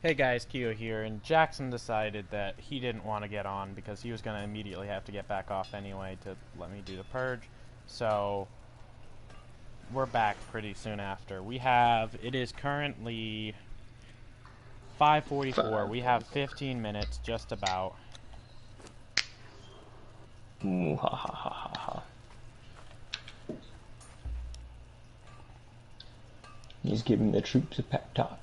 Hey guys, Keo here, and Jackson decided that he didn't want to get on because he was going to immediately have to get back off anyway to let me do the purge. So, we're back pretty soon after. It is currently 5:44. We have 15 minutes just about. Ooh, ha ha ha ha ha. He's giving the troops a pep talk.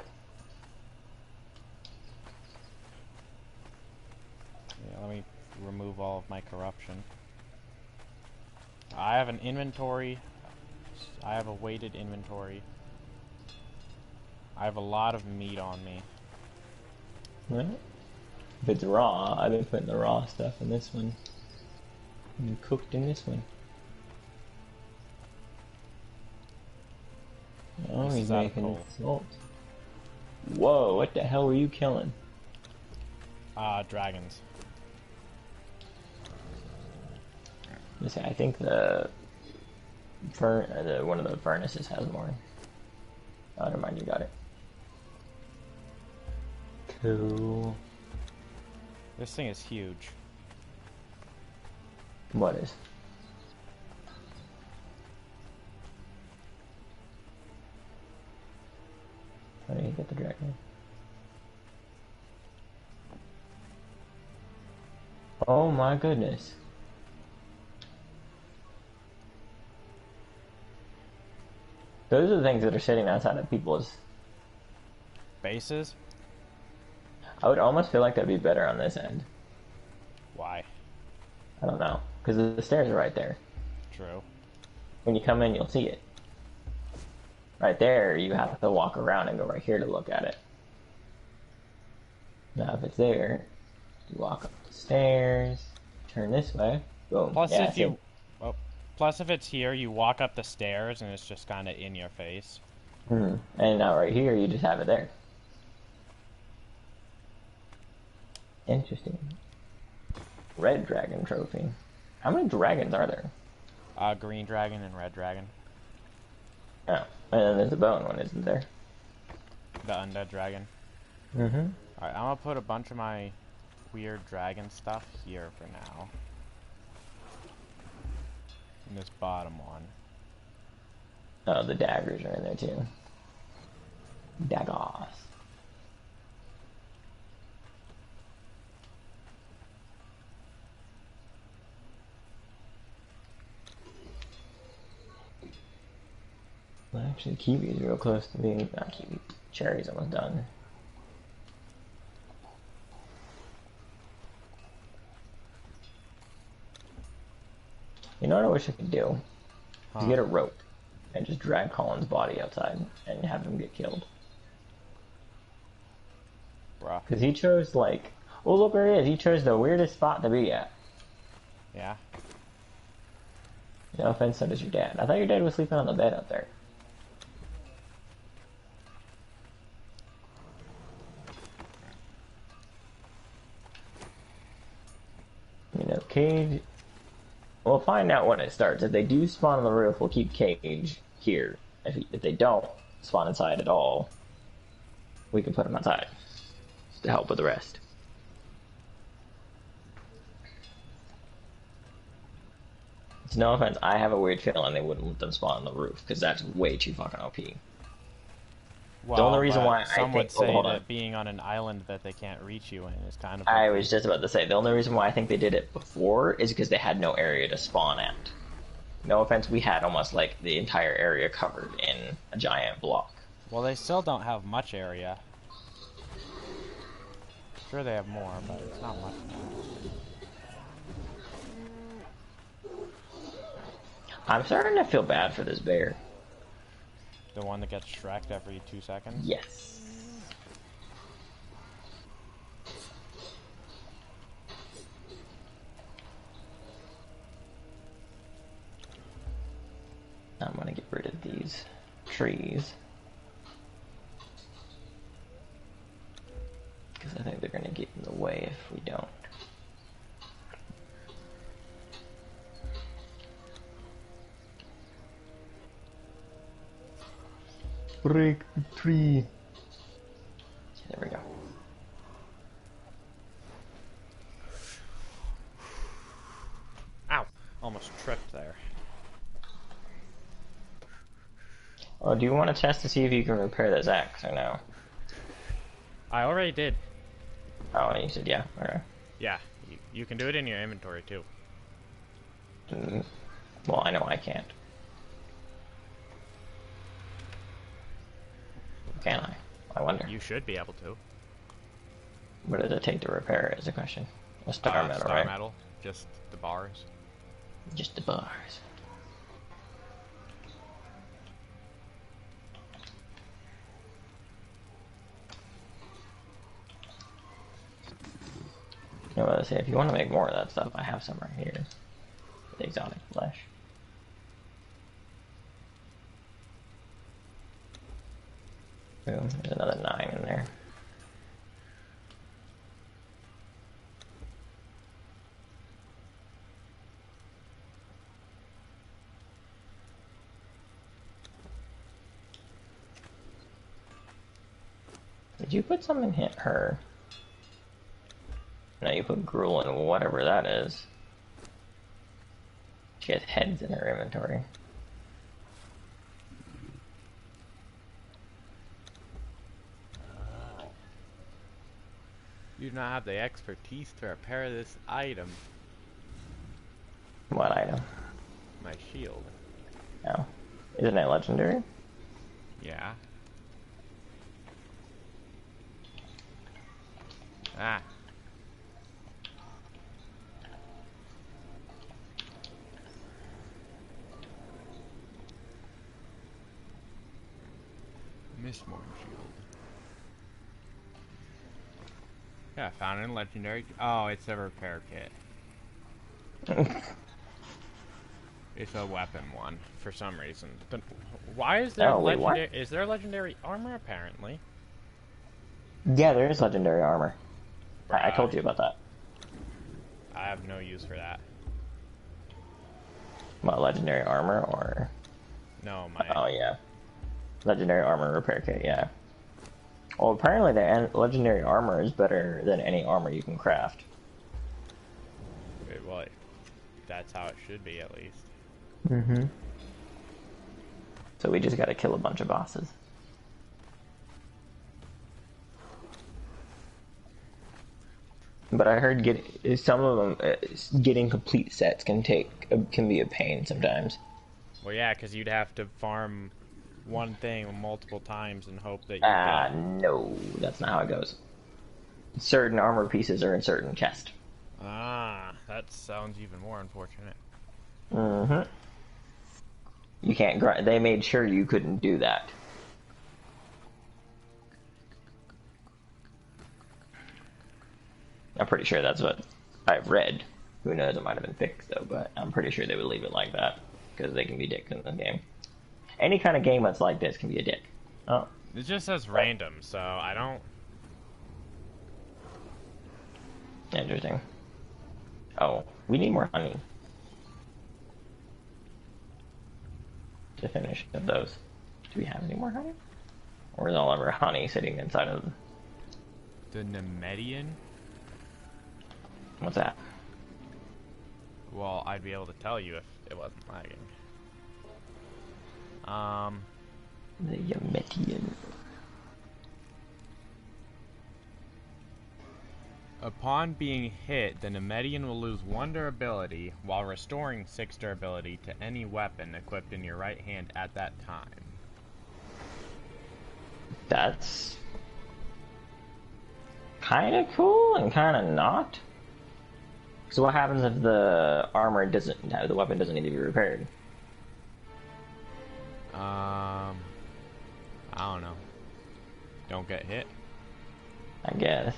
Yeah, let me remove all of my corruption. I have an inventory. I have a weighted inventory. I have a lot of meat on me. Well, if it's raw, I've been putting the raw stuff in this one. And cooked in this one. Oh, This he's is out of making coal. salt. Whoa, what the hell were you killing? Dragons. Listen, I think one of the furnaces has more. Oh, never mind, you got it. Cool. This thing is huge. What is? How do you get the dragon? Oh my goodness. Those are the things that are sitting outside of people's. Bases? I would almost feel like that'd be better on this end. Why? I don't know. Because the stairs are right there. True. When you come in, you'll see it. Right there, you have to walk around and go right here to look at it. Now, if it's there, you walk up the stairs, turn this way, boom. Plus, Yeah, if you... Oh, plus, if it's here, you walk up the stairs and it's just kind of in your face. And now right here, you just have it there. Interesting. Red dragon trophy. How many dragons are there? Green dragon and red dragon. Oh, and then there's a bone one, isn't there? The undead dragon. Mm-hmm. Alright, I'm gonna put a bunch of my weird dragon stuff here for now. In this bottom one. Oh, the daggers are in there too. Daggers. Well, actually, kiwi's real close to being. Not kiwi. Cherry's almost done. You know what I wish I could do? Huh. Is get a rope and just drag Colin's body outside and have him get killed. Bruh. Because he chose, like... Oh, look where he is. He chose the weirdest spot to be at. Yeah? No offense, so does your dad. I thought your dad was sleeping on the bed up there. You know, cage... We'll find out when it starts. If they do spawn on the roof, we'll keep cage here. If they don't spawn inside at all, we can put them outside to help with the rest. It's no offense, I have a weird feeling they wouldn't let them spawn on the roof because that's way too fucking OP. Well, The only reason why I some think would say hold that on. being on an island that they can't reach you in is kind of... I was just about to say the only reason why I think they did it before is because they had no area to spawn at. No offense, we had almost like the entire area covered in a giant block. Well, they still don't have much area. Sure, they have more, but it's not much. I'm starting to feel bad for this bear. The one that gets Shrek'd every 2 seconds? Yes. I'm gonna get rid of these trees. Because I think they're gonna get in the way if we don't. Break the tree. There we go. Well, do you want to test to see if you can repair this axe or no? I already did. Oh, you said yeah. Okay. Yeah, you can do it in your inventory too. Well, I know I can't. Can I? I wonder. You should be able to. What does it take to repair it is the question. A star metal, Star right? metal, just the bars. Just the bars. You know what I say? If you want to make more of that stuff, I have some right here. The exotic flesh. Boom, there's another 9 in there. Did you put something in her? No, you put gruel in whatever that is. She has heads in her inventory. You do not have the expertise to repair this item. What item? My shield. Oh. Isn't it legendary? Yeah. Ah. Mistborn shield. Yeah, found in legendary. Oh, it's a repair kit. It's a weapon one for some reason. But why is there legendary? Is there legendary armor? Apparently. Yeah, there is legendary armor. I told you about that. I have no use for that. What, legendary armor or? No, my. Oh yeah. Legendary armor repair kit, yeah. Well, apparently the legendary armor is better than any armor you can craft. Well, that's how it should be, at least. Mm-hmm. So we just gotta kill a bunch of bosses. But I heard some of them getting complete sets can be a pain sometimes. Well, yeah, because you'd have to farm one thing multiple times and hope that you no, that's not how it goes. Certain armor pieces are in certain chests. Ah, that sounds even more unfortunate. Mm-hmm. You can't grind. They made sure you couldn't do that. I'm pretty sure that's what I've read. Who knows, it might have been fixed though, but I'm pretty sure they would leave it like that. Because they can be dicks in the game. Any kind of game that's like this can be a dick. Oh. It just says random, so I don't... Interesting. Oh, we need more honey. To finish those. Do we have any more honey? Or is all of our honey sitting inside of them? The Nemedian? What's that? Well, I'd be able to tell you if it wasn't lagging. The Yametian. Upon being hit, the Nemedian will lose 1 durability while restoring 6 durability to any weapon equipped in your right hand at that time. That's kind of cool and kind of not. So what happens if the armor doesn't have the weapon doesn't need to be repaired? I don't know. Don't get hit. I guess.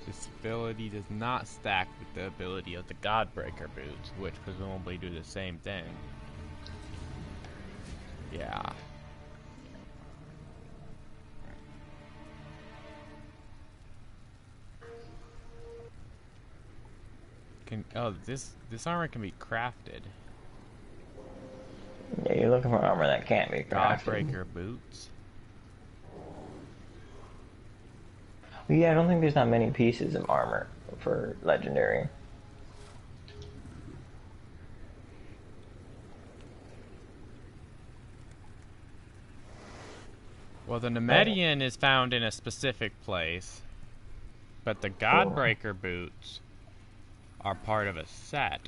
This ability does not stack with the ability of the Godbreaker boots, which presumably do the same thing. Yeah. This armor can be crafted. Yeah, you're looking for armor that can't be crafted. Godbreaker boots. Yeah, I don't think there's that many pieces of armor for legendary. Well, the Nemedian is found in a specific place, but the Godbreaker boots are part of a set.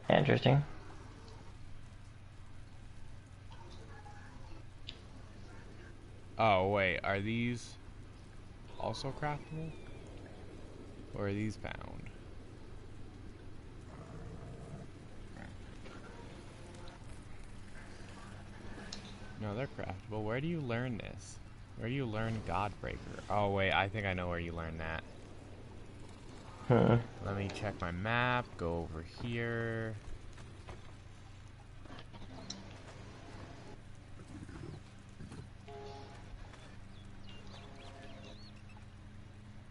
Interesting. Oh, wait, are these also craftable? Or are these found? No, they're craftable. Where do you learn this? Where do you learn Godbreaker? Oh, wait, I think I know where you learn that. Let me check my map, go over here.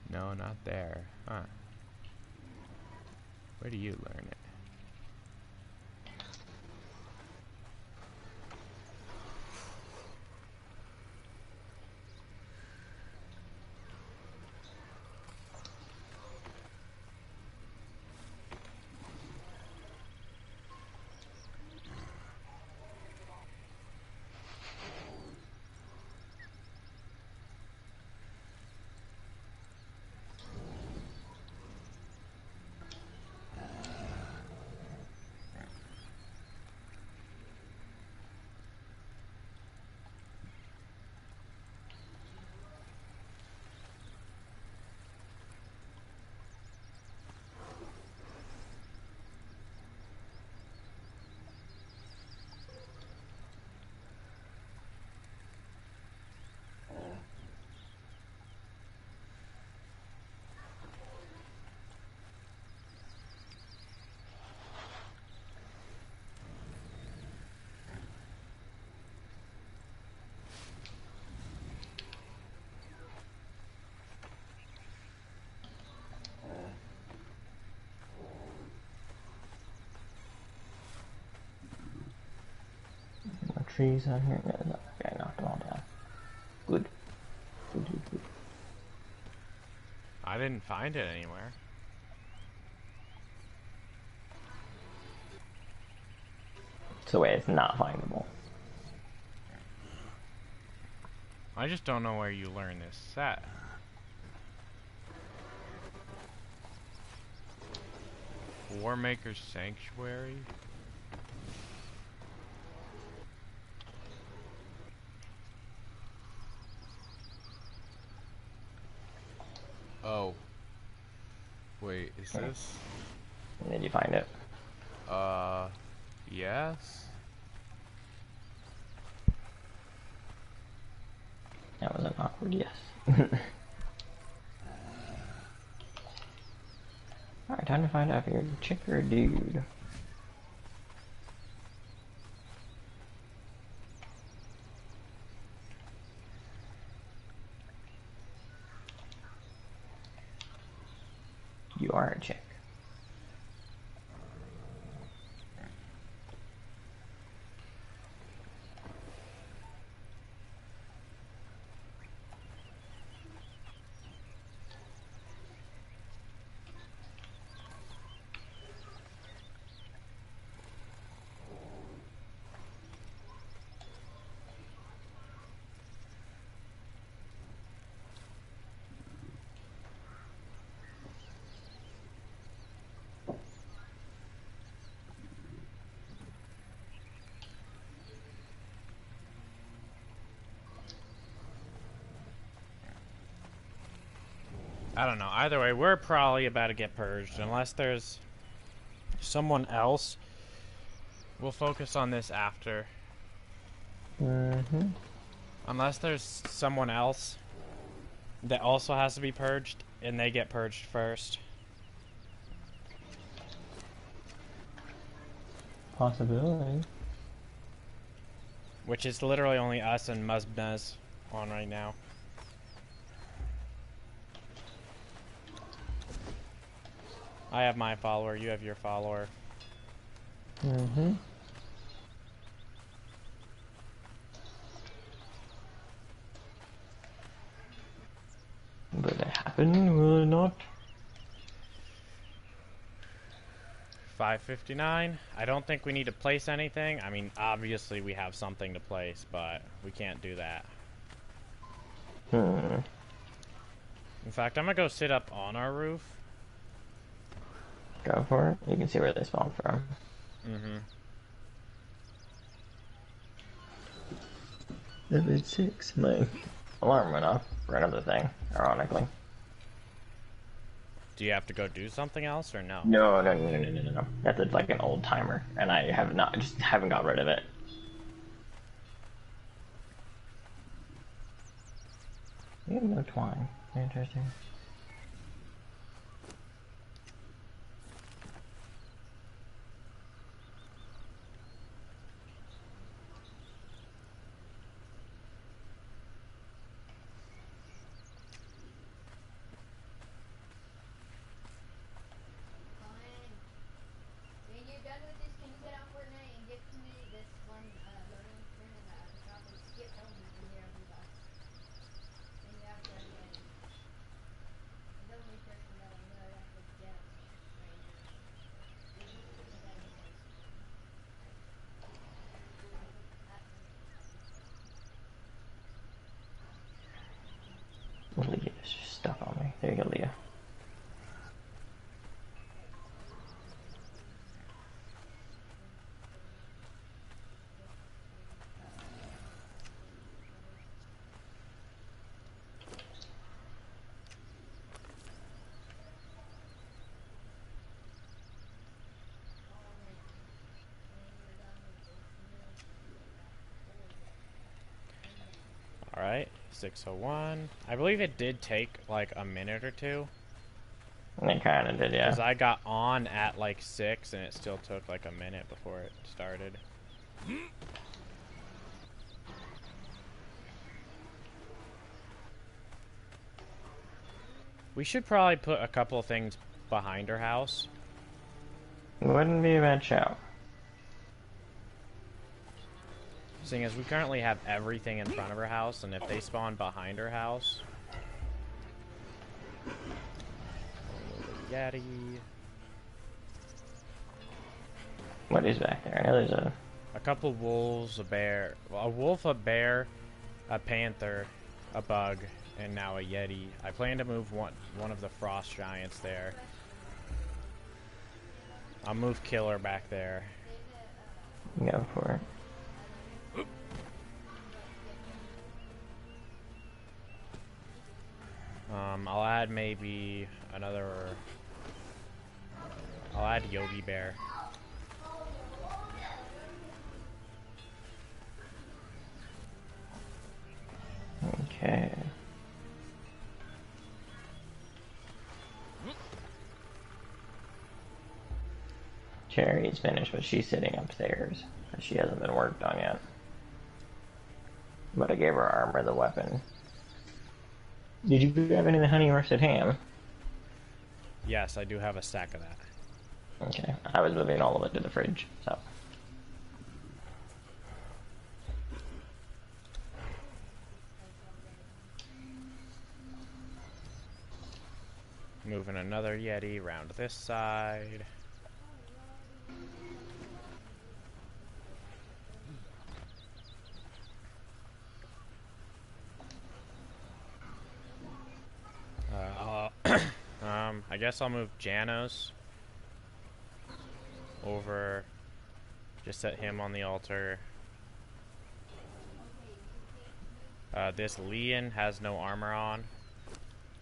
No, not there. Huh. Where do you learn it? Trees on here? No, okay, I knocked them all down. Good. Good. I didn't find it anywhere. So wait, it's not findable. I just don't know where you learn this set. Warmaker's Sanctuary? Oh. Wait, is this? Did you find it? Yes? That was an awkward yes. Alright, time to find out if you're a chick or a dude. You are a chick. I don't know. Either way, we're probably about to get purged. Unless there's someone else, we'll focus on this after. Unless there's someone else that also has to be purged, and they get purged first. Possibility. Which is literally only us and Muzbnez on right now. I have my follower, you have your follower. Will it happen? Will it not? 5:59. I don't think we need to place anything. I mean, obviously we have something to place, but we can't do that. Hmm. In fact, I'm gonna go sit up on our roof. Go for it. You can see where they spawn from. Mm-hmm. Level 6. My alarm went off for another thing, ironically. Do you have to go do something else or no? No. That's like an old timer, and I just haven't got rid of it. We have no twine. Interesting. Leah is just stuck on me. There you go, Leah. Alright, 6:01. I believe it did take like a minute or two. And it kind of did, yeah. Because I got on at like 6 and it still took like a minute before it started. We should probably put a couple of things behind our house. Wouldn't be a bad shout. Seeing as we currently have everything in front of our house, and if they spawn behind our house... Yeti. What is back there? I know there's a couple wolves, a bear, well, a wolf, a bear, a panther, a bug, and now a yeti. I plan to move one of the frost giants there. I'll move Killer back there. Go for it. I'll add maybe another... I'll add Yogi Bear. Okay. Cherry's finished, but she's sitting upstairs. She hasn't been worked on yet. But I gave her armor the weapon. Did you have any of the honey roasted ham? Yes, I do have a stack of that. Okay, I was moving all of it to the fridge, so. Moving another Yeti around this side. I guess I'll move Janos over. Just set him on the altar. This Leon has no armor on.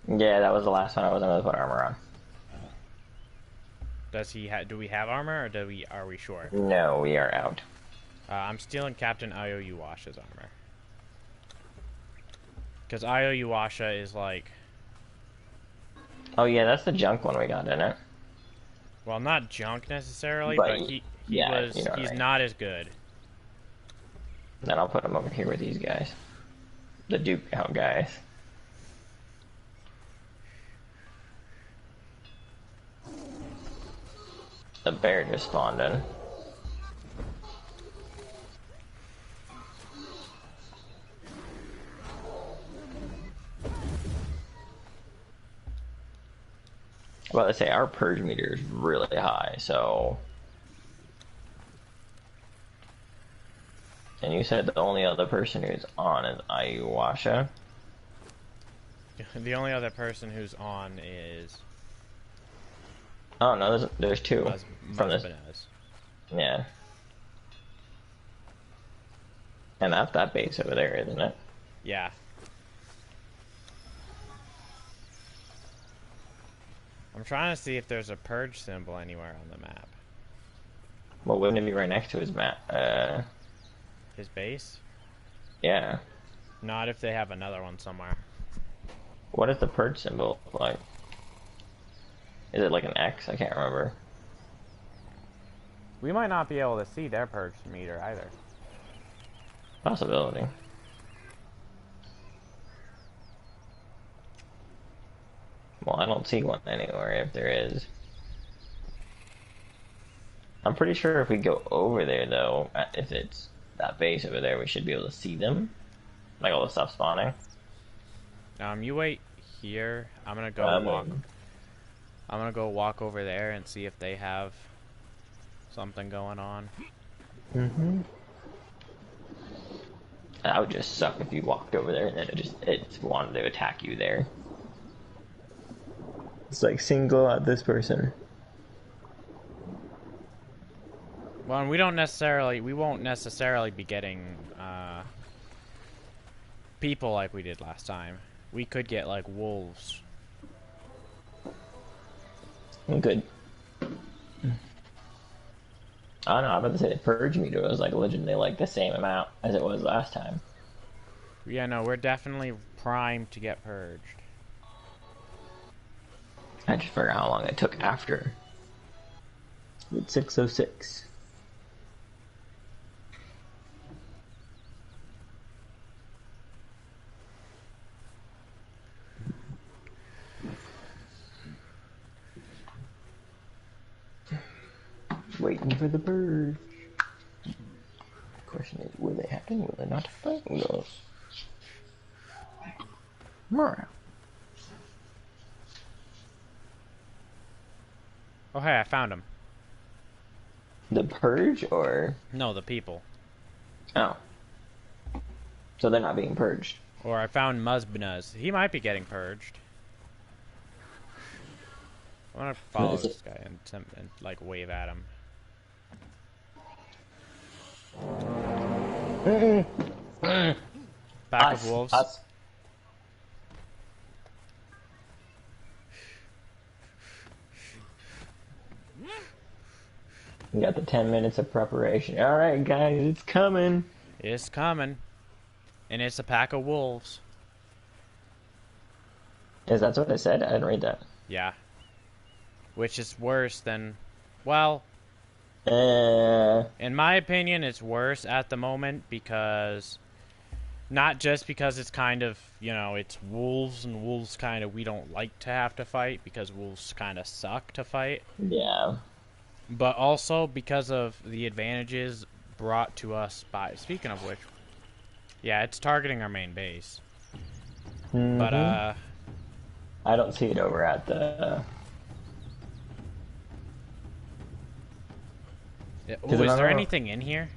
Yeah, that was the last one I wasn't able to put armor on. Does he do we have armor, or are we short? No, we are out. I'm stealing Captain Io Uwasha's armor. Because Io Uwasha is like... Oh yeah, that's the junk one we got, isn't it? Well, not junk necessarily, but he's not as good. Then I'll put him over here with these guys. The Duke out guys. The bear just spawned in. Well, let's say our purge meter is really high, so And you said the only other person who's on is Ayuasha. The only other person who's on is Oh no, there's two from this. Muzbanez. Yeah. And that's that base over there, isn't it? Yeah. I'm trying to see if there's a purge symbol anywhere on the map. Well, wouldn't it be right next to his map? His base? Yeah. Not if they have another one somewhere. What is the purge symbol like? Is it like an X? I can't remember. We might not be able to see their purge meter either. Possibility. Well, I don't see one anywhere if there is. I'm pretty sure if we go over there, though, if it's that base over there, we should be able to see them. Like all the stuff spawning. You wait here. I'm gonna go walk. I'm gonna go walk over there and see if they have something going on. Mm-hmm. That would just suck if you walked over there and then it wanted to attack you there. It's like single out this person. Well, and we won't necessarily be getting people like we did last time. We could get like wolves. Good. I don't know, I'm about to say the purge meter was like legitimately like the same amount as it was last time. Yeah, no, we're definitely primed to get purged. I just forgot how long it took after. It's 6:06. Waiting for the purge. Question is, will they happen? Will they not happen? Who knows? Oh, hey, I found him. The purge, or No, the people. oh, so they're not being purged. Or I found Muzbanez. He might be getting purged. I want to follow this guy and like wave at him. Pack of wolves. We got the 10 minutes of preparation. All right, guys, it's coming. It's coming. And it's a pack of wolves. Is that what I said? I didn't read that. Yeah. Which is worse than... Well... In my opinion, it's worse at the moment because... Not just because it's kind of, you know, it's wolves, and wolves kind of we don't like to have to fight because wolves kind of suck to fight. Yeah. But also because of the advantages brought to us by... Speaking of which... Yeah, it's targeting our main base. Mm-hmm. But, I don't see it over at the... Ooh, is there anything in here?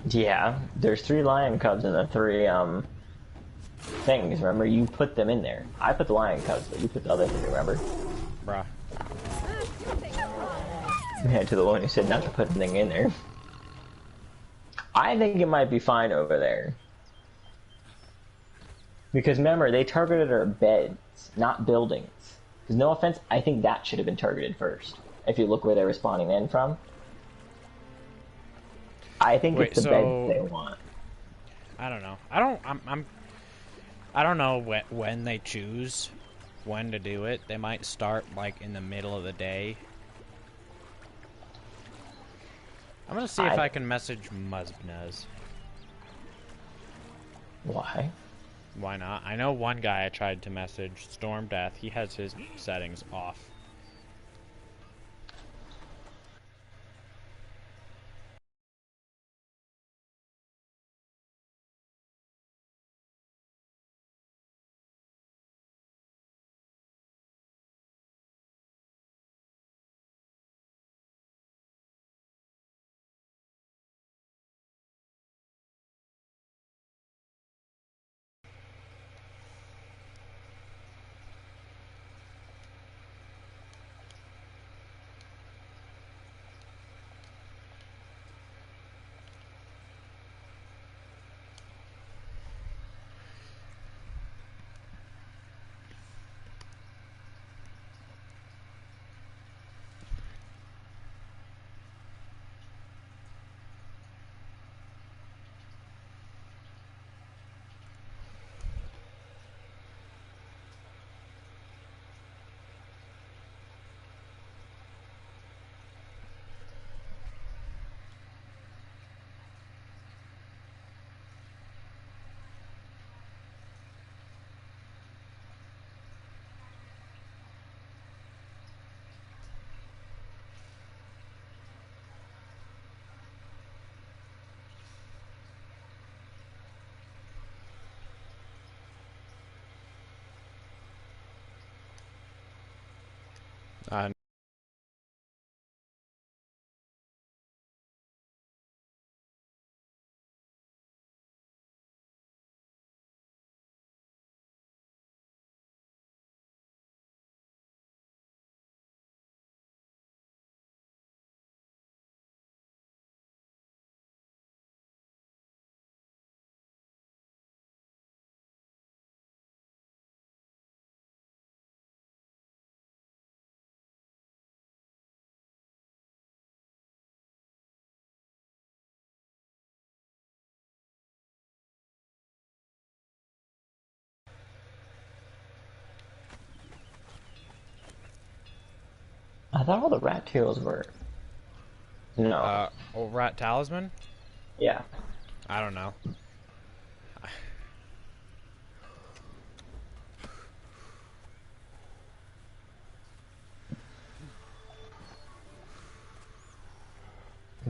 Yeah, there's 3 lion cubs and the 3, things, remember? You put them in there. I put the lion cubs, but you put the other 3, remember? Bruh. Yeah, to the one who said not to put anything in there. I think it might be fine over there. Because remember, they targeted our beds, not buildings. Because no offense, I think that should have been targeted first. If you look where they were spawning in from. I think it's the beds they want. I don't know. I don't know when they choose when to do it. They might start like in the middle of the day. I'm gonna see if I can message Muzbanez. Why? Why not? I know one guy I tried to message, Storm Death. He has his settings off. I thought all the rat tails were. No. Old rat talisman? Yeah. I don't know.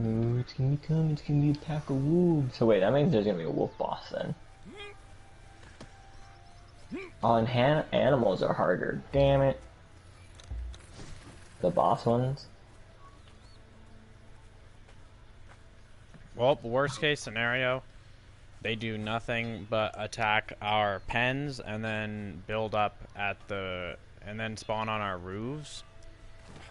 Ooh, it's gonna be coming. It's gonna be a pack of wolves. So wait, that means there's gonna be a wolf boss then. Oh, and animals are harder. Damn it. The boss ones. Well, worst case scenario, they do nothing but attack our pens and then build up at the... and then spawn on our roofs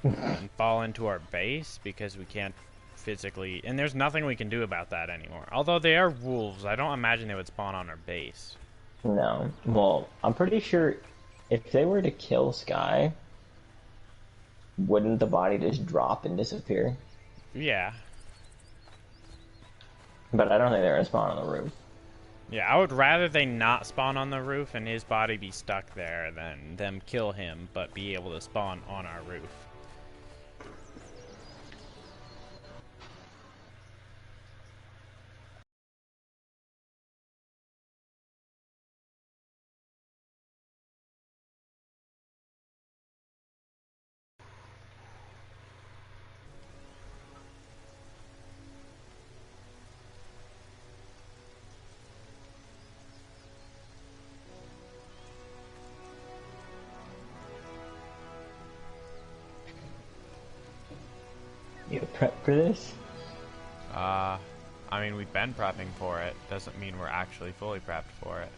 and fall into our base because we can't physically... and there's nothing we can do about that anymore. Although they are wolves, I don't imagine they would spawn on our base. No. Well, I'm pretty sure if they were to kill Sky, wouldn't the body just drop and disappear? Yeah. But I don't think they're gonna spawn on the roof. Yeah, I would rather they not spawn on the roof and his body be stuck there than them kill him but be able to spawn on our roof. You prep for this? I mean, we've been prepping for it. Doesn't mean we're actually fully prepped for it.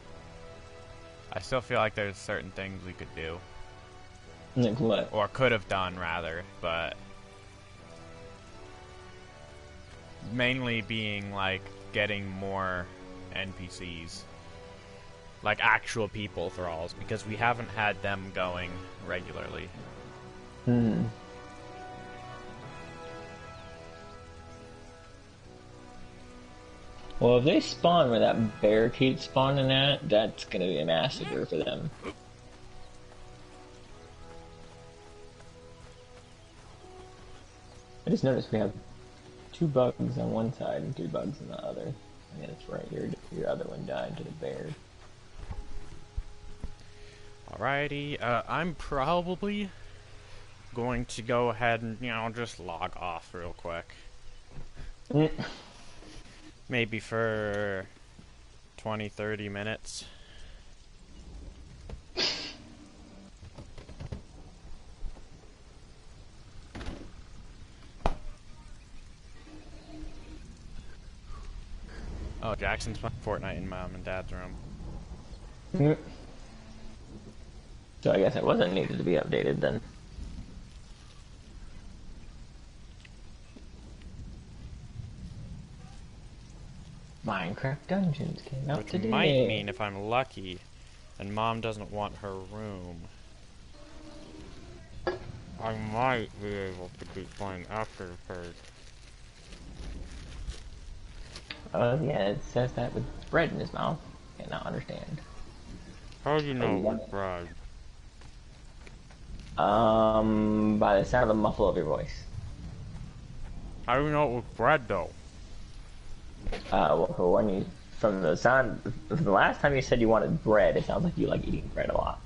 I still feel like there's certain things we could do. Like what? Or could have done, rather, but... mainly being, like, getting more NPCs. Like, actual people thralls, because we haven't had them going regularly. Hmm. Well, if they spawn where that bear keeps spawning at, that's gonna be a massacre for them. I just noticed we have 2 bugs on one side and 3 bugs on the other. I mean, that's right, your other one died to the bear. Alrighty, I'm probably going to go ahead and, you know, just log off real quick. Maybe for 20-30 minutes. Oh, Jackson's playing Fortnite in Mom and Dad's room. So I guess it wasn't needed to be updated then. Minecraft Dungeons came out today. Which might mean, if I'm lucky, and Mom doesn't want her room, I might be able to be playing after the purge. Oh yeah, it says that with bread in his mouth. Cannot understand. How do you know it was bread? By the sound of the muffle of your voice. How do you know it was bread, though? Well, for one, from the sound, the last time you said you wanted bread, it sounds like you like eating bread a lot.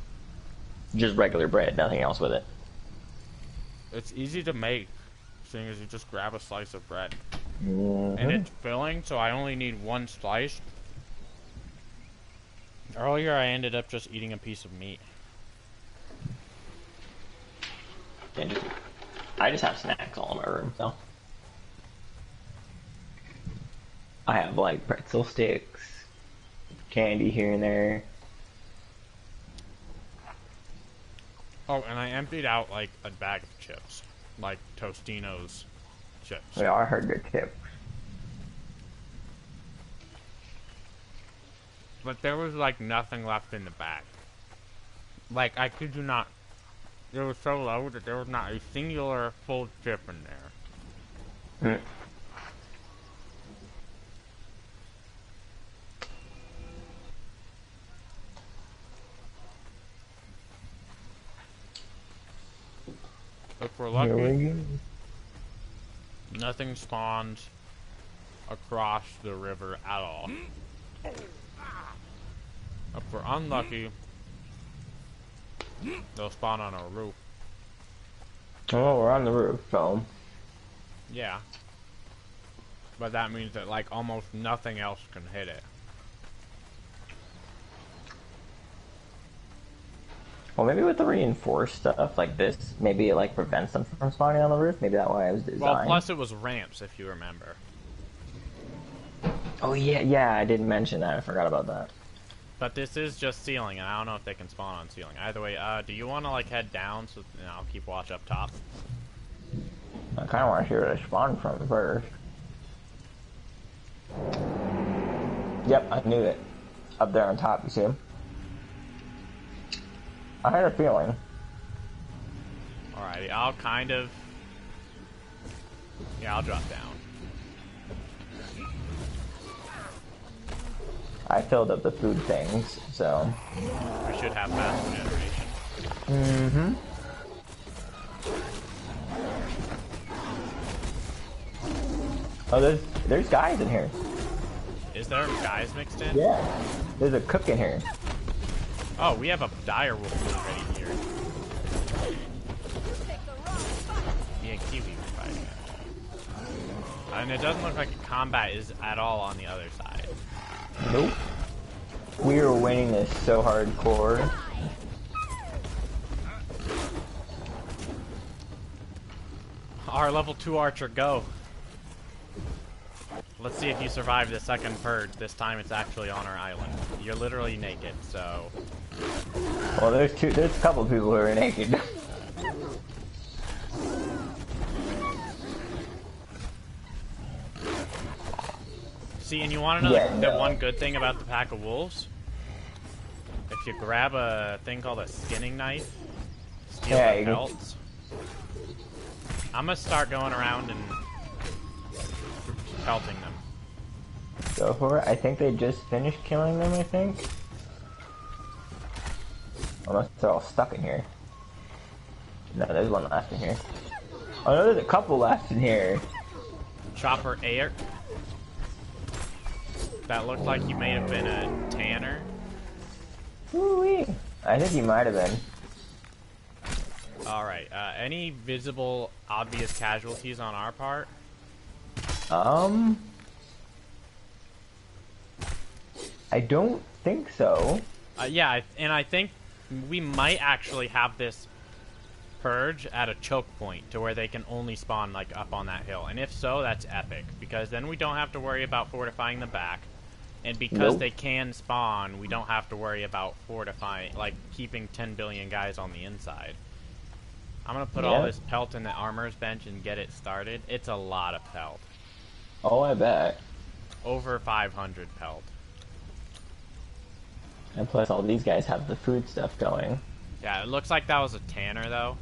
Just regular bread, nothing else with it. It's easy to make, seeing as you just grab a slice of bread. Mm-hmm. And it's filling, so I only need one slice. Earlier, I ended up just eating a piece of meat. I just have snacks all in my room, so. I have like pretzel sticks, candy here and there. Oh, and I emptied out like a bag of chips, like Tostino's chips. Yeah, I heard good chips. But there was like nothing left in the bag. Like, I kid you not, it was so low that there was not a singular full chip in there. Mm. If we're Here lucky, we go. nothing spawns across the river at all. If we're unlucky, they'll spawn on our roof. Oh, we're on the roof, so. Yeah. But that means that, like, almost nothing else can hit it. Well, maybe with the reinforced stuff like this, maybe it like prevents them from spawning on the roof. Maybe that's why it was designed. Well, plus it was ramps, if you remember. Oh yeah, I didn't mention that. I forgot about that. But this is just ceiling, and I don't know if they can spawn on ceiling. Either way, do you want to, like, head down so I'll keep watch up top? I kind of want to hear where they spawn from first. Yep, I knew it. Up there on top, you see him? I had a feeling. Alrighty, I'll kind of... Yeah, I'll drop down. I filled up the food things, so... We should have faster generation. Mm-hmm. Oh, there's guys in here. Is there guys mixed in? Yeah. There's a cook in here. Oh, we have a dire wolf already here. Me and Kiwi were fighting it. And it doesn't look like combat is at all on the other side. Nope. We are winning this so hardcore. Our level 2 archer, go. Let's see if you survive the second purge. This time it's actually on our island. You're literally naked, so... Well, there's a couple of people who are naked. See, and you want to know the one good thing about the pack of wolves? If you grab a thing called a skinning knife, steal their pelts. I'm gonna start going around and pelting them. Go for it. I think they just finished killing them, I think. Unless they're all stuck in here. No, there's one left in here. Oh no, there's a couple left in here. Chopper Air. That looked like he may have been a tanner. Woo-wee. I think he might have been. Alright, any visible, obvious casualties on our part? I don't think so. Yeah, and I think we might actually have this purge at a choke point to where they can only spawn, like, up on that hill. And if so, that's epic, because then we don't have to worry about fortifying the back. And because they can spawn, we don't have to worry about fortifying, like, keeping 10 billion guys on the inside. I'm gonna put all this pelt in the armor's bench and get it started. It's a lot of pelt. Oh, I bet. Over 500 pelt. And plus all these guys have the food stuff going. Yeah, it looks like that was a tanner, though.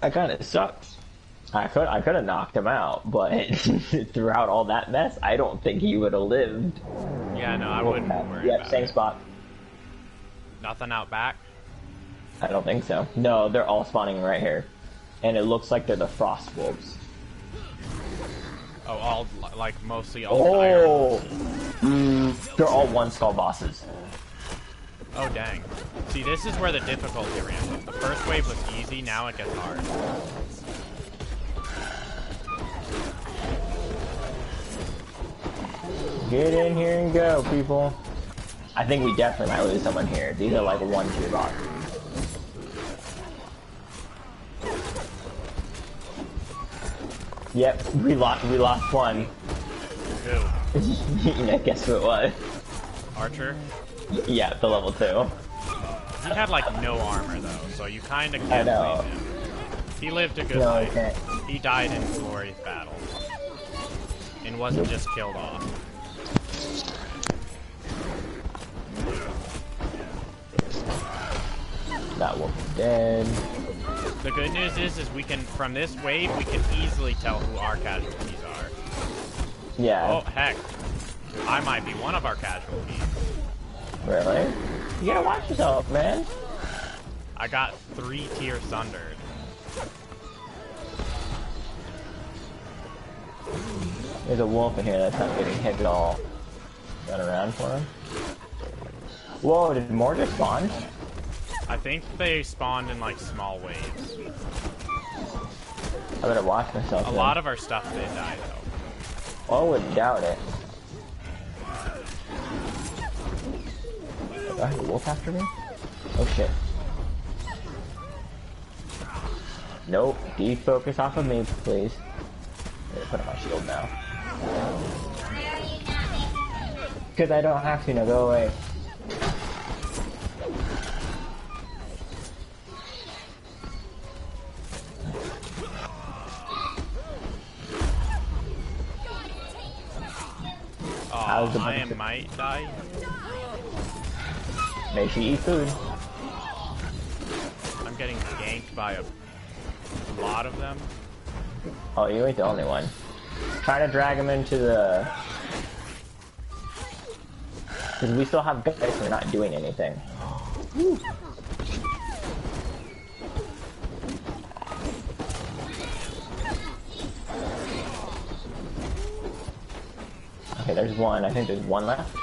That kinda sucks. I could have knocked him out, but throughout all that mess, I don't think he would have lived. Yeah, no, I wouldn't worry about same it. spot. Nothing out back? I don't think so. No, they're all spawning right here. And it looks like they're the frost wolves. Oh, all, like, mostly all fire wolves. They're all one skull bosses. Oh, dang. See, this is where the difficulty ramps up. The first wave was easy, now it gets hard. Get in here and go, people. I think we definitely might lose someone here. These are like 1-2 bosses. Yep, we lost one. Who? Yeah, guess who it was? Archer? Yeah, the level 2. He had, like, no armor, though, so you kind of I can't know. blame him. He lived a good No, I life. can't. He died in glorious battle. And wasn't just killed off. That wolf's dead. The good news is we can, from this wave, we can easily tell who our casualties are. Yeah. Oh, heck. I might be one of our casualties. Really? You gotta watch yourself, man. I got 3 tier sundered. There's a wolf in here that's not getting hit at all. Run around for him. Whoa, did more just spawn? I think they spawned in like small waves. I better watch myself. A lot of our stuff did die though. I would doubt it. Do I have a wolf after me? Oh shit. Nope. Defocus off of me, please. I'm gonna put on my shield now. Because I don't have to, now go away. Oh, I might die. Make sure you eat food. I'm getting ganked by a lot of them. Oh, you ain't the only one. Trying to drag him into the... Because we still have guys who are not doing anything. Woo. Okay, there's one. I think there's one left.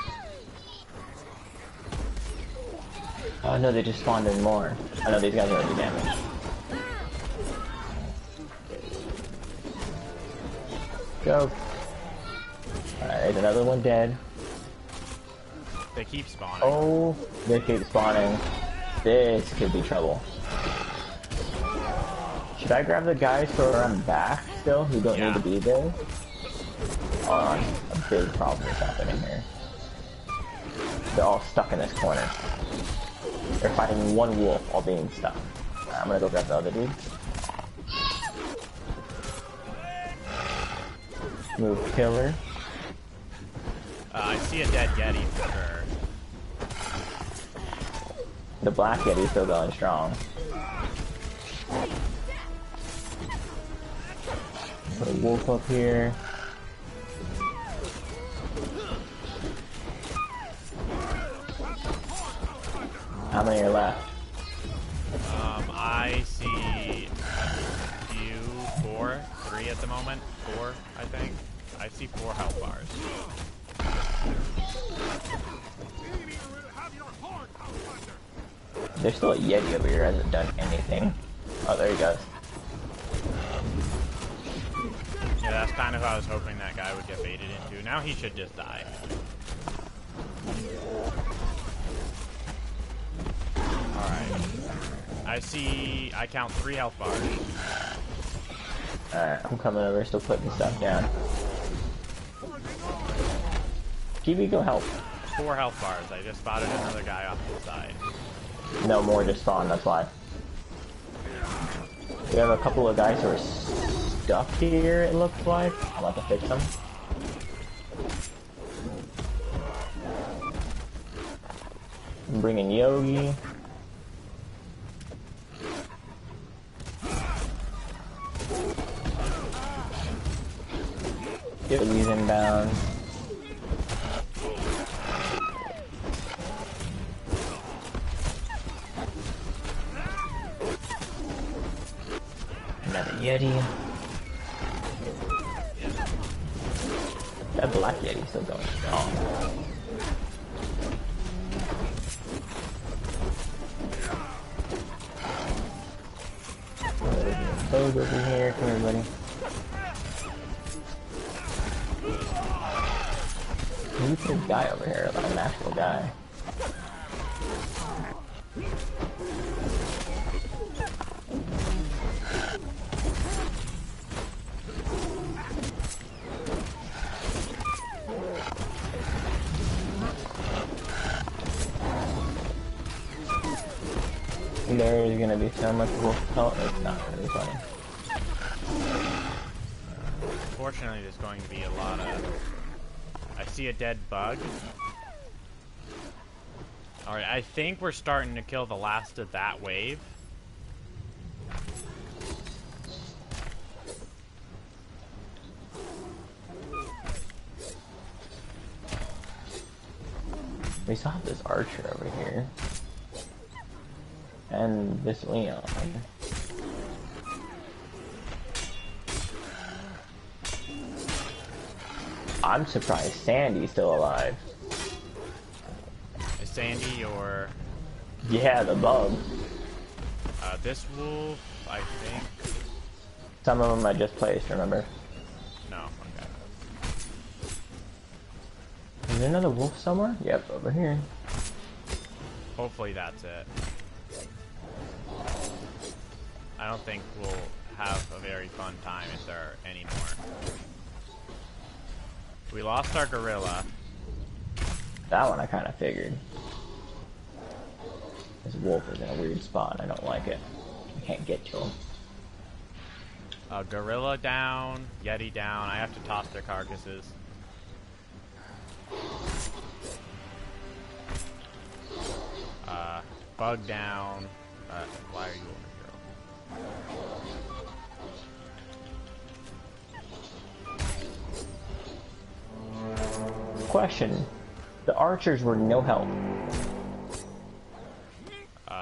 Oh no, they just spawned in more. I know these guys are already damaged. Go. Alright, there's another one dead. They keep spawning. Oh, they keep spawning. This could be trouble. Should I grab the guys who are on back still, who don't need to be there? A big problem is happening here. They're all stuck in this corner. They're fighting one wolf while being stuck. I'm gonna go grab the other dude. Move killer. I see a dead Yeti for sure. The black Yeti's still going strong. Put a wolf up here. How many are left? I see three at the moment. 4, I think. I see 4 health bars. There's still a Yeti over here, hasn't done anything. Oh, there he goes. Yeah, that's kind of how I was hoping that guy would get baited into. Now he should just die. Alright. I count 3 health bars. Alright, I'm coming over, still putting stuff down. Kiwi, go help. 4 health bars. I just spotted another guy off the side. No more just spawned, that's why. We have a couple of guys who are stuck here, it looks like. I'm about to fix them. I'm bringing Yogi. Yogi's inbound. Another Yeti. That black Yeti's still going strong. Foes over here, come here, buddy. Who's this guy over here? Like an actual guy. There's gonna be so much wolf pelt, it's not really funny. Fortunately, there's going to be a lot of... I see a dead bug. Alright, I think we're starting to kill the last of that wave. We still have this archer over here. And this Leon. I'm surprised Sandy's still alive. Is Sandy or... Yeah, the bug. This wolf, I think... Some of them I just placed, remember? No, okay. Is there another wolf somewhere? Yep, over here. Hopefully that's it. I don't think we'll have a very fun time if there are any more. We lost our gorilla. That one I kind of figured. This wolf is in a weird spot. I don't like it. I can't get to him. Gorilla down, Yeti down. I have to toss their carcasses. Bug down. Why are you over here? Question. The archers were no help.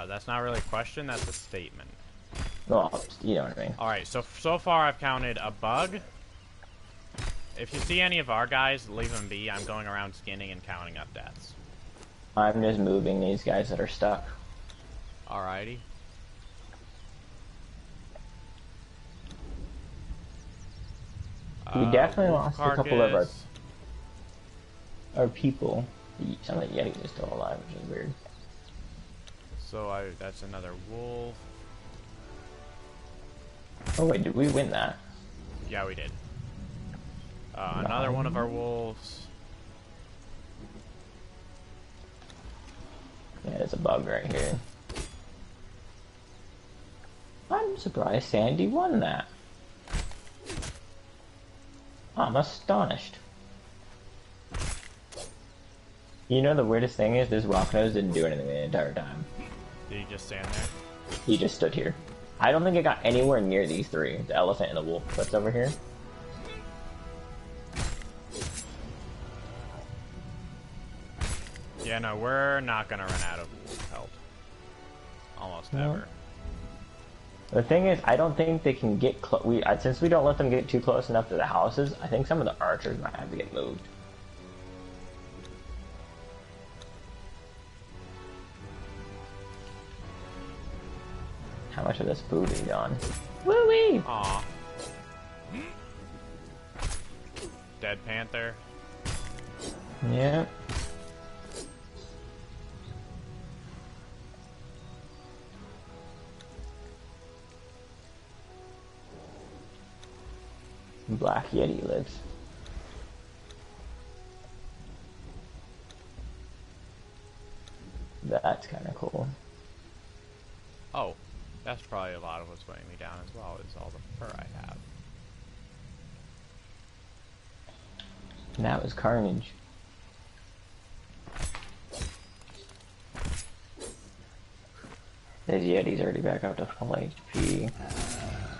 That's not really a question, that's a statement. Well, you know what I mean. Alright, so far I've counted a bug. If you see any of our guys, leave them be. I'm going around skinning and counting up deaths. I'm just moving these guys that are stuck. Alrighty. We definitely lost carcass. a couple of our people. Some of the Yetis are still alive, which is weird. So that's another wolf. Oh wait, did we win that? Yeah, we did. Another one of our wolves. Yeah, there's a bug right here. I'm surprised Sandy won that. I'm astonished. You know the weirdest thing is this Rocknose didn't do anything the entire time. Did he just stand there? He just stood here. I don't think it got anywhere near these three. The elephant and the wolf that's over here. Yeah, no, we're not gonna run out of wolf health. Almost ever. The thing is, I don't think they can get close. Since we don't let them get too close enough to the houses, I think some of the archers might have to get moved. How much of this food is gone? Woo-wee! Aw. Dead panther. Yeah. Black Yeti lives. That's kind of cool. Oh, that's probably a lot of what's weighing me down as well, is all the fur I have. And that was carnage. This Yeti's already back up to full HP.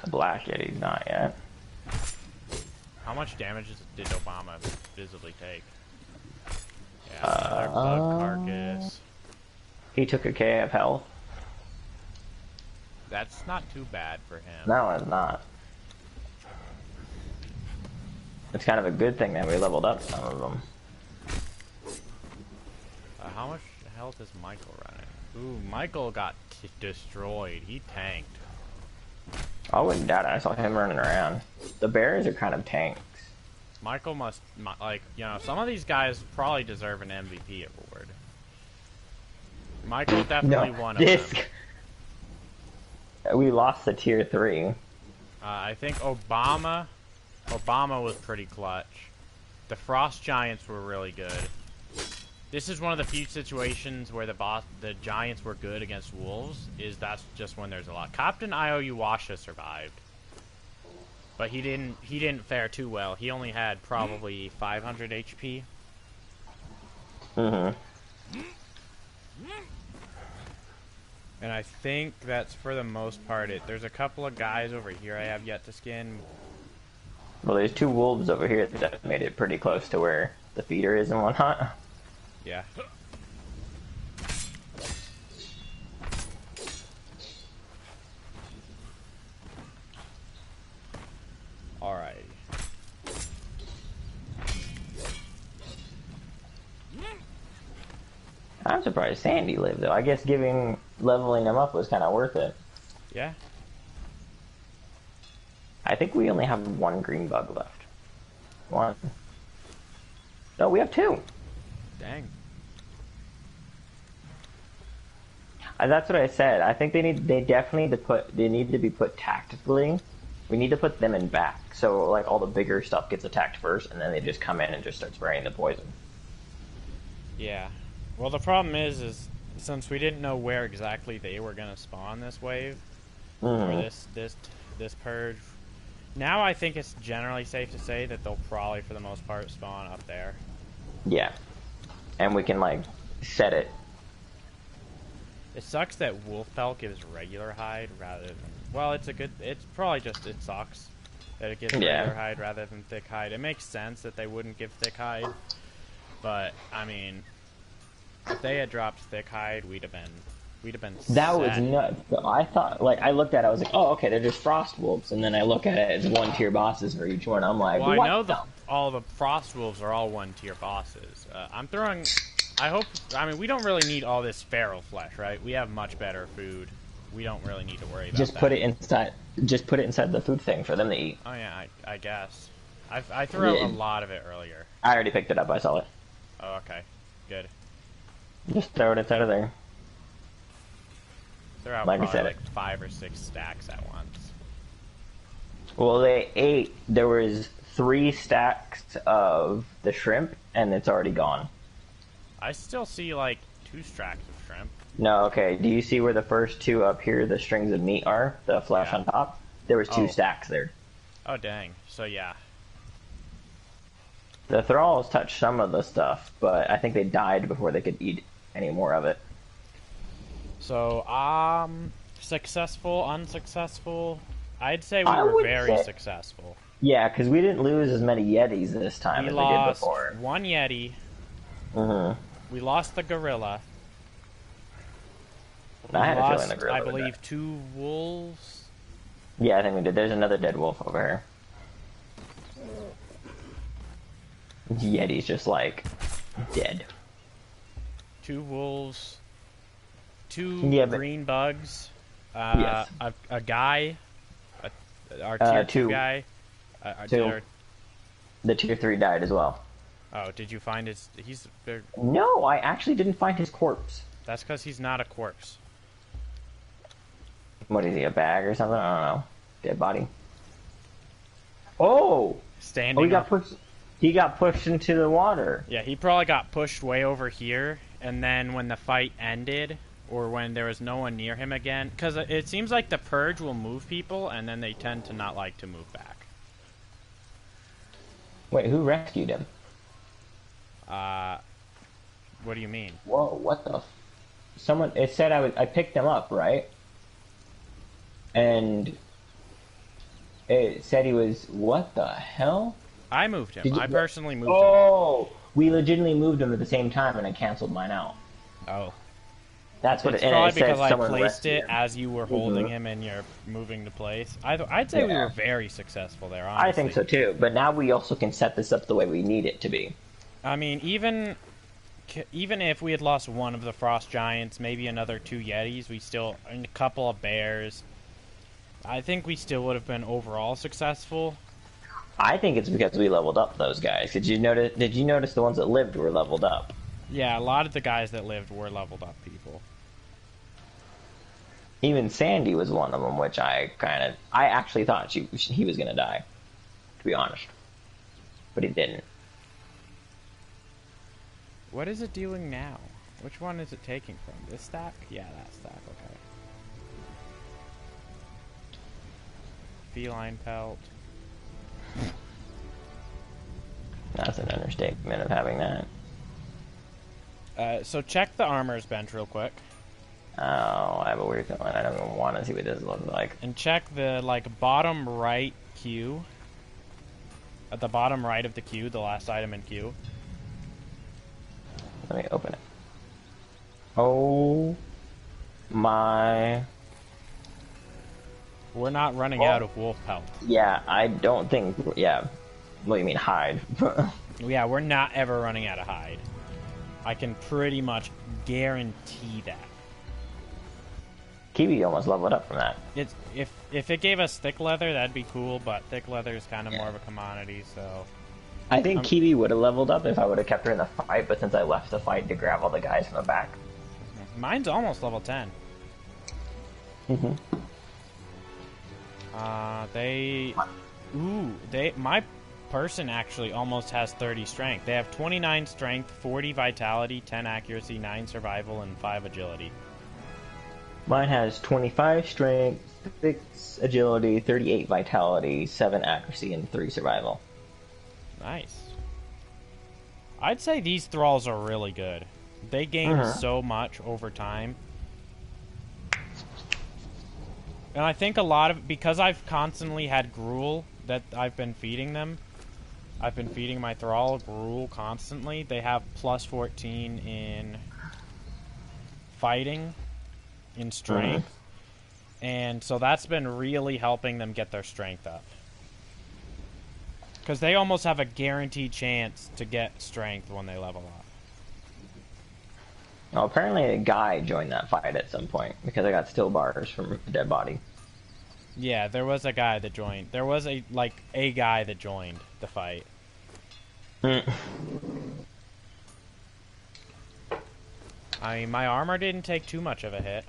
The Black Yeti's not yet. How much damage did Obama visibly take? Yeah, another bug carcass. He took a K of health. That's not too bad for him. No, it's not. It's kind of a good thing that we leveled up some of them. How much health is Michael running? Ooh, Michael got destroyed. He tanked. I wouldn't doubt it. I saw him running around. The bears are kind of tanks. Michael must, like, you know, some of these guys probably deserve an MVP award. Michael definitely one of them. We lost the tier 3. I think Obama was pretty clutch. The Frost Giants were really good. This is one of the few situations where the Giants were good against Wolves, that's just when there's a lot. Captain Iouasha survived. But he didn't fare too well. He only had probably 500 HP. Mm-hmm. And I think that's for the most part it. There's a couple of guys over here I have yet to skin. Well, there's 2 wolves over here that made it pretty close to where the feeder is and whatnot. Yeah. I'm surprised Sandy lived though. I guess leveling him up was kind of worth it. Yeah. I think we only have one green bug left. One. No, we have two. Dang. That's what I said. I think they need to be put tactically. We need to put them in back. So like all the bigger stuff gets attacked first and then they just come in and just start spraying the poison. Yeah. Well, the problem is since we didn't know where exactly they were gonna spawn this wave or this purge. Now I think it's generally safe to say that they'll probably, for the most part, spawn up there. Yeah. And we can like set it. It sucks that wolf pelt gives regular hide rather than... Well, it's probably just it sucks that it gives regular hide rather than thick hide. It makes sense that they wouldn't give thick hide, but I mean, if they had dropped thick hide, we'd have been That was nuts. I thought, like, I looked at it, I was like, oh, okay, they're just frost wolves, and then I look at it, it's 1 tier bosses for each one. I'm like, well, what? I know all the frost wolves are all 1 tier bosses. I'm throwing. I mean, we don't really need all this feral flesh, right? We have much better food. We don't really need to worry about just that. Just put it inside the food thing for them to eat. Oh yeah, I guess. I threw out a lot of it earlier. I already picked it up. I saw it. Oh, okay. Good. Just throw it inside of there. They're out probably like 5 or 6 stacks at once. Well, they ate. There was 3 stacks of the shrimp, and it's already gone. I still see like 2 stacks of shrimp. No, okay. Do you see where the first 2 up here, the strings of meat are? The flesh on top? There was 2 stacks there. Oh, dang. So, yeah. The thralls touched some of the stuff, but I think they died before they could eat any more of it. So, successful, unsuccessful? I'd say we were very successful. Yeah, because we didn't lose as many Yetis this time as we did before. We lost 1 Yeti. We lost the gorilla. I had a feeling the gorilla I believe 2 wolves. Yeah, I think we did. There's another dead wolf over here. Yeti's just like dead. 2 wolves. 2 green bugs. Yes. A guy. Our tier 2 guy. 2. The tier 3 died as well. Oh, did you find his... No, I actually didn't find his corpse. That's because he's not a corpse. What is he, a bag or something? I don't know. Dead body. Oh! Standing he got pushed into the water. Yeah, he probably got pushed way over here, and then when the fight ended, or when there was no one near him again, because it seems like the purge will move people, and then they tend to not like to move back. Wait, who rescued him? What do you mean? Whoa, what the... It said I picked him up, right? And it said he was... What the hell? I moved him. I personally moved him. Oh! We legitimately moved him at the same time, and I canceled mine out. Oh. That's what it's it probably it because says I placed it as you were holding him and you're moving to place. I'd say we were very successful there, honestly. I think so too, but now we also can set this up the way we need it to be. I mean, even if we had lost one of the frost giants, maybe another 2 yetis, and a couple of bears, I think we still would have been overall successful. I think it's because we leveled up those guys. Did you notice the ones that lived were leveled up? Yeah, a lot of the guys that lived were leveled up people. Even Sandy was one of them, which I actually thought he was gonna die, to be honest, but he didn't. What is it doing now? Which one is it taking from? This stack? Yeah, that stack. Okay. Feline pelt. That's an understatement of having that. So check the armor's bench real quick. Oh, I have a weird feeling. I don't even want to see what this looks like. And check the bottom right queue. At the bottom right of the queue, the last item in queue. Let me open it. Oh my! We're not running out of wolf pelt. Yeah, I don't think. Yeah, what do you mean hide? Yeah, we're not ever running out of hide. I can pretty much guarantee that. Kiwi almost leveled up from that. It's if it gave us thick leather, that'd be cool, but thick leather is kind of more of a commodity, so... I think Kiwi would have leveled up if I would have kept her in the fight, but since I left the fight to grab all the guys from the back. Mine's almost level 10. My person actually almost has 30 strength. They have 29 strength, 40 vitality, 10 accuracy, 9 survival, and 5 agility. Mine has 25 strength, 6 agility, 38 vitality, 7 accuracy, and 3 survival. Nice. I'd say these thralls are really good. They gain so much over time. And I think a lot of... Because I've constantly had gruel that I've been feeding them. I've been feeding my thrall gruel constantly. They have plus 14 in fighting, in strength. And so that's been really helping them get their strength up. Because they almost have a guaranteed chance to get strength when they level up. Well, apparently a guy joined that fight at some point, because I got steel bars from a dead body. Yeah, there was a guy that joined. There was a guy that joined the fight. I mean, my armor didn't take too much of a hit.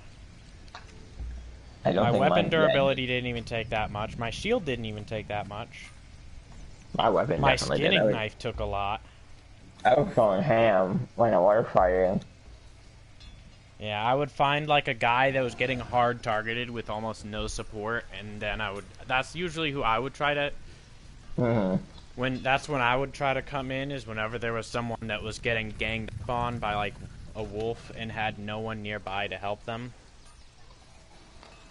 My weapon durability didn't even take that much. My shield didn't even take that much. My weapon definitely did. My skinning knife took a lot. I was going ham when I was fighting. Yeah, I would find like a guy that was getting hard targeted with almost no support, and then I would... That's usually who I would try to... That's when I would try to come in, is whenever there was someone that was getting ganged up on by like a wolf and had no one nearby to help them.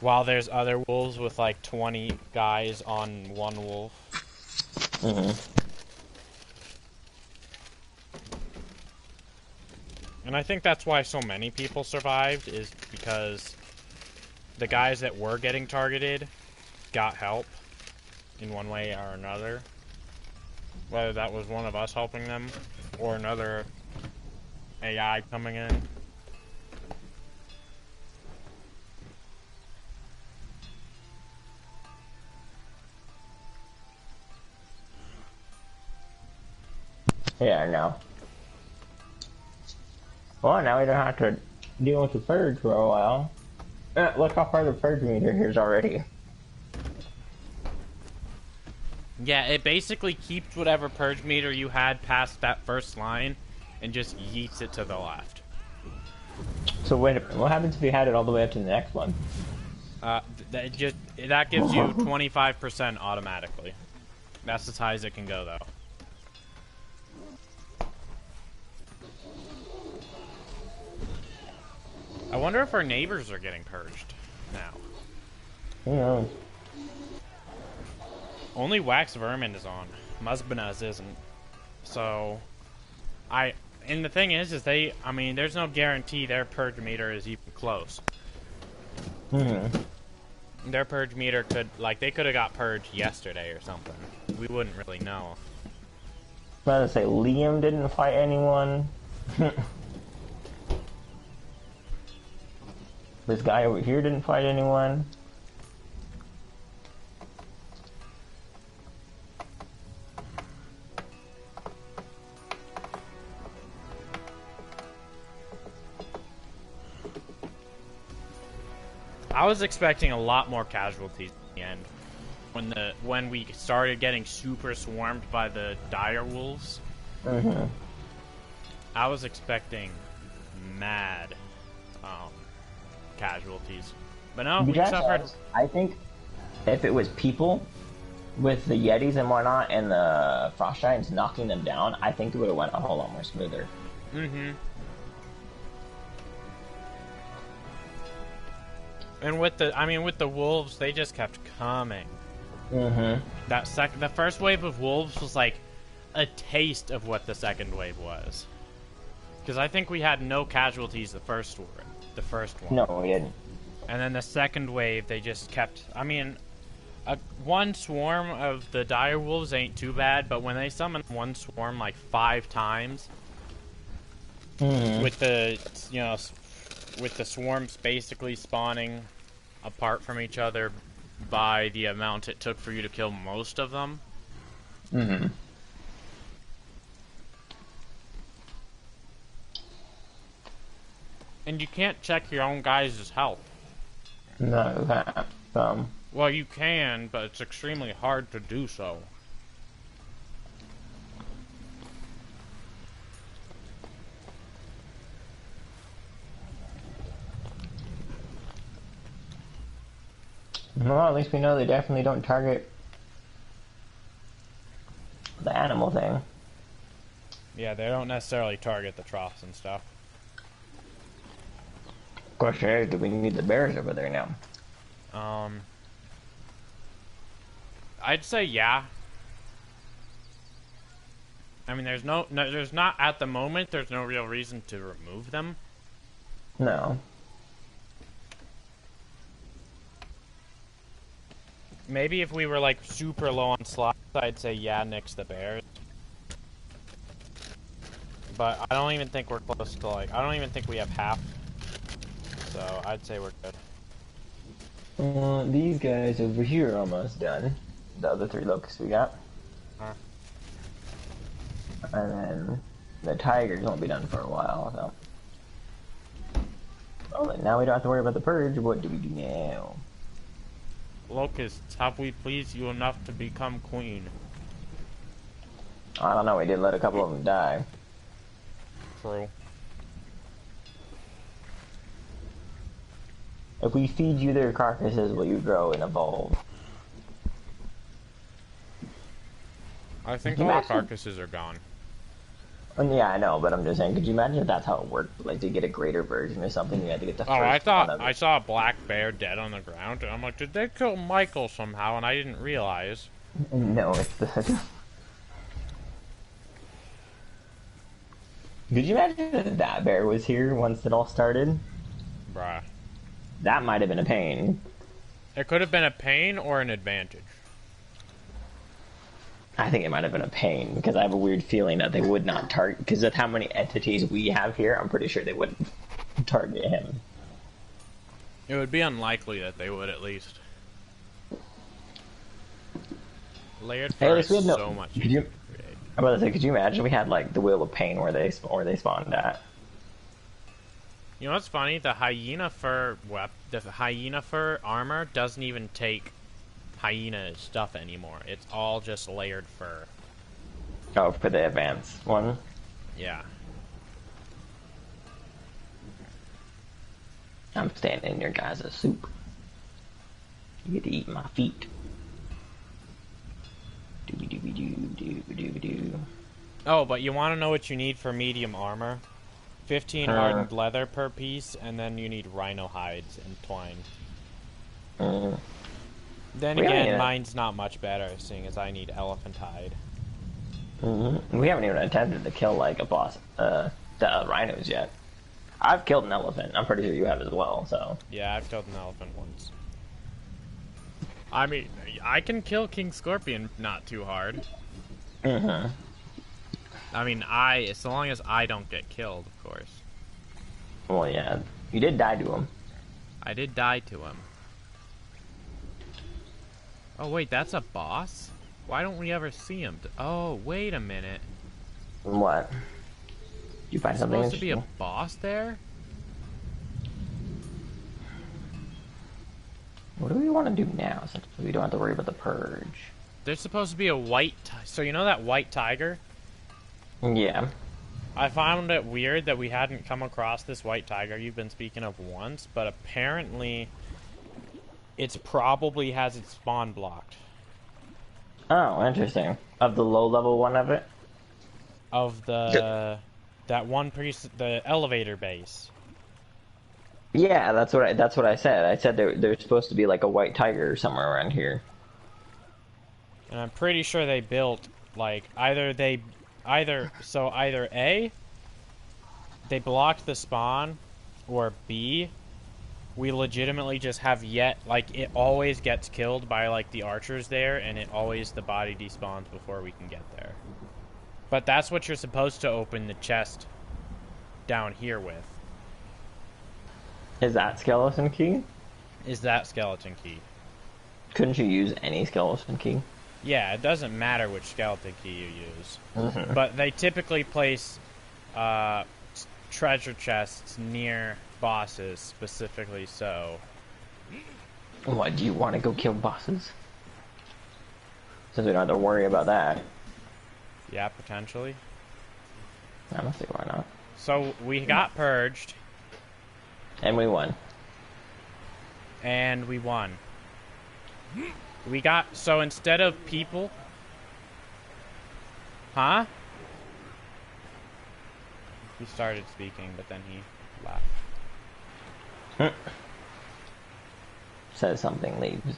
While there's other wolves with like 20 guys on one wolf. And I think that's why so many people survived, is because the guys that were getting targeted got help in one way or another. Whether that was one of us helping them, or another AI coming in. Yeah, I know. Well, now we don't have to deal with the purge for a while. Look how far the purge meter is already. Yeah, it basically keeps whatever purge meter you had past that first line and just yeets it to the left. So wait a minute, what happens if you had it all the way up to the next one? That gives you 25% automatically. That's as high as it can go, though. I wonder if our neighbors are getting purged now. Who knows? Only Wax Vermin is on. Musbana's isn't. So, and the thing is I mean, there's no guarantee their purge meter is even close. Their purge meter could, like, they could have got purged yesterday or something. We wouldn't really know. I was about to say, Liam didn't fight anyone. This guy over here didn't fight anyone. I was expecting a lot more casualties at the end. When we started getting super swarmed by the dire wolves. I was expecting mad casualties. But no, we suffered. I think if it was people with the Yetis and whatnot and the Frost Giants knocking them down, I think it would have went a whole lot more smoother. And with the wolves, they just kept coming. The first wave of wolves was like a taste of what the second wave was. Because I think we had no casualties the first one. No, we didn't. And then the second wave, they just kept... I mean, one swarm of the dire wolves ain't too bad, but when they summon one swarm like 5 times, Hmm. with the with the swarms basically spawning apart from each other by the amount it took for you to kill most of them. Hmm. And you can't check your own guys' health. No, that. Well, you can, but it's extremely hard to do so. Well, at least we know they definitely don't target the animal thing. Yeah, they don't necessarily target the troughs and stuff. Question is, do we need the bears over there now? I'd say yeah. I mean, there's there's not at the moment. There's no real reason to remove them. No. Maybe if we were like super low on slots, I'd say yeah, nix the bears. But I don't even think we're close to like. I don't even think we have half. So I'd say we're good. These guys over here are almost done. The other 3 locusts we got. And then the tigers won't be done for a while, so. Well, now we don't have to worry about the purge. What do we do now? Locusts, have we pleased you enough to become queen? I don't know, we did let a couple of them die. True. If we feed you their carcasses, will you grow and evolve? I think all the carcasses are gone. Yeah, I know, but I'm just saying, could you imagine if that's how it worked? Like, to get a greater version or something, you had to get the first I thought one of it. I saw a black bear dead on the ground, and I'm like, did they kill Michael somehow? And I didn't realize. No, it's the... Could you imagine if that bear was here once it all started? Bruh. That might have been a pain. It could have been a pain or an advantage. I think it might have been a pain, because I have a weird feeling that they would not target, because of how many entities we have here, I'm pretty sure they wouldn't target him. It would be unlikely that they would, at least. Layered fur is so much easier to create. I'm about to say, could you imagine we had, like, the Wheel of Pain where they spawned at? You know what's funny? The hyena fur armor doesn't even take hyena stuff anymore. It's all just layered fur. Oh, for the advanced one? Yeah. I'm standing in your guys' soup. You get to eat my feet. Dooby-dooby-doo. Oh, but you want to know what you need for medium armor? 15 hardened leather per piece, and then you need rhino hides and twine. Then again, mine's not much better, seeing as I need elephant hide. We haven't even attempted to kill, like, a boss, the rhinos yet. I've killed an elephant. I'm pretty sure you have as well, so. Yeah, I've killed an elephant once. I mean, I can kill King Scorpion not too hard. I mean, so long as I don't get killed, of course. Well, yeah. You did die to him. I did die to him. Oh, wait, that's a boss? Why don't we ever see him? Oh, wait a minute. What? You find something supposed to be a interesting? boss there? What do we want to do now, since we don't have to worry about the purge? There's supposed to be a white... So you know that white tiger? Yeah. I found it weird that we hadn't come across this white tiger you've been speaking of once, but apparently it's probably has its spawn blocked. Oh, interesting. Of the low-level one of it? Of the... that one piece... The elevator base. Yeah, that's what I said. I said there's supposed to be like a white tiger somewhere around here. And I'm pretty sure they built, like, either A, they blocked the spawn, or B, we legitimately just have yet, like, it always gets killed by, like, the archers there, and the body despawns before we can get there. But that's what you're supposed to open the chest down here with. Is that skeleton key? Is that skeleton key? Couldn't you use any skeleton key? Yeah, it doesn't matter which skeleton key you use. Mm-hmm. But they typically place treasure chests near bosses, specifically so. What, do you want to go kill bosses? Since we don't have to worry about that. Yeah, potentially. I don't see why not. So, we got purged. And we won. And we won. We got, so instead of people... Huh? He started speaking, but then he left. Says something, leaves.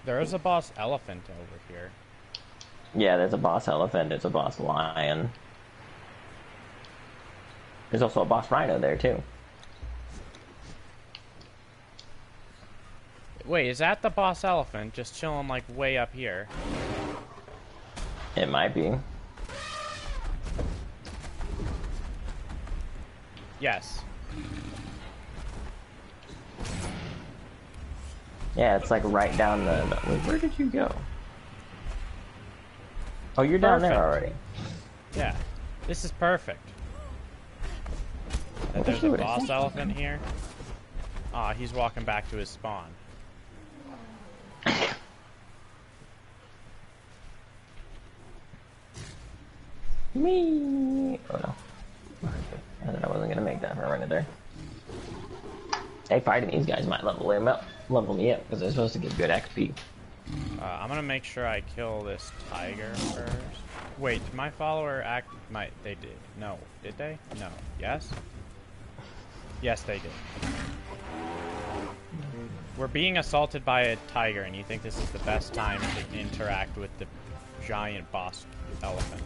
There is a boss elephant over here. Yeah, there's a boss elephant, there's a boss lion. There's also a boss rhino there, too. Wait, is that the boss elephant just chilling, like, way up here? It might be. Yes. Yeah, it's like right down the... Wait, where did you go? Oh, you're down there already. Yeah. This is perfect. And there's a boss elephant here. Aw, he's walking back to his spawn. Me. Oh no. I thought I wasn't gonna make that for a minute there. Hey, fighting these guys might level me up because they're supposed to give good XP. I'm gonna make sure I kill this tiger first. Wait, did my follower act? They did. No, did they? No. Yes. Yes, they did. We're being assaulted by a tiger, and you think this is the best time to interact with the giant boss elephant.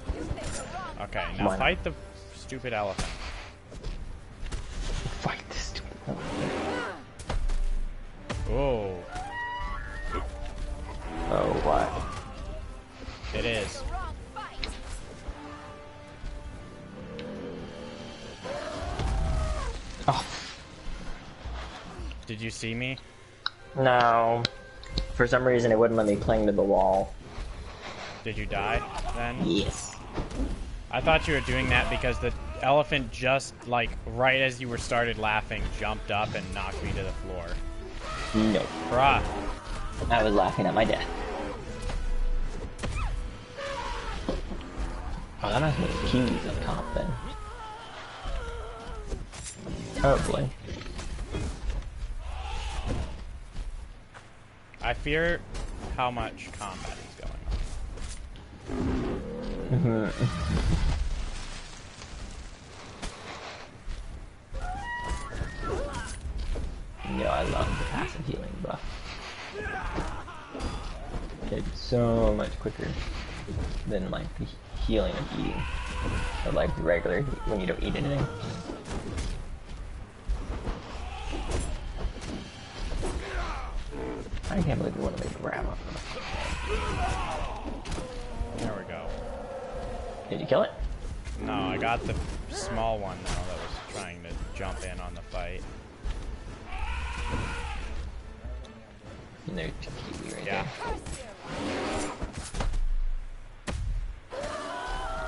Okay, now fight the stupid elephant. Fight this stupid elephant. Oh. Oh, what? It is. Oh. Did you see me? No. For some reason, it wouldn't let me cling to the wall. Did you die then? Yes. I thought you were doing that because the elephant just, like, right as you were started laughing, jumped up and knocked me to the floor. No. Bruh. I was laughing at my death. Oh, that must be keys up top then. Oh boy. I fear how much combat is going on. You know, I love the passive healing buff. It's so much quicker than like the healing of eating. Or like regular when you don't eat anything. I can't believe you want to make a grab up. There we go. Did you kill it? No, I got the small one now that was trying to jump in on the fight. And there's Kiwi right Yeah. there.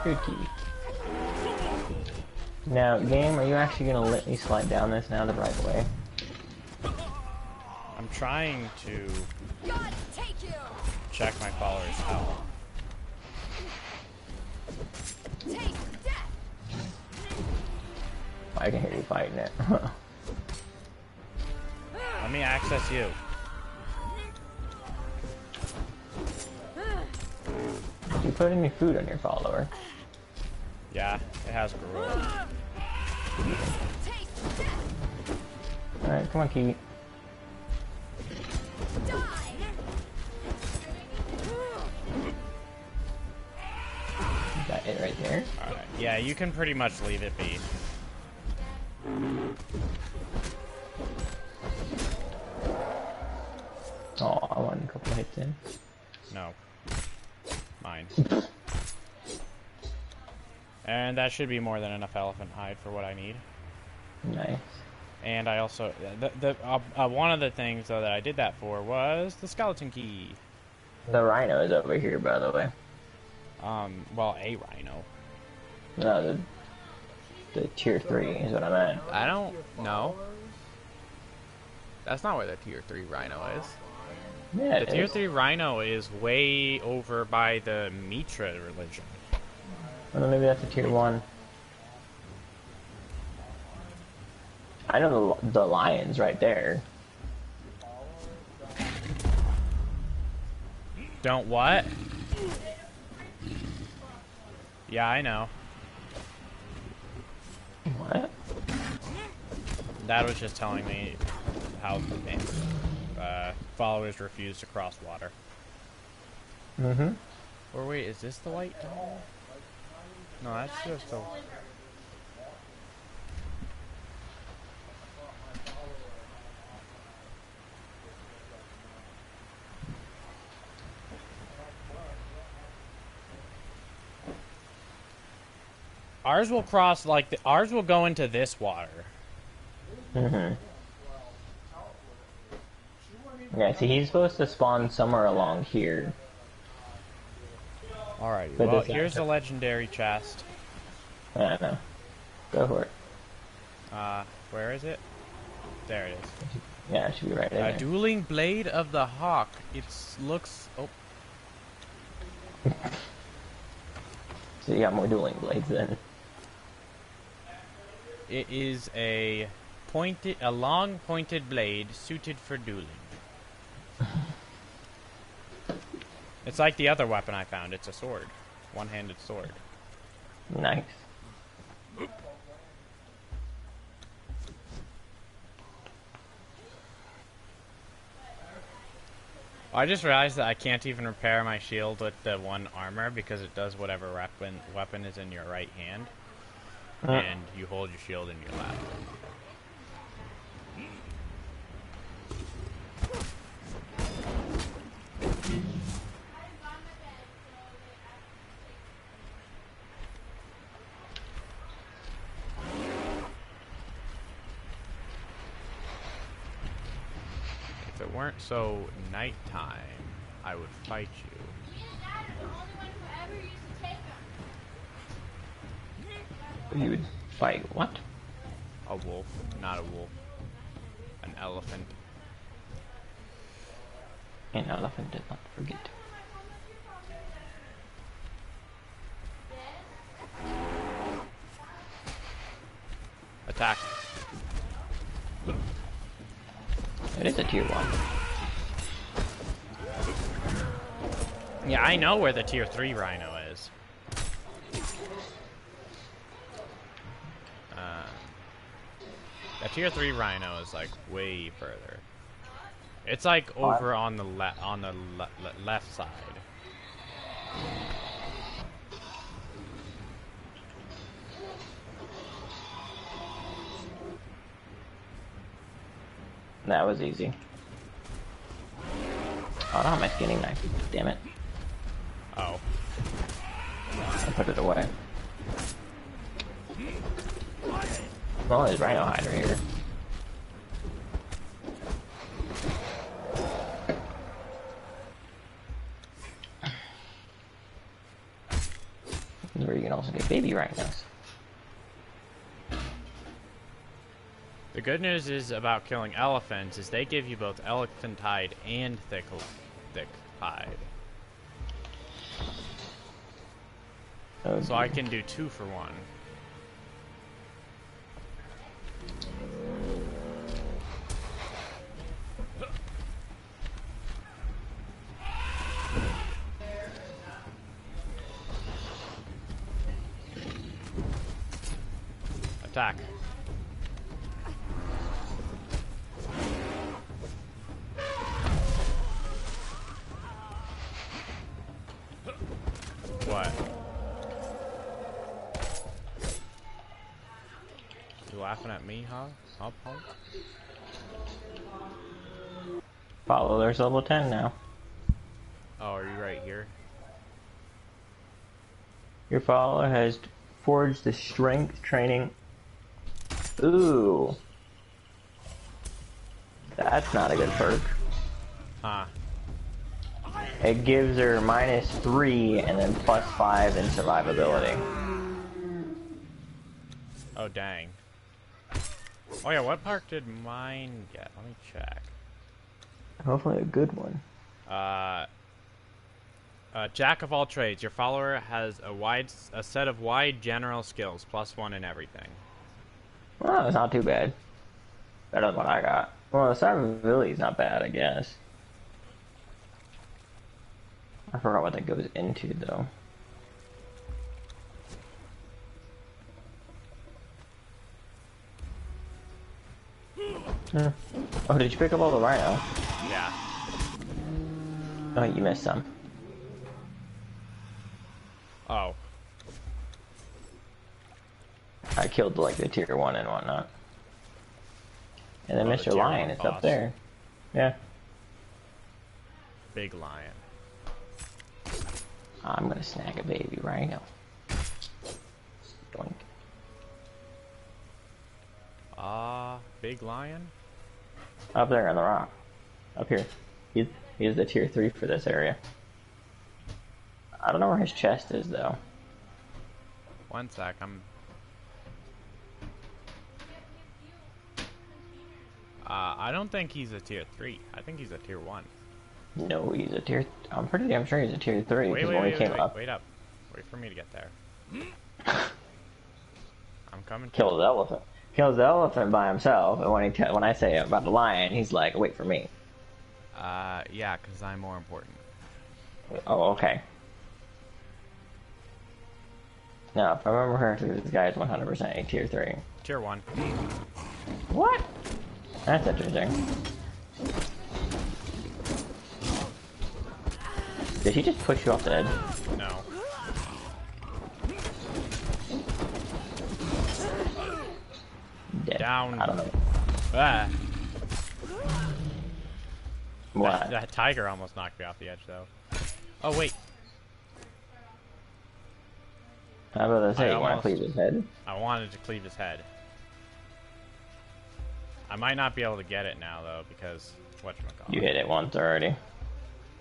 Good Kiwi. Now, game, are you actually going to let me slide down this now the right way? I'm trying to check my followers' health. I can hear you fighting it. Let me access you. You put any food on your follower? Yeah, it has gorilla. Alright, come on, Kiwi. Is that it right there? Alright, yeah, you can pretty much leave it be. Oh, I wanted a couple hits in. No. Mine. And that should be more than enough elephant hide for what I need. Nice. And I also one of the things though that I did that for was the skeleton key. The rhino is over here, by the way. Well, a rhino. No, the tier 3 is what I meant. I don't know. That's not where the tier 3 rhino is. Yeah, the tier 3 rhino is way over by the Mitra religion. Well, maybe that's a tier 1. I know the lion's right there. Don't what? Yeah, I know. What? That was just telling me how followers refuse to cross water. Mm-hmm. Or wait, is this the white dog? No, that's just a... Ours will cross, like, ours will go into this water. Mm-hmm. Yeah, see, he's supposed to spawn somewhere along here. Alrighty, well, here's the legendary chest. I know. Go for it. Where is it? There it is. Yeah, it should be right in there. A dueling blade of the hawk. It looks... Oh. So you got more dueling blades then. It is a long pointed blade suited for dueling. It's like the other weapon I found. It's a sword. One-handed sword. Nice. I just realized that I can't even repair my shield with the one armor because it does whatever weapon is in your right hand. And you hold your shield in your left. If it weren't so nighttime, I would fight you. You would fight what? A wolf, not a wolf. An elephant. An elephant did not forget. Attack. It is a tier 1. Yeah, I know where the tier 3 rhino is. The tier 3 rhino is like way further. It's like over on the left side. That was easy. Oh, not my skinning knife. Damn it. Oh. I put it away. Oh, there's rhino hide right here. Where you can also get baby rhinos. The good news is about killing elephants is they give you both elephant hide and thick hide. Oh, so I can do 2 for 1. Attack. What? You laughing at me, huh? Punk? Follow, there's level 10 now. Oh, are you right here? Your follower has Forge the strength training. Ooh. That's not a good perk. Huh. It gives her -3 and then +5 in survivability. Oh, dang. Oh, yeah, what perk did mine get? Let me check. Hopefully a good one. Jack of all trades. Your follower has a set of wide general skills, +1 in everything. Well, it's not too bad. Better than what I got. Well, the survivability is not bad, I guess. I forgot what that goes into, though. Oh, did you pick up all the rhino? Yeah. Oh, you missed some. Oh. I killed, like, the tier 1 and whatnot. And then Oh, Mr. Lion is up there. Yeah. Big lion. I'm gonna snag a baby rhino. Doink. Big lion? Up there on the rock. Up here. He's the tier 3 for this area. I don't know where his chest is, though. One sec, I don't think he's a tier 3. I think he's a tier 1. No, he's a tier... I'm pretty damn sure he's a tier 3. Wait up. Wait for me to get there. I'm coming. Kills the elephant. Kills the elephant by himself, and when I say about the lion, he's like, wait for me. Yeah, because I'm more important. Oh, okay. No, if I remember correctly, this guy is 100% a tier 3. Tier 1. What? That's interesting. Did he just push you off the edge? No. Dead. Down. I don't know. Ah. What? That tiger almost knocked me off the edge, though. Oh, wait. How about I say, you want to cleave his head? I wanted to cleave his head. I might not be able to get it now, though, because... whatchamacallit. You hit it once already.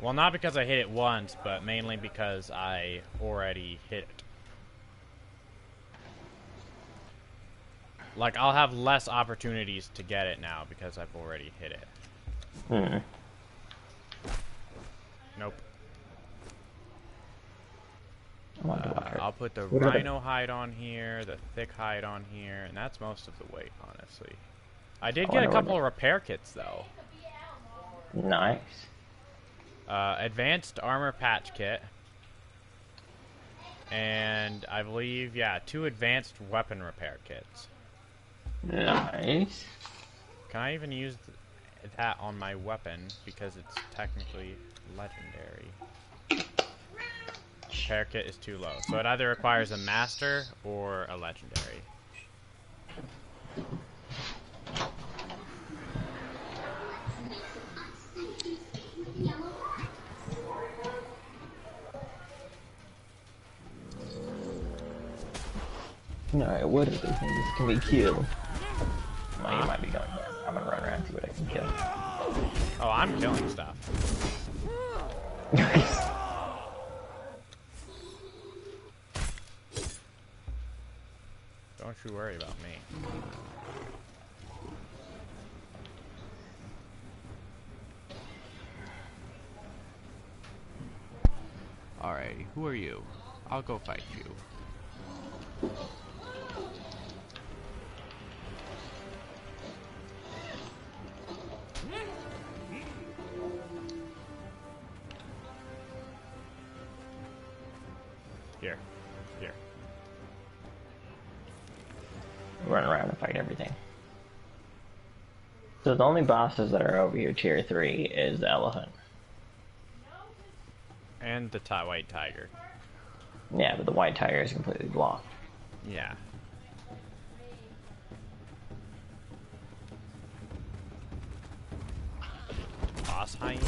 Well, not because I hit it once, but mainly because I already hit it. Like, I'll have less opportunities to get it now because I've already hit it. Hmm. Nope. I'll put the rhino hide on here, the thick hide on here, and that's most of the weight, honestly. I did get a couple of repair kits, though. Nice. Advanced armor patch kit. And I believe, yeah, 2 advanced weapon repair kits. Nice. Can I even use that on my weapon because it's technically legendary? Repair kit is too low, so it either requires a master or a legendary. Alright, what other things can we kill? Well, you might be going there. I'm gonna run around and see what I can kill. Oh, I'm killing stuff. Don't you worry about me. Alright, who are you? I'll go fight you. Here. Run around and fight everything. So the only bosses that are over here tier 3 is the elephant. And the white tiger. Yeah, but the white tiger is completely blocked. Yeah. Boss hyena?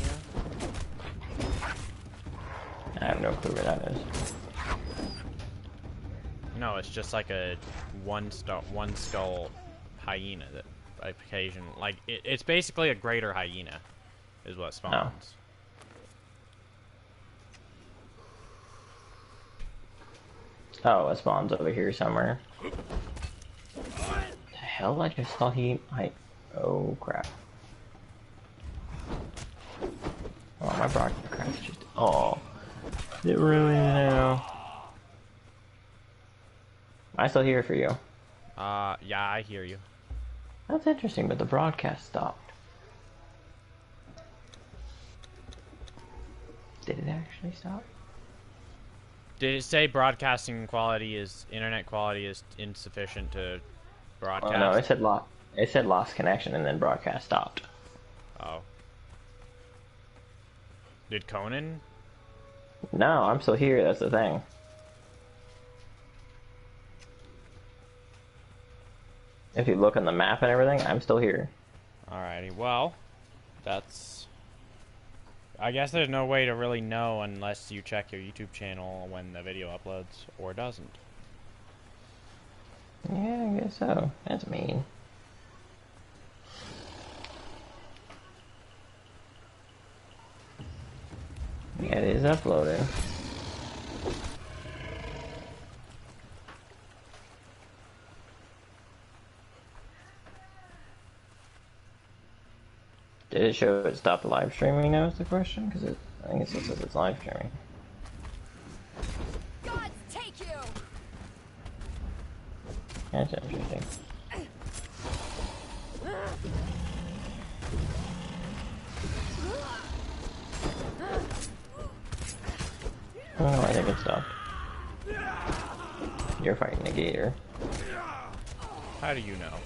I have no clue where that is. No, it's just like a one skull hyena that occasion like it's basically a greater hyena, is what Oh. spawns. Oh, it spawns over here somewhere. The hell? I just thought oh crap. Oh, my broadcast just. Oh. It really now. I still here for you. Yeah, I hear you. That's interesting, but the broadcast stopped. Did it actually stop? Did it say broadcasting quality is internet quality is insufficient to broadcast? Oh no, it said lost connection and then broadcast stopped. Oh. Did Conan? No, I'm still here, that's the thing. If you look on the map and everything, I'm still here. Alrighty, well, that's... I guess there's no way to really know unless you check your YouTube channel when the video uploads, or doesn't. Yeah, I guess so. That's mean. Yeah, it is uploading. Did it show it stopped live streaming now is the question? Because I think it still says it's live streaming. Gods take you! That's interesting. Oh, I think it stopped. You're fighting the gator. How do you know?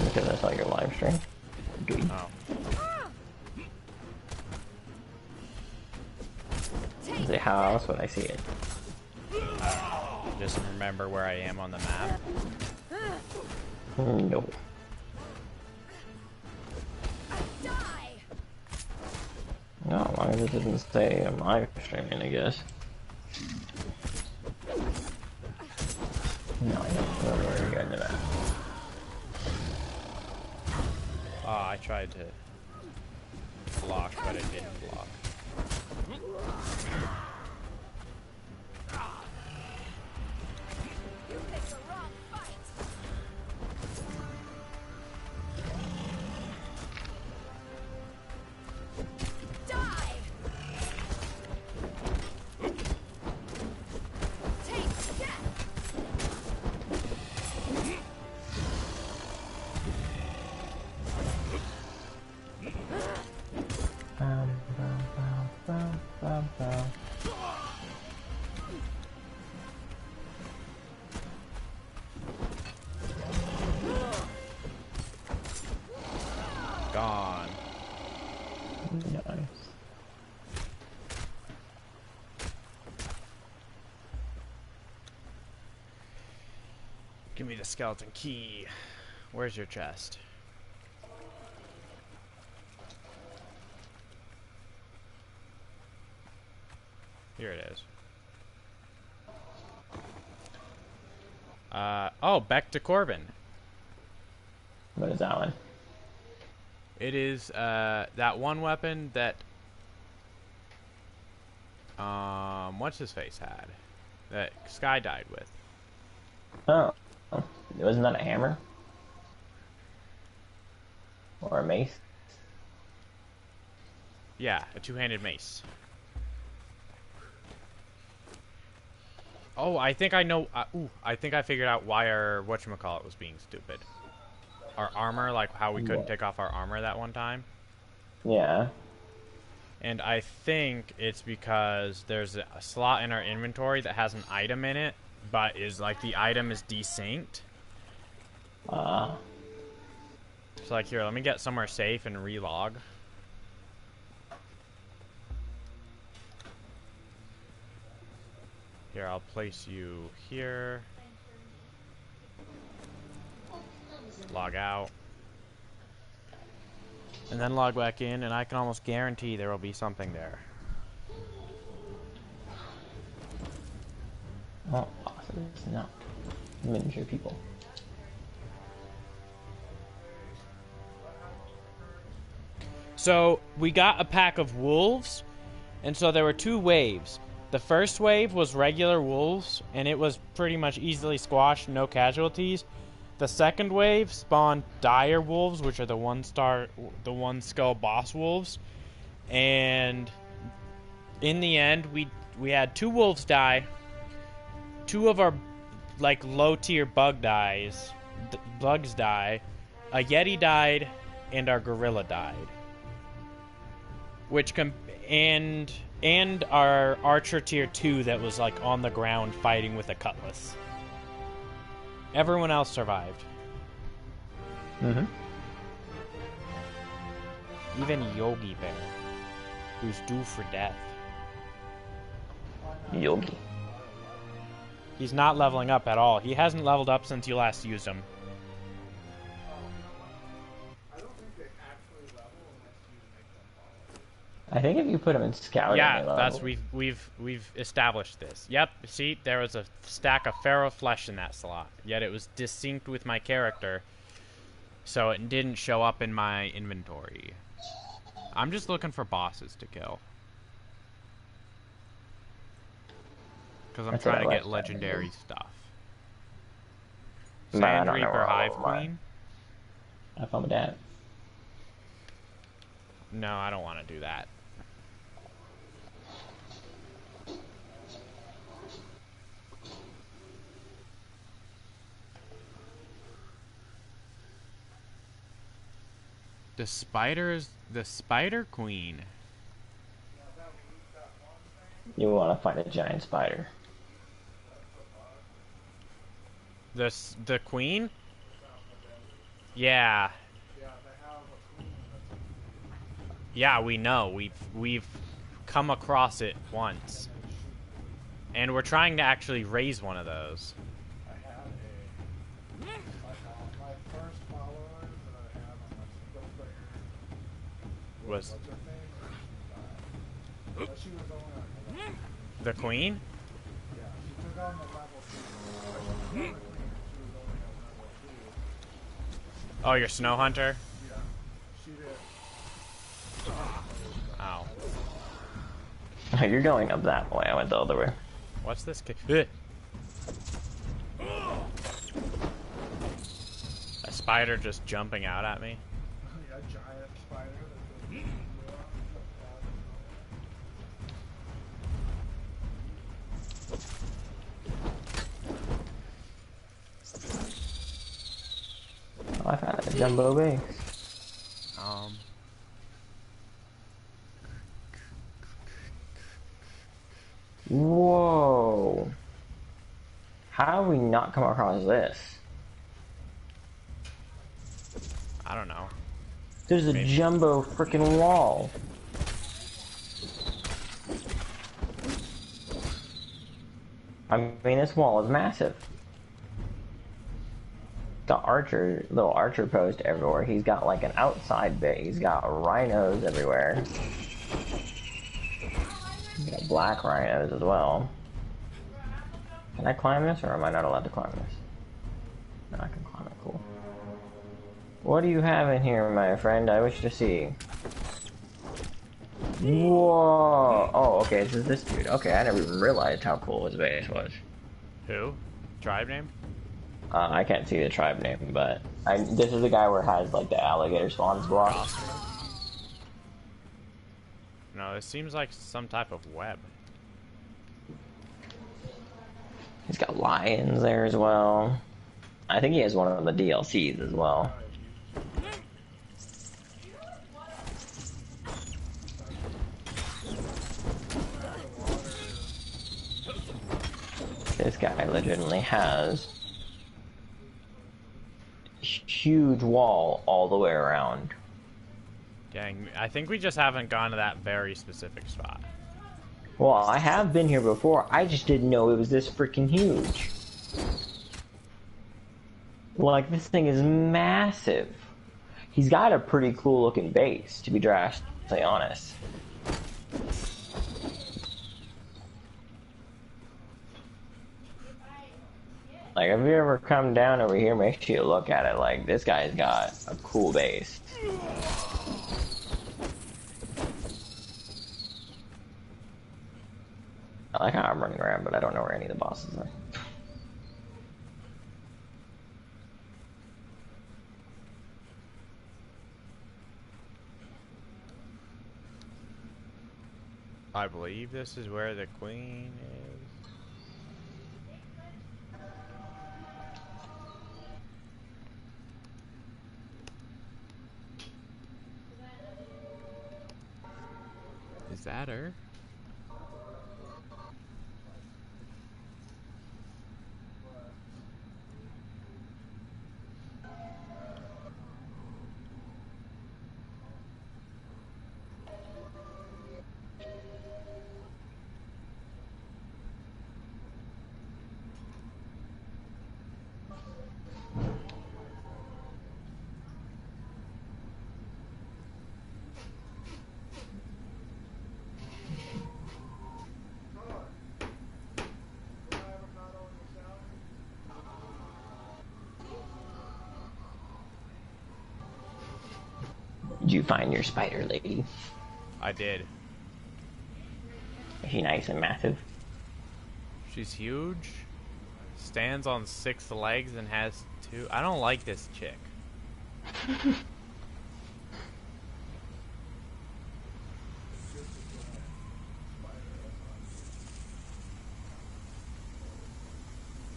Because I saw your live stream. Good. Oh. Say how else would I see it? Just remember where I am on the map. No. No, as long as it doesn't say I'm live streaming, I guess. No, I don't remember where you got into that. Oh, I tried to block, but it didn't block. You picked the wrong fight! Die! Take death! Gone. Nice. Give me the skeleton key. Where's your chest? Here it is. Oh, back to Corbin. What is that one? It is, that one weapon that, what's his face had? That Sky died with. Oh. Wasn't that a hammer? Or a mace? Yeah, a two-handed mace. Oh, I think I know, I think I figured out why our whatchamacallit was being stupid. Our armor, like how we couldn't take off our armor that one time. Yeah. And I think it's because there's a slot in our inventory that has an item in it, but is like the item is desynced. So like here, let me get somewhere safe and relog. Here, I'll place you here. Log out. And then log back in, and I can almost guarantee there will be something there. Oh, bosses, not miniature people. So we got a pack of wolves, and so there were two waves. The first wave was regular wolves, and it was pretty much easily squashed, no casualties. The second wave spawned dire wolves, which are the one skull boss wolves, and in the end, we had two wolves die, two of our like low tier bugs die, a yeti died, and our gorilla died. Which and our archer tier 2 that was like on the ground fighting with a cutlass. Everyone else survived. Mm-hmm. Even Yogi Bear, who's due for death. Yogi. He's not leveling up at all. He hasn't leveled up since you last used him. I think if you put him in scouting, Yeah, that's we've established this. Yep, see, there was a stack of feral flesh in that slot, yet it was distinct with my character, so it didn't show up in my inventory. I'm just looking for bosses to kill. Because I'm trying to get legendary stuff. Sand Reaper Hive Queen? Have fun with that. No, I don't want to do that. The Spider Queen. You want to find a giant spider. The Queen? Yeah. Yeah, we know. We've come across it once. And we're trying to actually raise one of those. Was the Queen? Oh, your Snow Hunter? Ow. You're going up that way. I went the other way. What's this? A spider just jumping out at me? A giant spider. Oh, I found a jumbo base. Whoa. How have we not come across this? I don't know. There's a jumbo freaking wall. I mean, this wall is massive. Got little archer post everywhere. He's got like an outside base. He's got rhinos everywhere. He's got black rhinos as well. Can I climb this, or am I not allowed to climb this? No, I can climb it. Cool. What do you have in here, my friend? I wish to see. Whoa! Oh, okay, this is this dude. Okay, I never even realized how cool his base was. Who? Tribe name? I can't see the tribe name, but this is the guy where it has like the alligator spawns blocked. No, it seems like some type of web. He's got lions there as well. I think he has one of the DLCs as well. This guy legitimately has a huge wall all the way around. Dang, I think we just haven't gone to that very specific spot. Well, I have been here before, I just didn't know it was this freaking huge. Like, this thing is massive. He's got a pretty cool looking base, to be drastically honest. Like, if you ever come down over here, make sure you look at it. Like, this guy's got a cool base. I like how I'm running around, but I don't know where any of the bosses are. I believe this is where the queen is. Is that her? Did you find your spider lady? I did. Is she nice and massive? She's huge, stands on 6 legs, and has 2. I don't like this chick.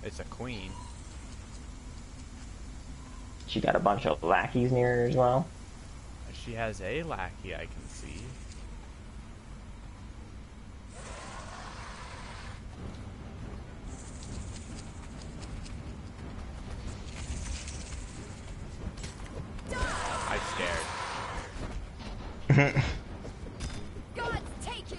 It's a queen. She got a bunch of lackeys near her as well. She has a lackey, I can see. I scared. God take you!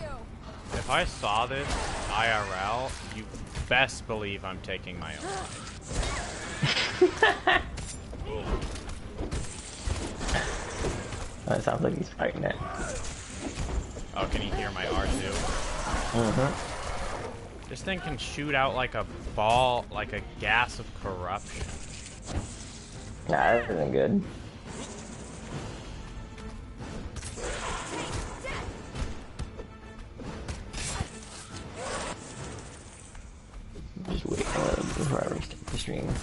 If I saw this IRL, you best believe I'm taking my own life. It sounds like he's fighting it. Oh, can you hear my R2? Mm-hmm. This thing can shoot out like a ball, like a gas of corruption. Nah, that isn't good. Just wait before I restart the stream.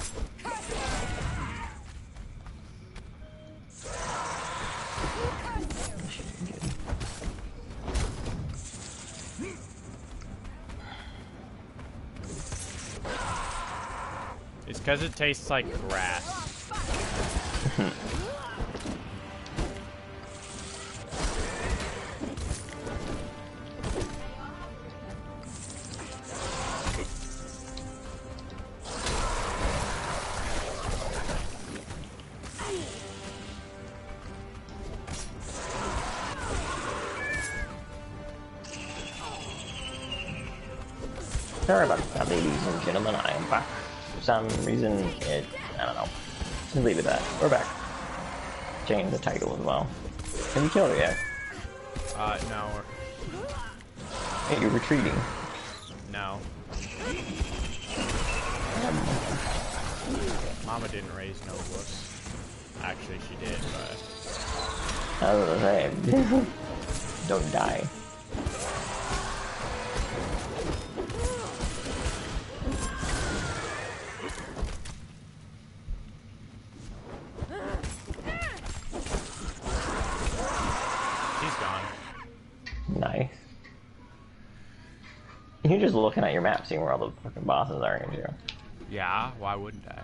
It's because it tastes like grass. Sorry about that, ladies and gentlemen. I am back. For some reason, I don't know. Just leave it at that. We're back. Change the title as well. Have you killed her yet? No. Hey, you're retreating. No. Mama didn't raise no wuss. Actually, she did, but... I was gonna say, don't die. Nice. You're just looking at your map, seeing where all the fucking bosses are, aren't you? Yeah, why wouldn't I?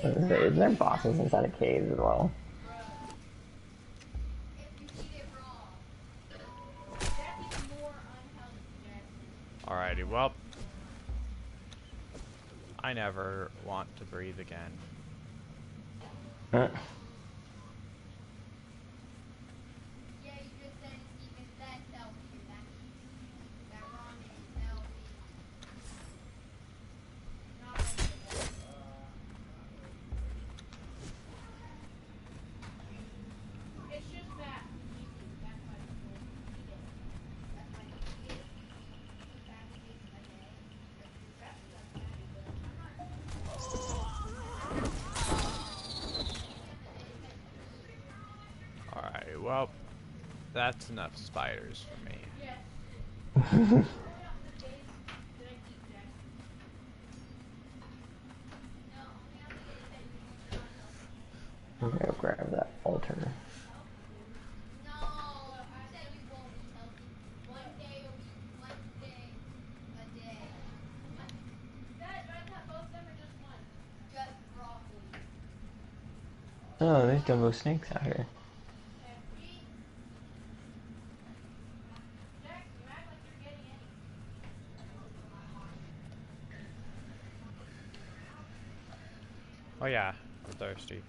Isn't there bosses inside of caves as well? Alrighty, well. I never want to breathe again. Huh? That's enough spiders for me. I'm gonna grab that altar. Oh, there's jumbo snakes out here. Oh yeah, I'm thirsty.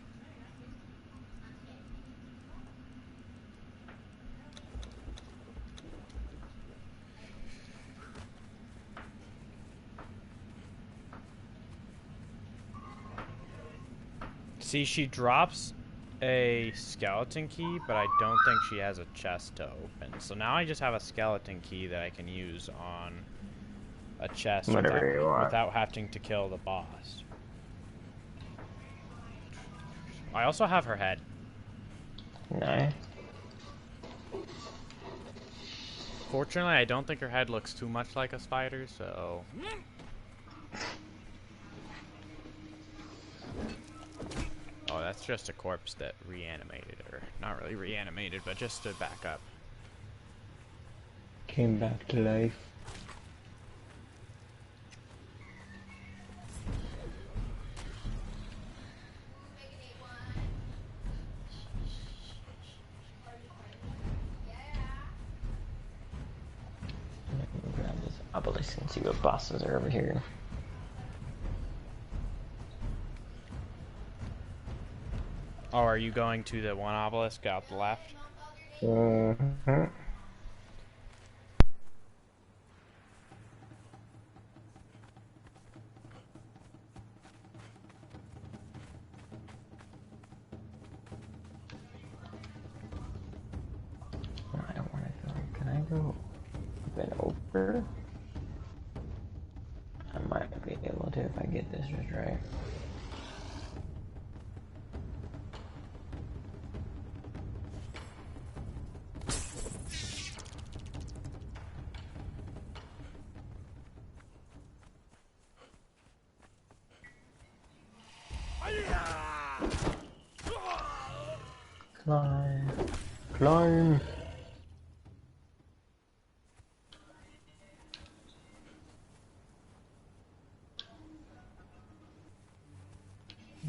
See, she drops a skeleton key, but I don't think she has a chest to open. So now I just have a skeleton key that I can use on a chest without having to kill the boss. I also have her head. Nice. Fortunately, I don't think her head looks too much like a spider, so... Oh, that's just a corpse that reanimated, or not really reanimated, but just stood back up. Came back to life. Grab this obelisk and see what bosses are over here. Oh, are you going to the one obelisk out the left? Mm-hmm. I don't want to go. Can I go up and over? I might be able to if I get this just right. Climb. Climb.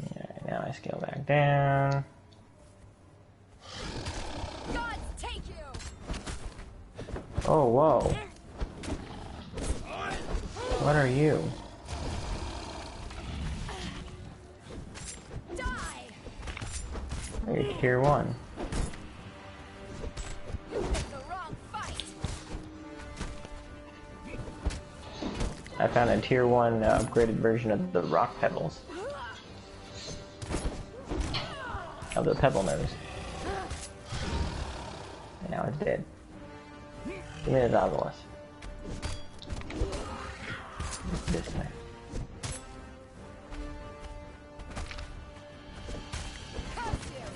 Alright, now I scale back down. Gods take you! Oh, whoa. What are you? Die! You're tier 1. You picked the wrong fight! I found a tier 1 upgraded version of the rock pebbles. Of the pebble nose. And now it's dead. Give me the obelisk. This way. Curse you!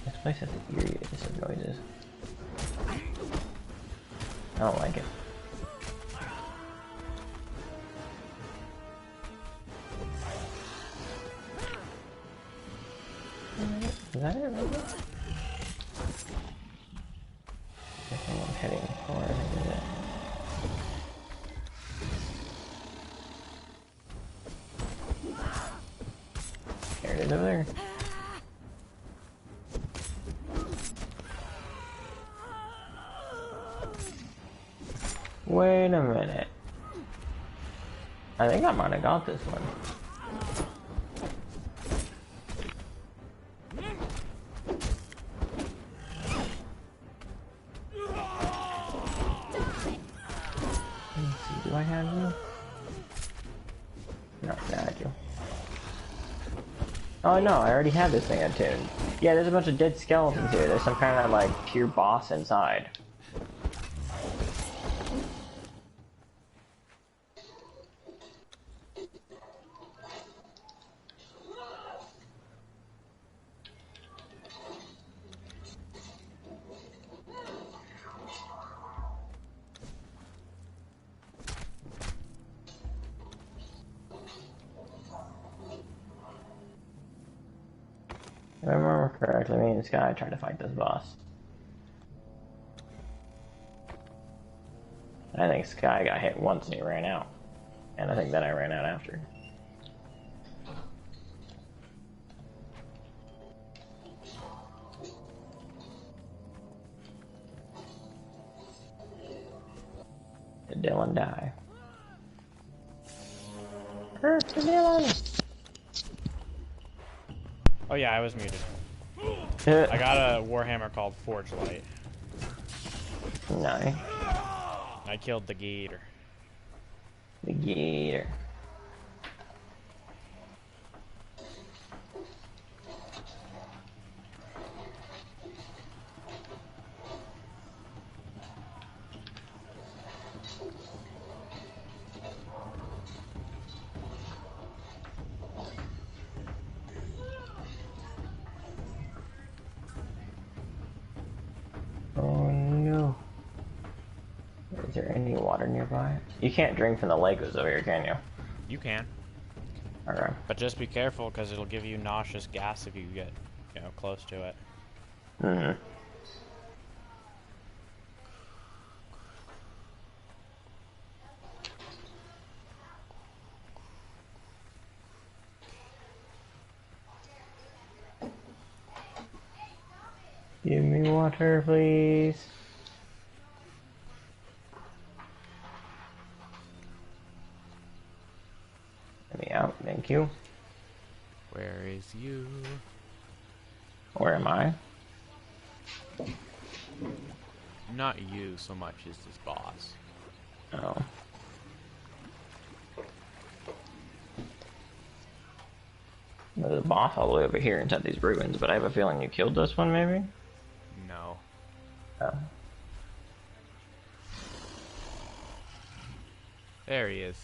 This place has the eeriest of noises. I don't like it. Is that it? Really? I think I'm heading for it. I think is it. There it is over there. Wait a minute. I think I might have got this one. Let's see, do I have you? No, I do. Oh no, I already have this thing attuned. Yeah, there's a bunch of dead skeletons here. There's some kind of like pure boss inside. I remember correctly, me and Sky tried to fight this boss. I think Sky got hit once and he ran out. And I think then I ran out after. Did Dylan die? Hurt Dylan! Oh yeah, I was muted. I got a Warhammer called Forge Light. Nice. I killed the gator. The gator. Oh no. Is there any water nearby? You can't drink from the lake that's over here, can you? You can. Okay. But just be careful, because it'll give you nauseous gas if you get, close to it. Mm-hmm. Give me water, please. Let me out, thank you. Where is you? Where am I? Not you so much as this boss. Oh. There's a boss all the way over here inside these ruins, but I have a feeling you killed this one, maybe? No. Oh. There he is.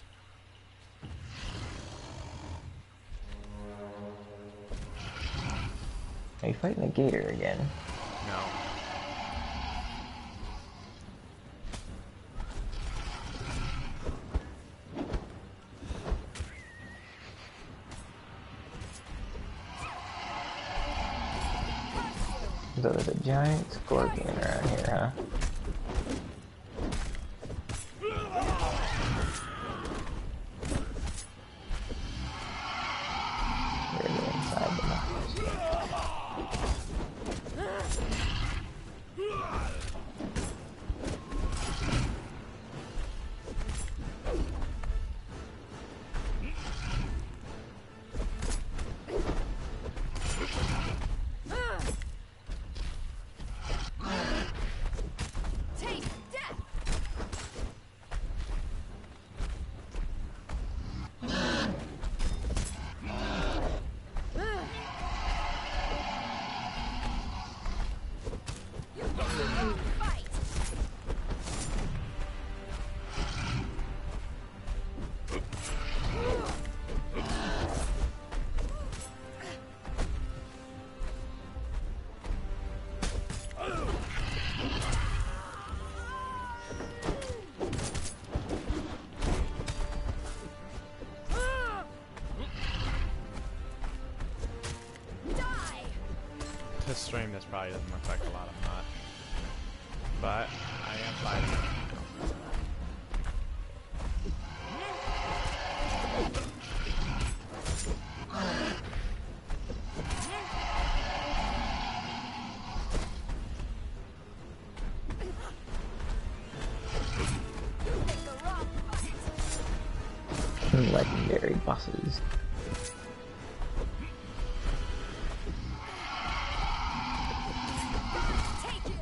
Are you fighting the gator again? No. So there's a giant scorpion around here, huh? Really inside the mouse. Take death. You picked the wrong fight. Die. To stream, this probably doesn't look like a lot of nut. But I am fighting. You picked the wrong fight. Legendary bosses. Take you.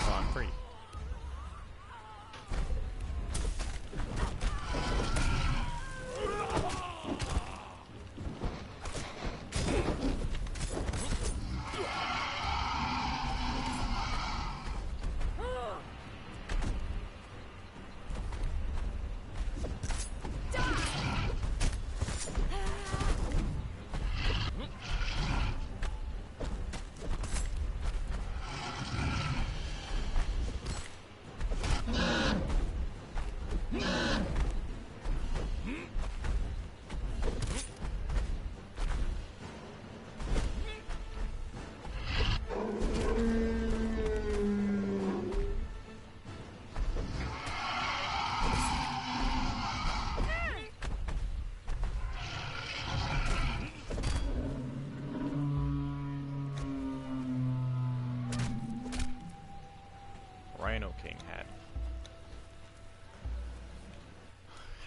So I'm free.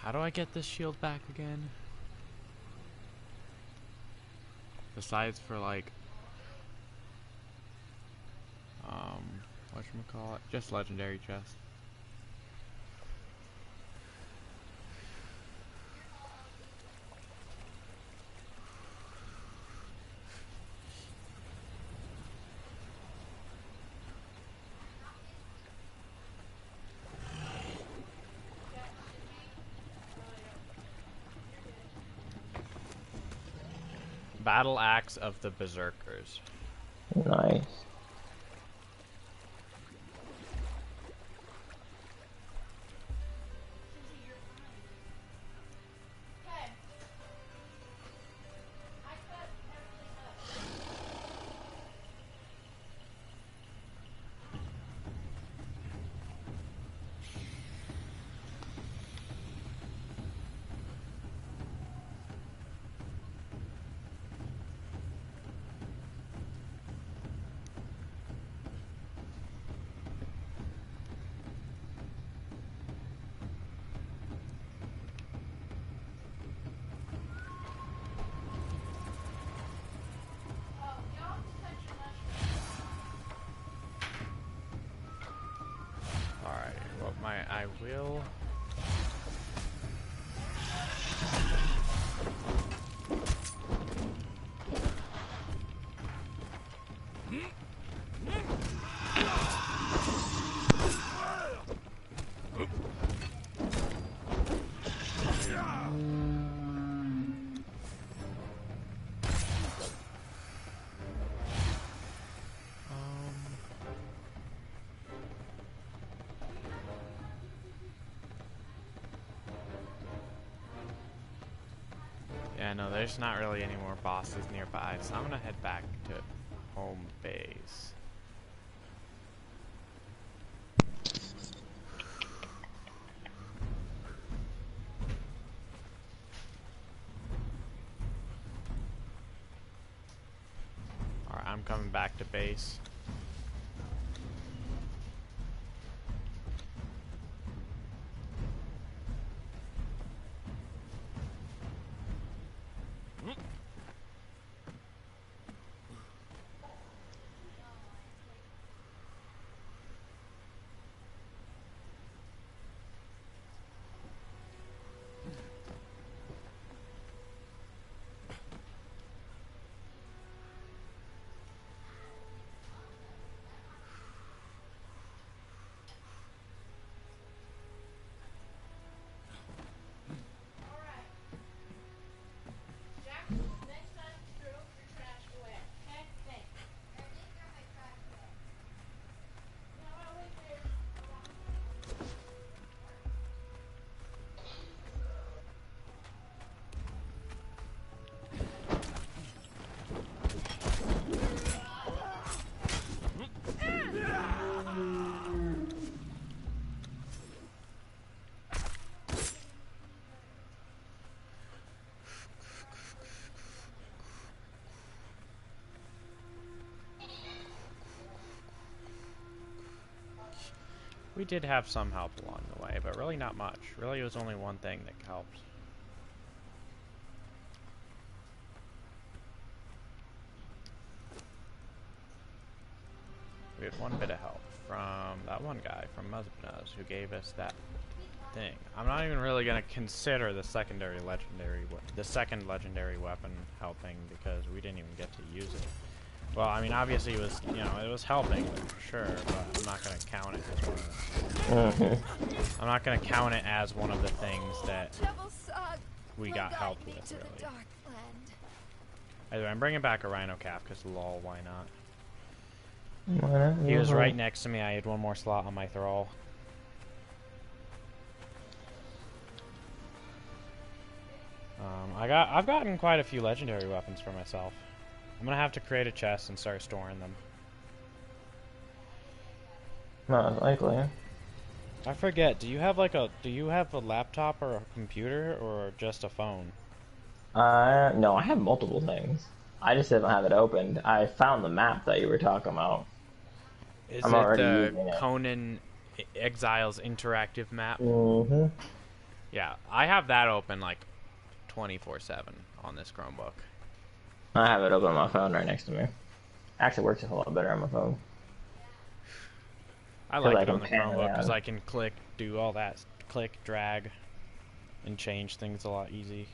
How do I get this shield back again? Besides for like, whatchamacallit? Just legendary chest. Battle Axe of the Berserkers. Nice. I will. Yeah, no, there's not really any more bosses nearby, so I'm gonna head back to home base. Alright, I'm coming back to base. We did have some help along the way, but really not much. Really, it was only one thing that helped. We had one bit of help from that one guy from Muzbnuz who gave us that thing. I'm not even really going to consider the second legendary weapon helping because we didn't even get to use it. Well, I mean, obviously it was, you know, it was helping for sure, but I'm not going to count it as one of the, I'm not going to count it as one of the things that we got help with, really. Anyway, I'm bringing back a Rhino Cap because lol, why not? He was right next to me. I had one more slot on my thrall. I've gotten quite a few legendary weapons for myself. I'm gonna have to create a chest and start storing them. Not likely. I forget. Do you have a laptop or a computer or just a phone? No, I have multiple things. I just didn't have it opened. I found the map that you were talking about. Is I'm it already the using it. Conan Exiles interactive map? Mm-hmm. Yeah, I have that open like 24/7 on this Chromebook. I have it open on my phone right next to me. Actually works a whole lot better on my phone. I Because like I it can on the pan Chromebook because around. I can click, do all that, click, drag, and change things a lot easy.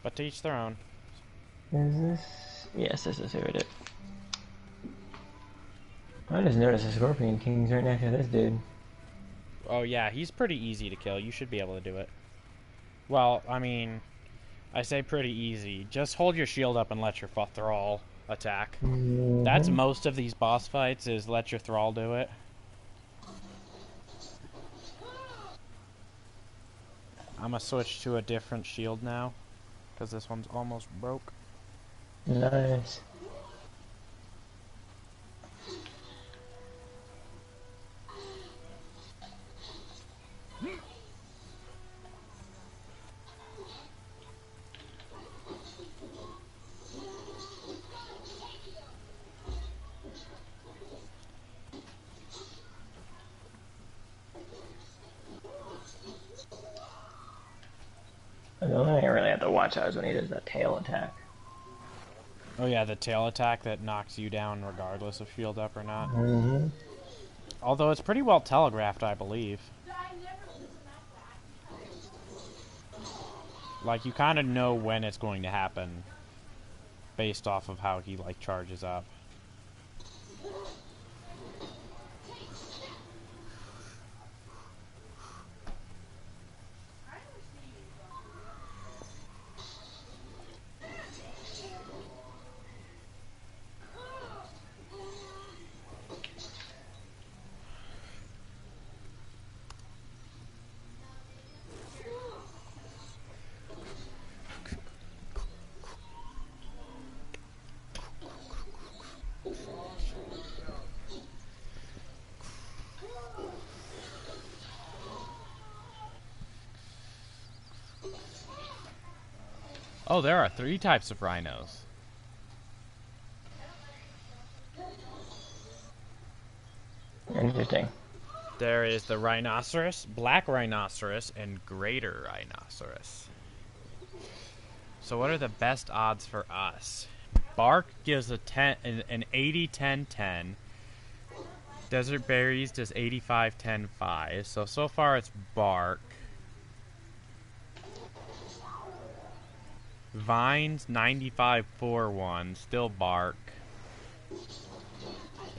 But to each their own. Is this? Yes, this is who it is. I just noticed the Scorpion King's right next to this dude. Oh yeah, he's pretty easy to kill. You should be able to do it. Well, I mean, I say pretty easy. Just hold your shield up and let your thrall attack. That's most of these boss fights, is let your thrall do it. I'm gonna switch to a different shield now, because this one's almost broke. Nice. The only thing I really have to watch out is when he does that tail attack. Oh yeah, the tail attack that knocks you down regardless of shield up or not. Mm-hmm. Although it's pretty well telegraphed, I believe. Like, you kind of know when it's going to happen based off of how he, like, charges up. Oh, there are 3 types of rhinos. Interesting. There is the rhinoceros, black rhinoceros, and greater rhinoceros. So what are the best odds for us? Bark gives an 80-10-10. Desert Berries does 85-10-5. So far it's Bark. Vines 95-4-1, still Bark.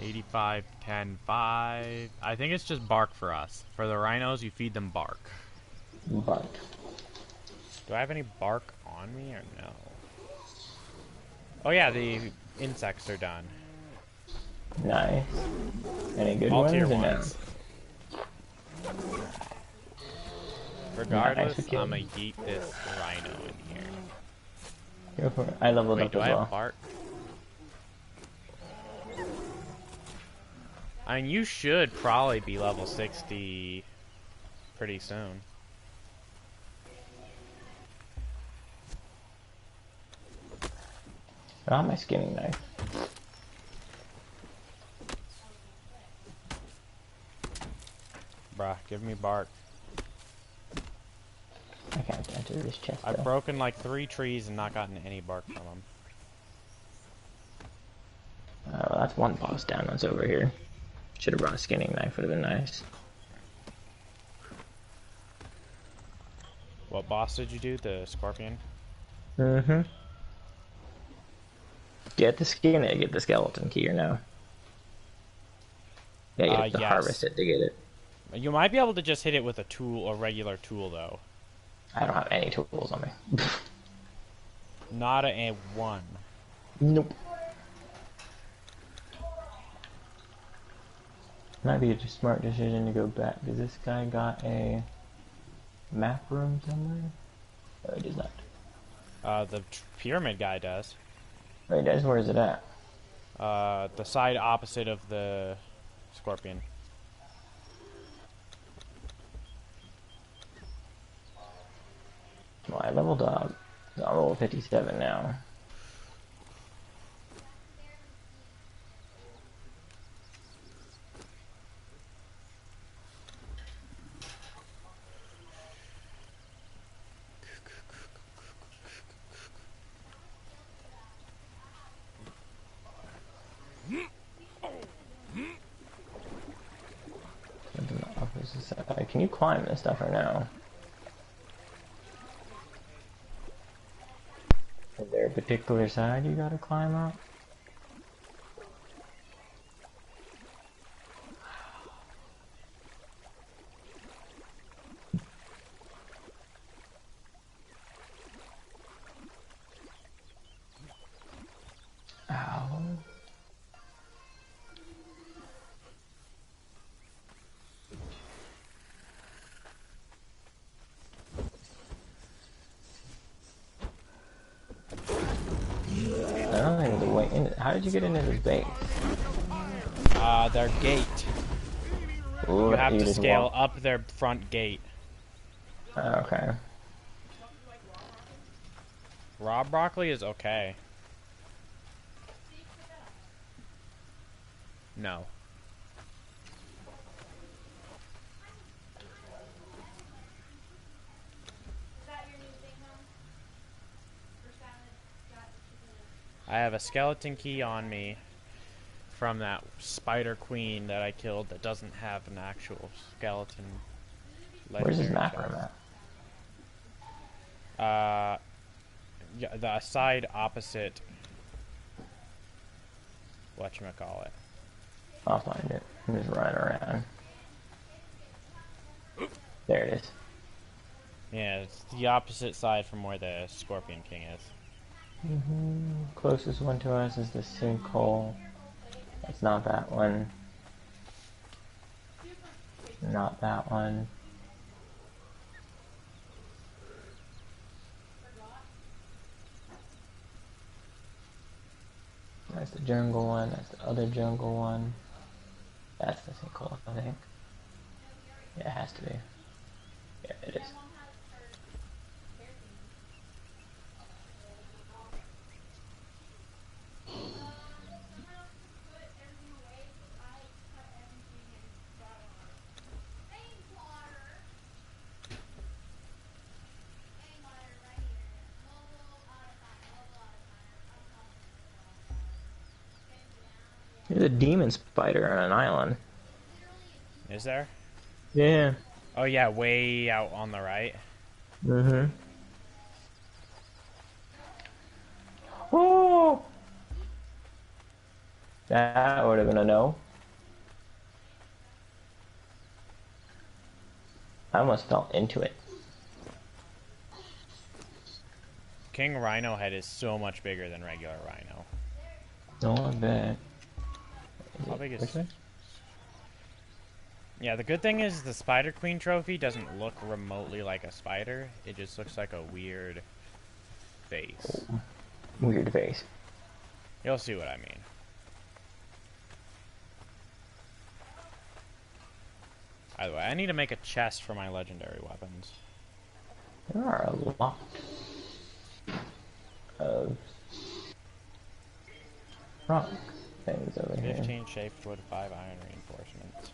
85-10-5. I think it's just Bark for us. For the rhinos, you feed them bark. Bark. Do I have any bark on me or no? Oh yeah, the insects are done. Nice. Any good All ones? tier Or no? ones. Regardless, Nice, I'm gonna yeet this rhino in here. Go for it. I leveled Wait, up do as I well. have bark? I mean, you should probably be level 60 pretty soon. Oh, my skinning knife. Bruh, give me bark. I can't enter this chest. I've though. broken like 3 trees and not gotten any bark from them. Well, that's one boss down. That's over here. Should have brought a skinning knife. Would have been nice. What boss did you do? The scorpion? Mm-hmm. Get the skin and get the skeleton key or no? Yeah, you have to Yes. harvest it to get it. You might be able to just hit it with a tool, a regular tool, though. I don't have any tools on me. Not a 1. Nope. Might be a smart decision to go back. Does this guy got a map room somewhere? No, he does not. The pyramid guy does. Wait, that's where is it at? The side opposite of the scorpion. Well, I leveled up. I'm level 57 now. can you climb this stuff or no? Is there a particular side you gotta climb up? Ow. I don't think the way in. How did you get into this base? Their gate. Ooh, You have to just scale walk. up their front gate. Okay. Raw broccoli is okay. No. I have a skeleton key on me from that spider queen that I killed that doesn't have an actual skeleton. Where's his legendary macro chest. at? Yeah, the side opposite. Whatchamacallit. I'll find it. I'm just running around. There it is. Yeah, it's the opposite side from where the Scorpion King is. Closest one to us is the sinkhole. That's not that one. Not that one. That's the jungle one. That's the other jungle one. That's the sinkhole, I think. Yeah, it has to be. Yeah, it is. There's a demon spider on an island. Is there? Yeah. Oh yeah, way out on the right. Mm-hmm. Oh! That would have been a no. I almost fell into it. King Rhino head is so much bigger than regular Rhino. No, I bet. How big is... Which way? Yeah, the good thing is the Spider Queen trophy doesn't look remotely like a spider. It just looks like a weird face. Weird face. You'll see what I mean. By the way, I need to make a chest for my legendary weapons. There are a lot of rock things over here. 15 shaped wood, 5 iron reinforcements.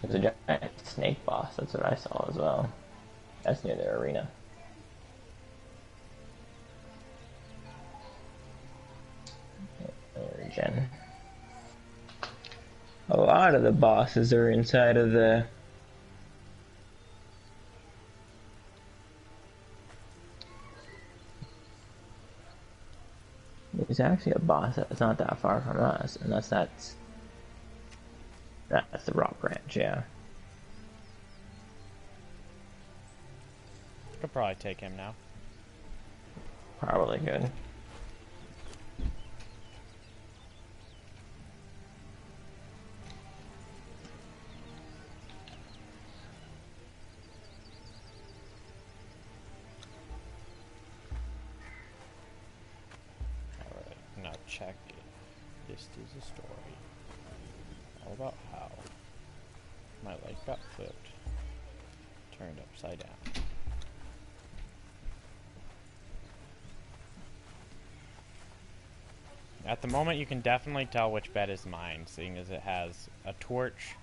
There's a giant snake boss, that's what I saw as well. That's near their arena. Origin. A lot of the bosses are inside of the... There's actually a boss that's not that far from us, and that's the rock branch, yeah. Could probably take him now. Probably good. Alright, now check it. This is a story. All about how my life got flipped, turned upside down. At the moment, you can definitely tell which bed is mine, seeing as it has a torch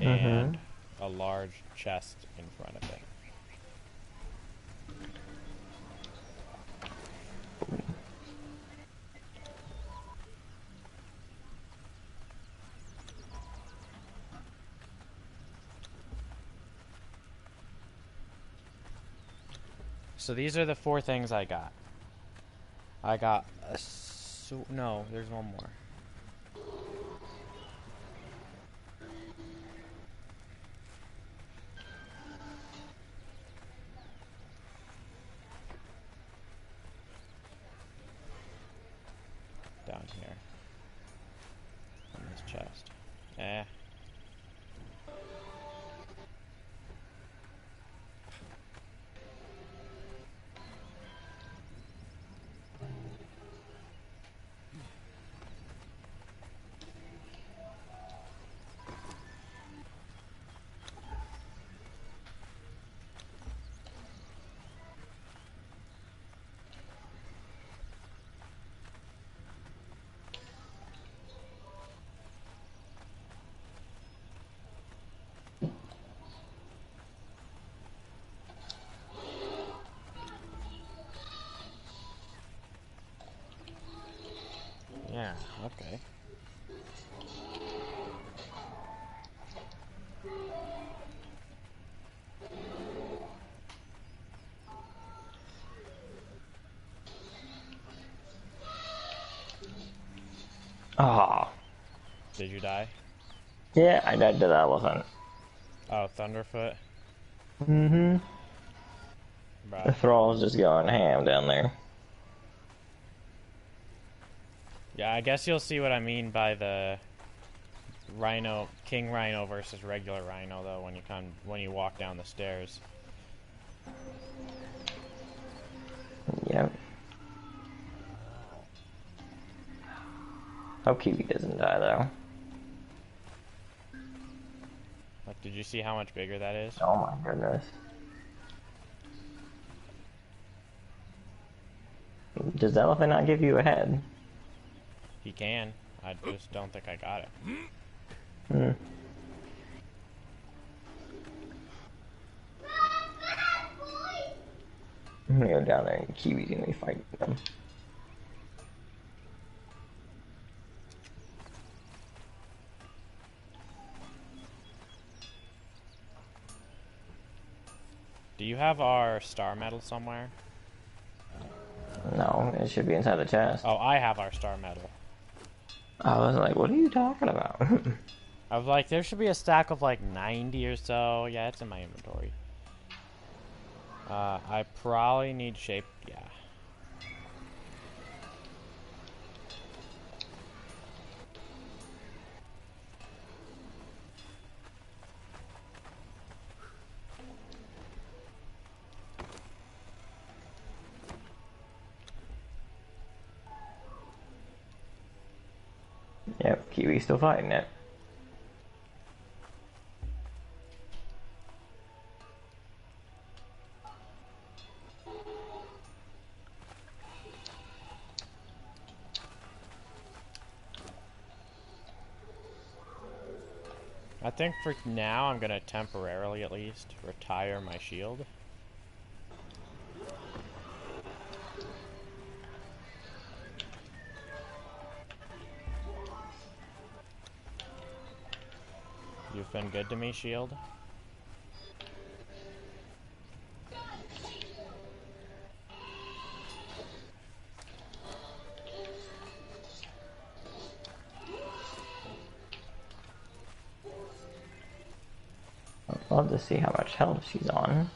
and a large chest in front of it. So these are the 4 things I got. I got a no, there's one more. Down here. In this chest. Eh. Yeah, okay. Ah. Did you die? Yeah, I died to the elephant. Oh, Thunderfoot? Mm-hmm. The Bruh. thrall's just going ham down there. Yeah, I guess you'll see what I mean by the rhino, king rhino versus regular rhino, though, when you walk down the stairs. Yep. Hope Kiwi doesn't die, though. Like, did you see how much bigger that is? Oh my goodness. Does the elephant not give you a head? He can. I just don't think I got it. Hmm. I'm gonna go down there and Kiwi's gonna be fighting them. Do you have our star medal somewhere? No, it should be inside the chest. Oh, I have our star medal. I was like, what are you talking about? I was like, there should be a stack of like 90 or so. Yeah, it's in my inventory. I probably need shape. Yeah. Yep, Kiwi's still fighting it. I think for now, I'm gonna temporarily at least retire my shield. You've been good to me, shield. I'd love to see how much health she's on.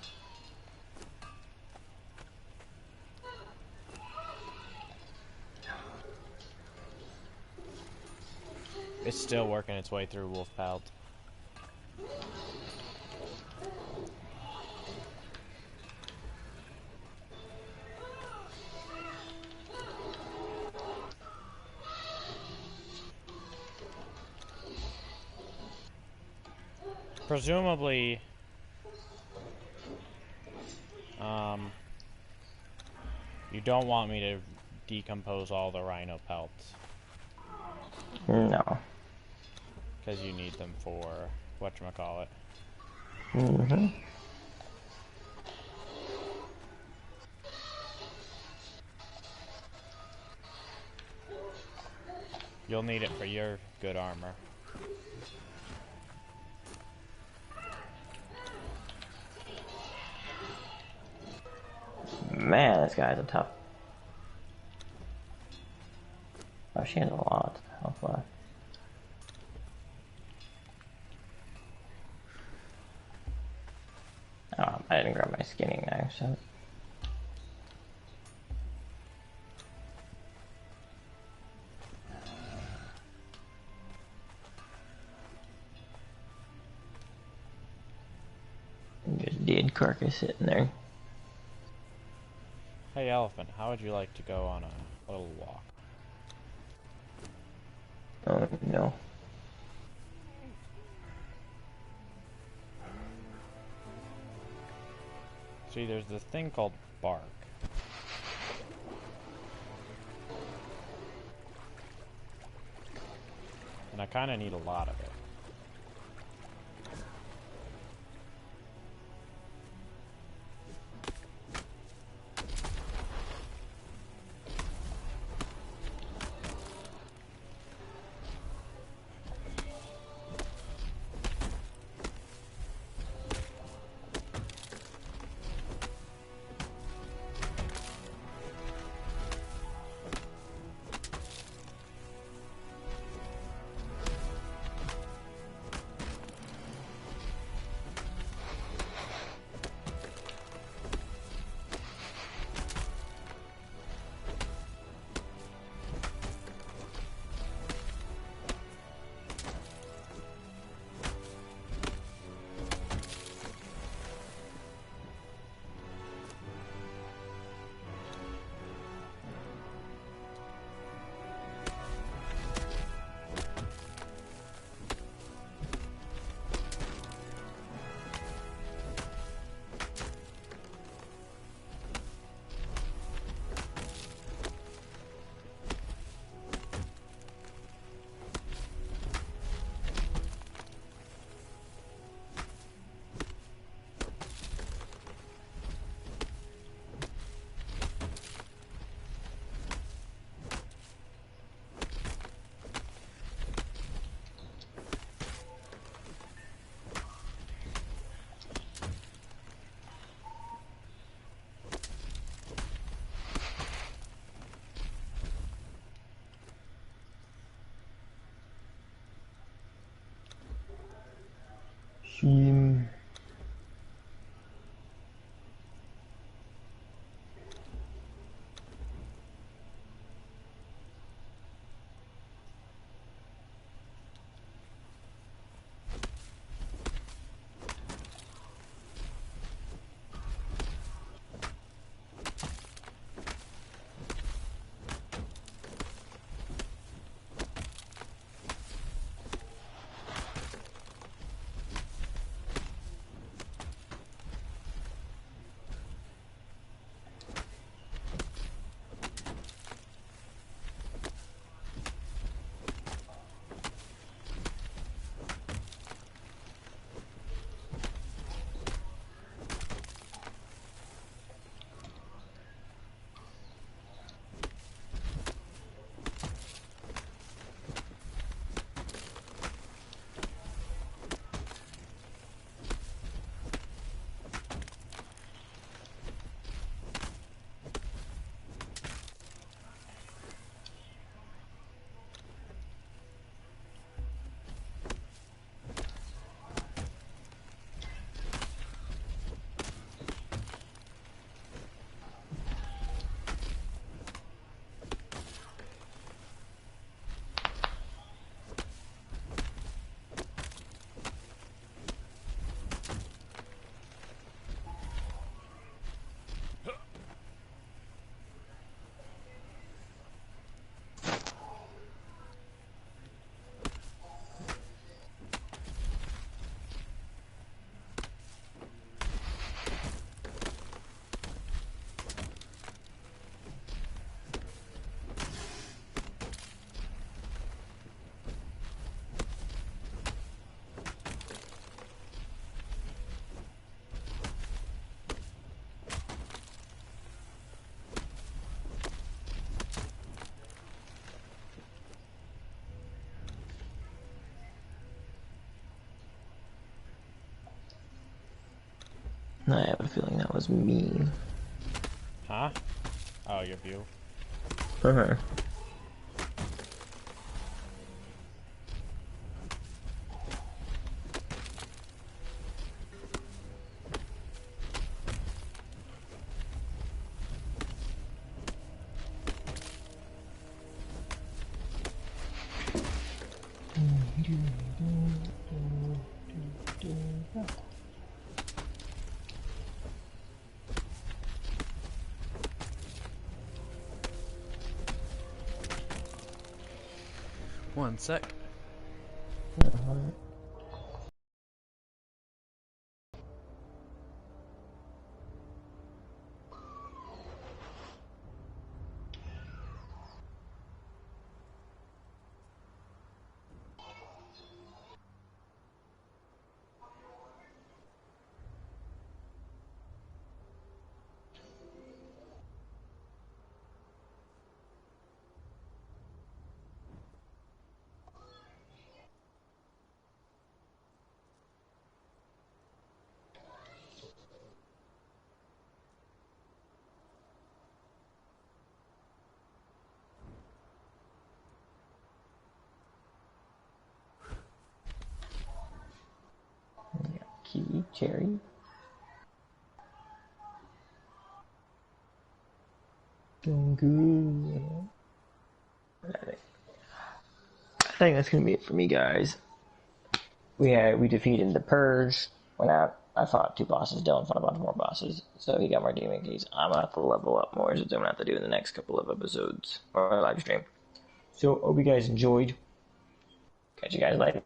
It's still working its way through Wolf Pelt. Presumably, you don't want me to decompose all the rhino pelts. No. Because you need them for whatchamacallit. Mm-hmm. You'll need it for your good armor. man, this guy's a tough. Oh, she has a lot of health left. Oh, I didn't grab my skinning knife, so. Just dead carcass sitting there. Hey, elephant, how would you like to go on a little walk? Oh no. See, there's this thing called bark. And I kind of need a lot of it. Swim. I have a feeling that was me. Huh? Oh, your view. Uh-huh. One sec. Kiwi, cherry. Good. I think that's gonna be it for me, guys. We defeated the Purge. Went out. I fought 2 bosses. Dylan fought a bunch more bosses, so he got more demon keys. I'm gonna have to level up more, so I'm gonna have to do in the next couple of episodes or live stream. So hope you guys enjoyed. Catch you guys later.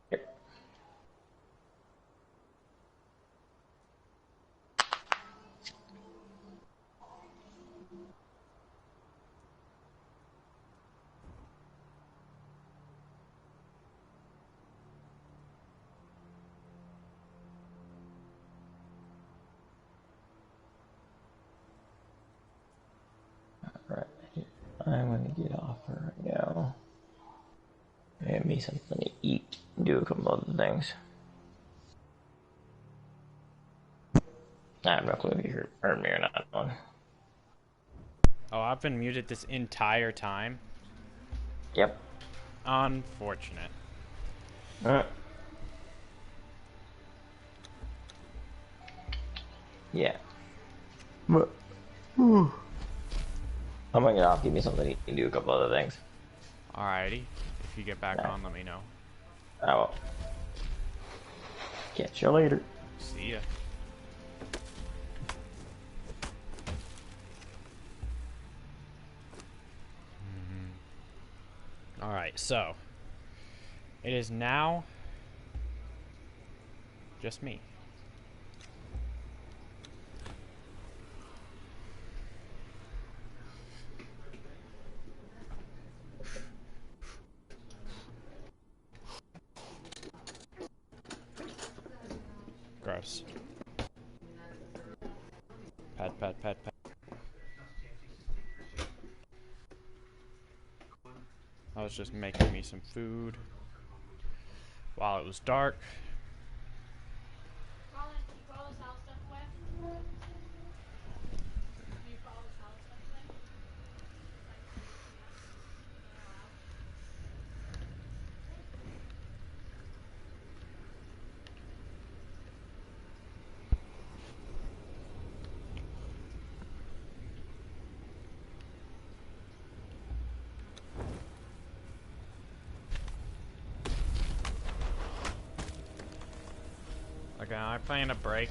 Alright, I'm gonna get off for right now. Get me something to eat and do a couple other things. I have no clue if you heard me or not. Oh, I've been muted this entire time. Yep. Unfortunate. Yeah. But, I'm gonna get off, give me something to eat and do a couple other things. Alrighty. If you get back on, let me know. I will. Catch you later. See ya. Alright, so it is now just me. Gross. Pat, pat, pat, pat. I was just making me some food while it was dark. Colin, do you throw this house stuff away? Do you throw this house stuff away? Like, is that allowed? Okay, I plan to break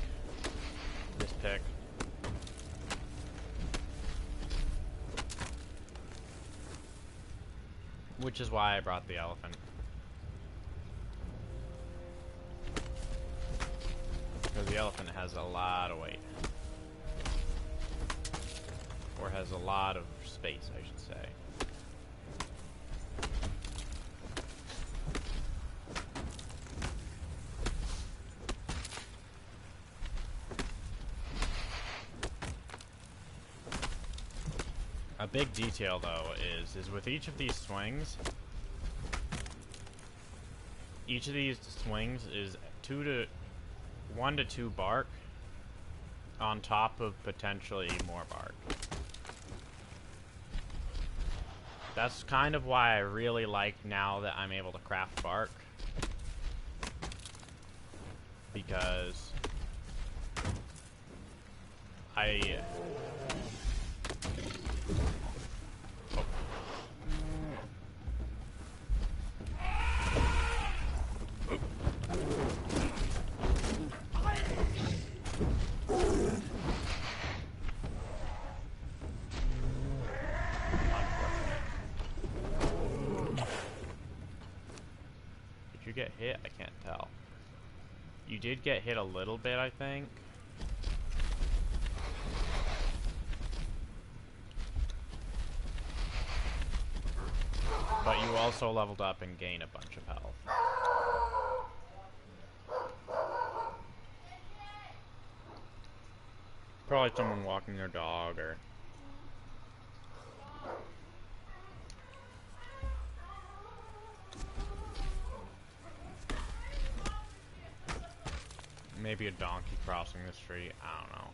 this pick. Which is why I brought the elephant. Because the elephant has a lot of weight. Or has a lot of space, I should say. A big detail, though, is with each of these swings, each of these swings is 1 to 2 bark on top of potentially more bark. That's kind of why I really like now that I'm able to craft bark. Because I... Did you get hit? I can't tell. You did get hit a little bit, I think. But you also leveled up and gained a bunch of health. Probably someone walking their dog or... maybe a donkey crossing the street. I don't know.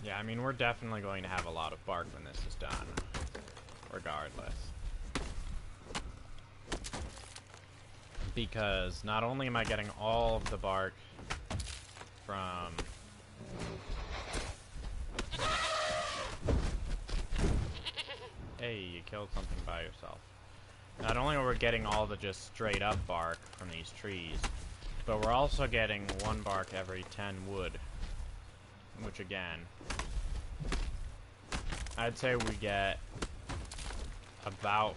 Yeah, I mean, we're definitely going to have a lot of bark when this is done, regardless. Because not only am I getting all of the bark from... Hey, you killed something by yourself. Not only are we getting all the just straight up bark from these trees, but we're also getting 1 bark every 10 wood. Which again, I'd say we get about,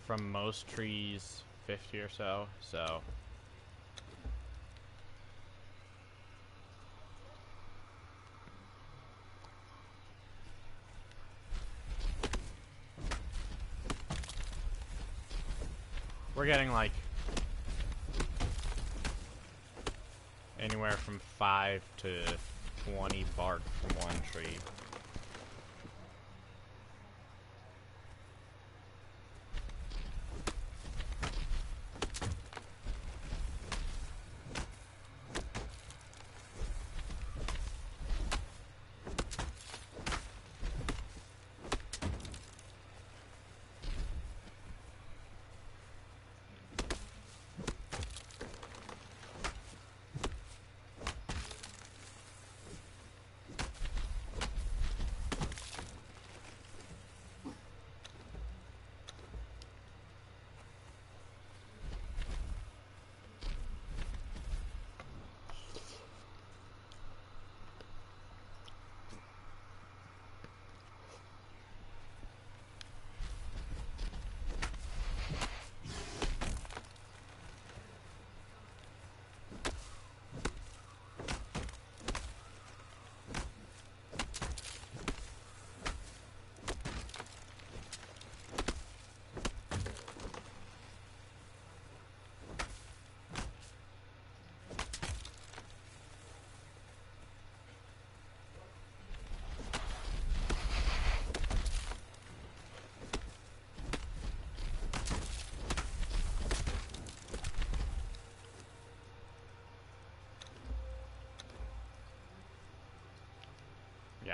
from most trees, 50 or so, so. We're getting like anywhere from 5 to 20 bark from 1 tree.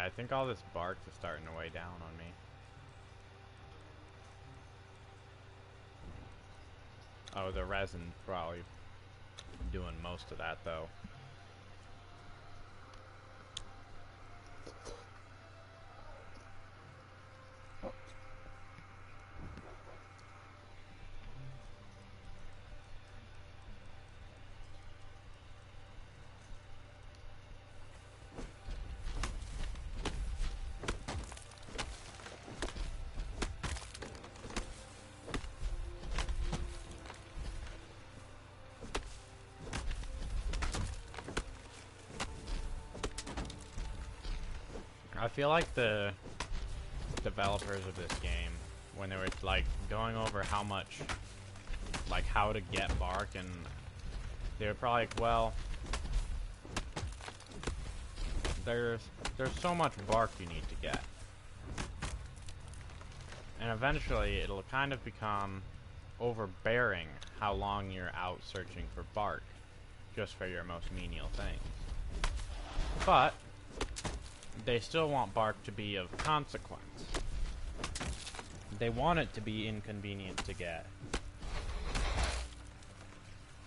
Yeah, I think all this bark is starting to weigh down on me. Oh, the resin's probably doing most of that, though. I feel like the developers of this game, when they were like going over how much, like how to get bark, and they were probably like, well, there's so much bark you need to get, and eventually it'll kind of become overbearing how long you're out searching for bark just for your most menial things. But they still want bark to be of consequence. They want it to be inconvenient to get.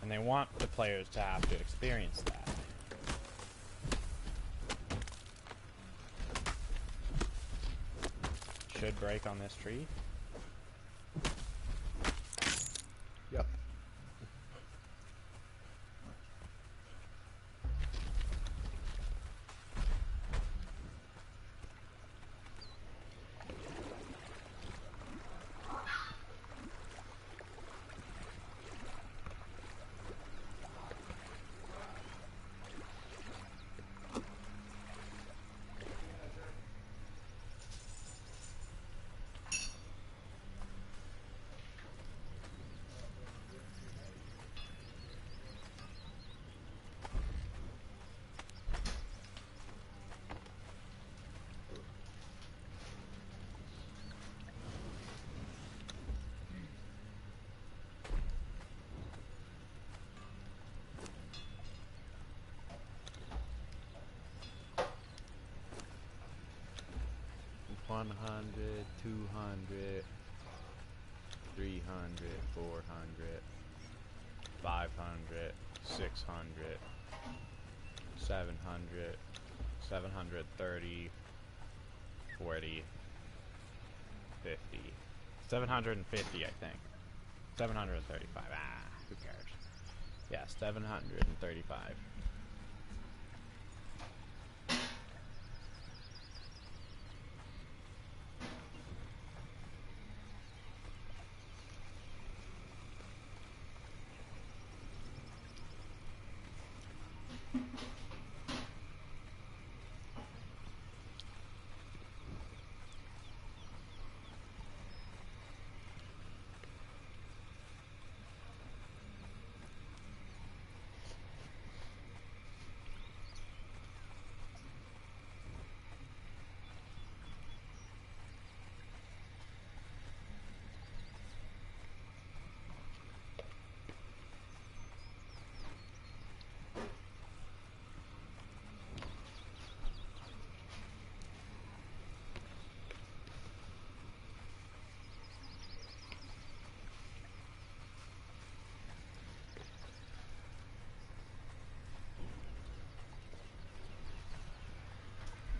And they want the players to have to experience that. Should break on this tree. Yep. $100, $200, $300, $400, $500, $600, $700, $730, $40, $50, $750, I think. $735. Who cares? Yeah, $735.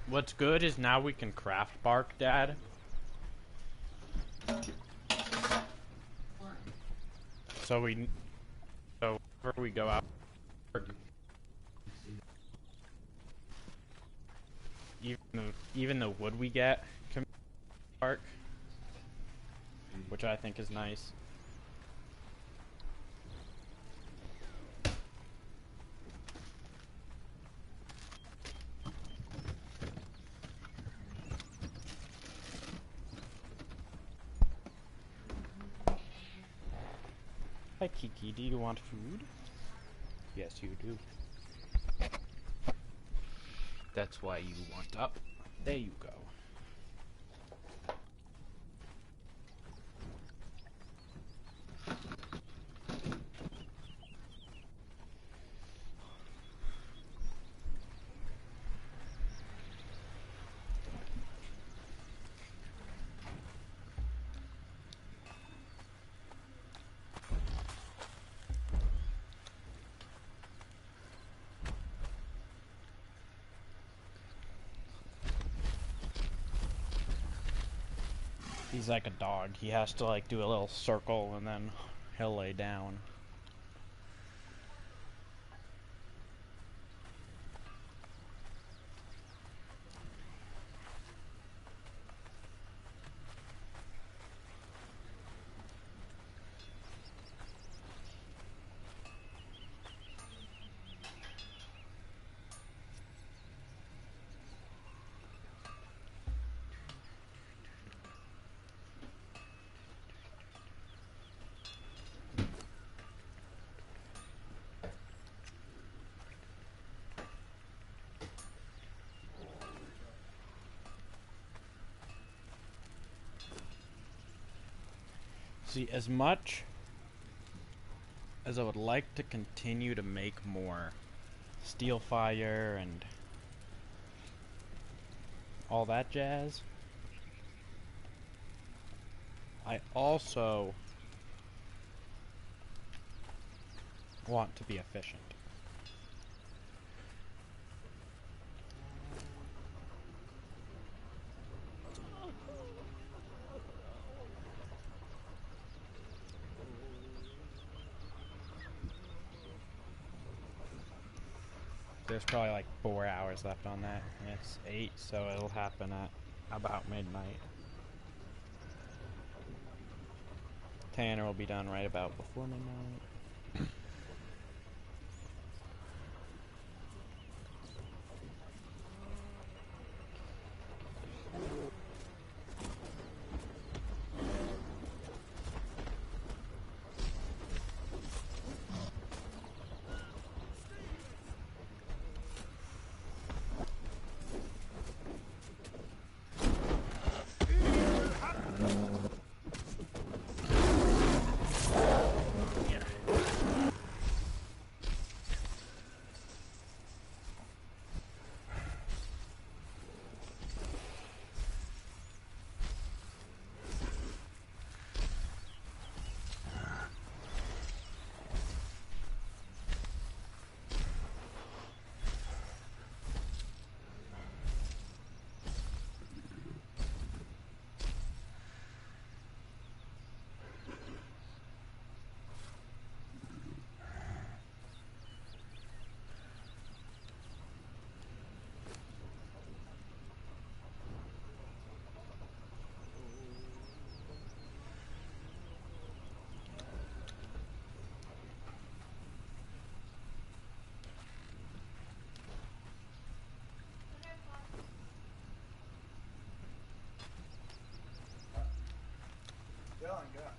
What's good is now we can craft bark, Dad. So whenever we go out, even the wood we get can be bark, which I think is nice. Hi Kiki, do you want food? Yes, you do. That's why you want up. There you go. He's like a dog. He has to like do a little circle and then he'll lay down. See, as much as I would like to continue to make more steel fire and all that jazz, I also want to be efficient. There's probably like 4 hours left on that, and it's 8, so it'll happen at about midnight. Tanner will be done right about before midnight. Yeah, I got.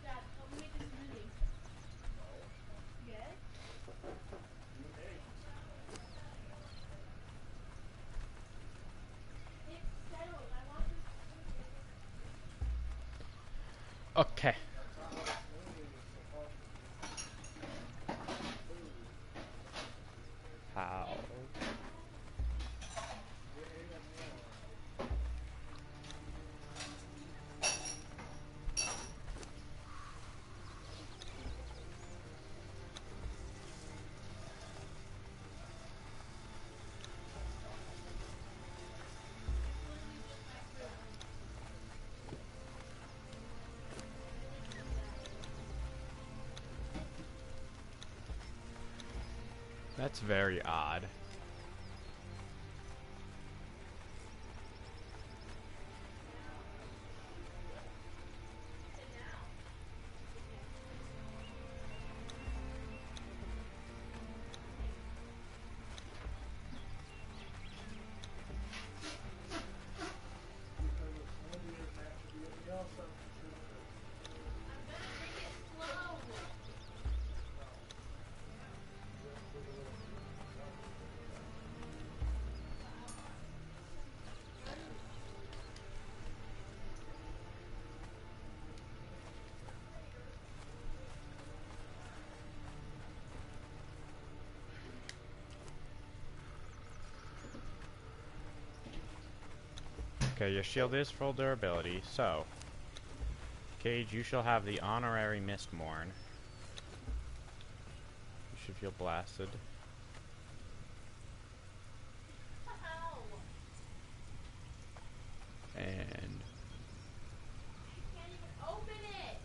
Dad, help me make this smoothie. Yes? It's settled. I want this smoothie. Okay. How? That's very odd. I'm gonna drink it slow. Okay, your shield is full durability, so Cage, you shall have the honorary Mistborn. You should feel blasted. Ow! And I can't even open it!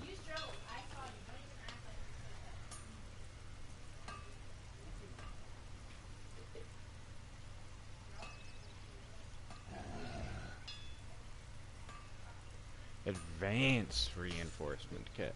You struggled. I saw you. Don't even act like you said that. advanced reinforcement kit.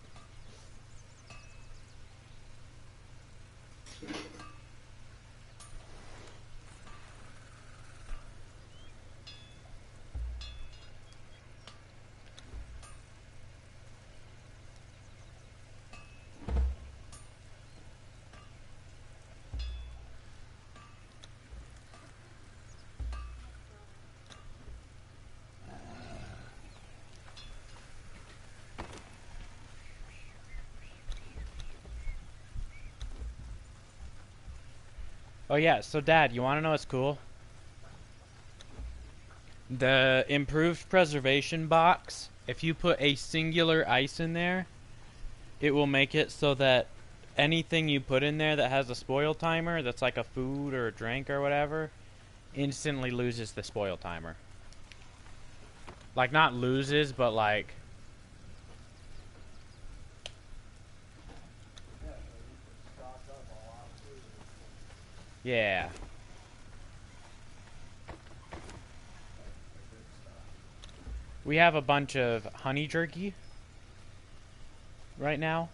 Oh yeah, so Dad, you want to know what's cool? The improved preservation box, if you put a singular ice in there, it will make it so that anything you put in there that has a spoil timer, that's like a food or a drink or whatever, instantly loses the spoil timer. Like, not loses, but like... Yeah. We have a bunch of honey jerky right now.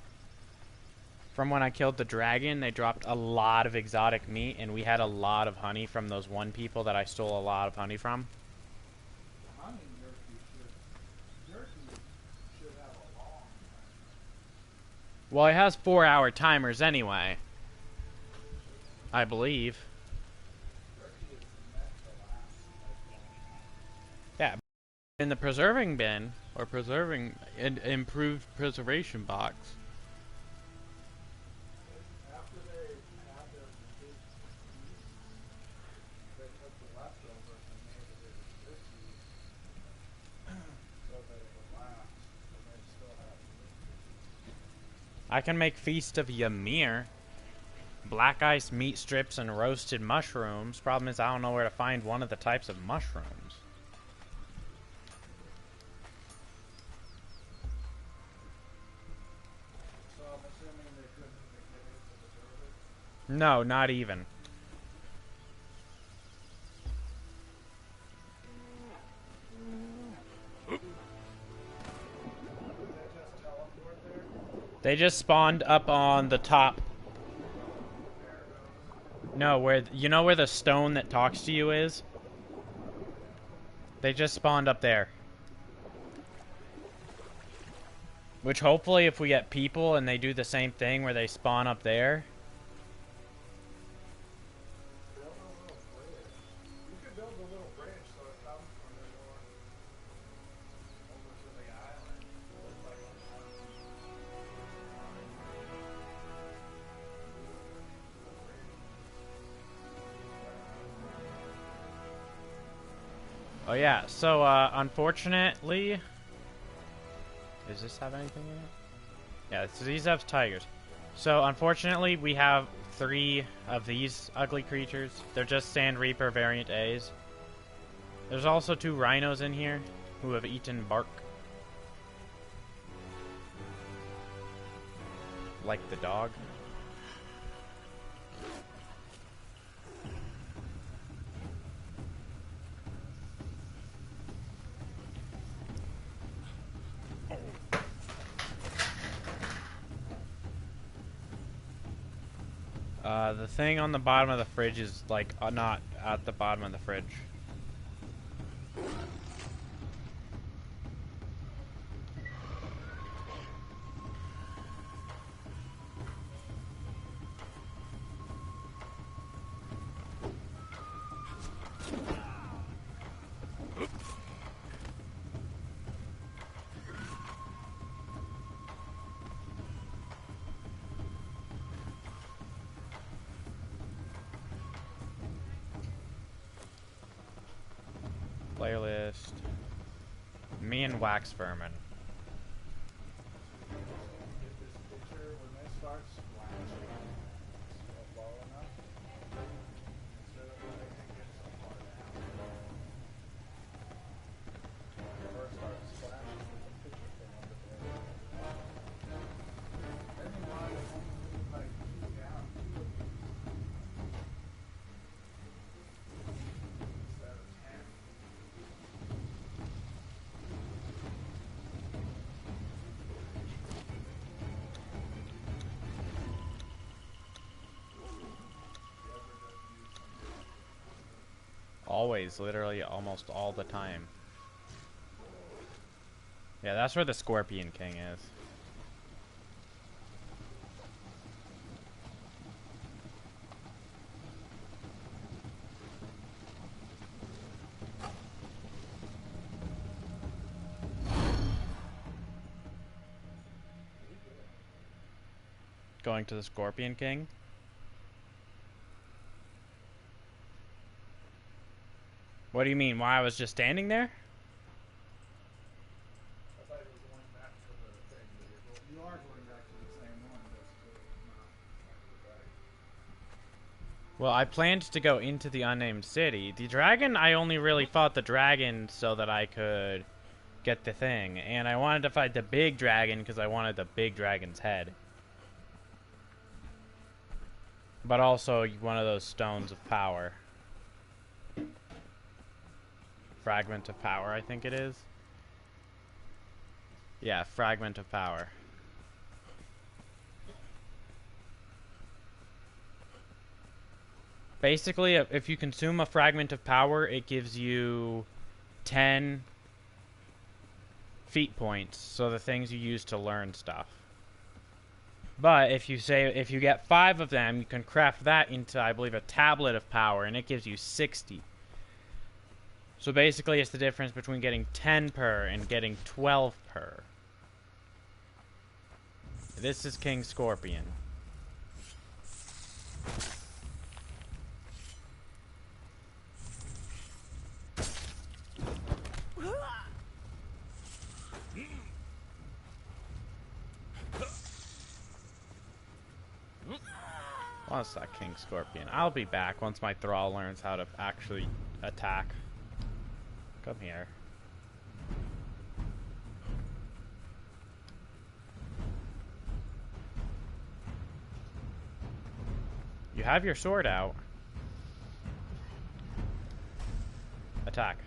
From when I killed the dragon, they dropped a lot of exotic meat, and we had a lot of honey from those one people that I stole a lot of honey from. Honey jerky should have a long time. Well, it has 4-hour timers anyway, I believe. Jerky is meant to last a long time. Yeah, in the preserving bin, or preserving, improved preservation box. After they had their big feast, they took the leftovers and made it into jerky so that it would last, and they still have jerky. I can make Feast of Ymir. Black ice meat strips and roasted mushrooms. Problem is I don't know where to find one of the types of mushrooms. So I'm assuming they couldn't even get into the building. No, not even. Did they just teleport there? They just spawned up on the top. No, where you know where the stone that talks to you is? They just spawned up there. Which hopefully if we get people and they do the same thing where they spawn up there. Build a little bridge. You could build a little bridge so it comes from the north over to the island. It looks like an island. Oh yeah, so unfortunately, does this have anything in it? Yeah, so these have tigers. So unfortunately, we have 3 of these ugly creatures. They're just Sand Reaper variant A's. There's also 2 rhinos in here who have eaten bark. Like the dog. The thing on the bottom of the fridge is, like, not at the bottom of the fridge. Playlist. Me and Wax Vermin. Get this picture when they start splashing. Scroll low enough. Instead of letting it get so far down. When they first start splashing, there's a picture thing under there. Then you want to only leave like 2 down, 2 of these. Instead of 10. Always, literally, almost all the time. Yeah, that's where the Scorpion King is. Going to the Scorpion King? What do you mean? Why I was just standing there? I thought it was going back to the thing, but you are going back to the same one, just to not back to back. Well, I planned to go into the unnamed city. The dragon, I only really fought the dragon so that I could get the thing. And I wanted to fight the big dragon because I wanted the big dragon's head. But also one of those stones of power. Fragment of power, I think it is. Yeah, fragment of power. Basically, if you consume a fragment of power, it gives you 10 feat points, so the things you use to learn stuff. But if you get 5 of them, you can craft that into, I believe, a tablet of power, and it gives you 60. So basically, it's the difference between getting 10 per and getting 12 per. This is King Scorpion. What's that King Scorpion? I'll be back once my thrall learns how to actually attack. Come here. You have your sword out. Attack.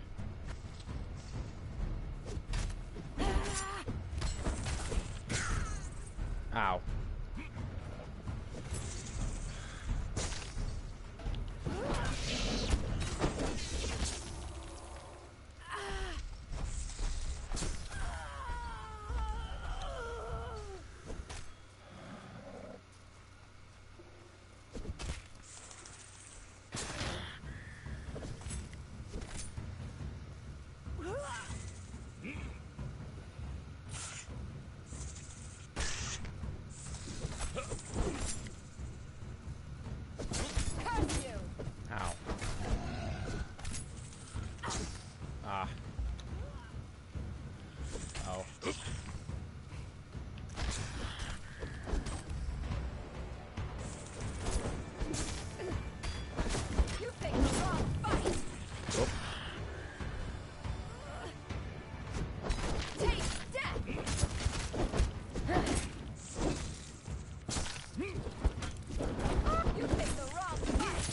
Ow. Ow. Ah. Oh. You picked the wrong fight. Oop. Take death. You picked the wrong fight.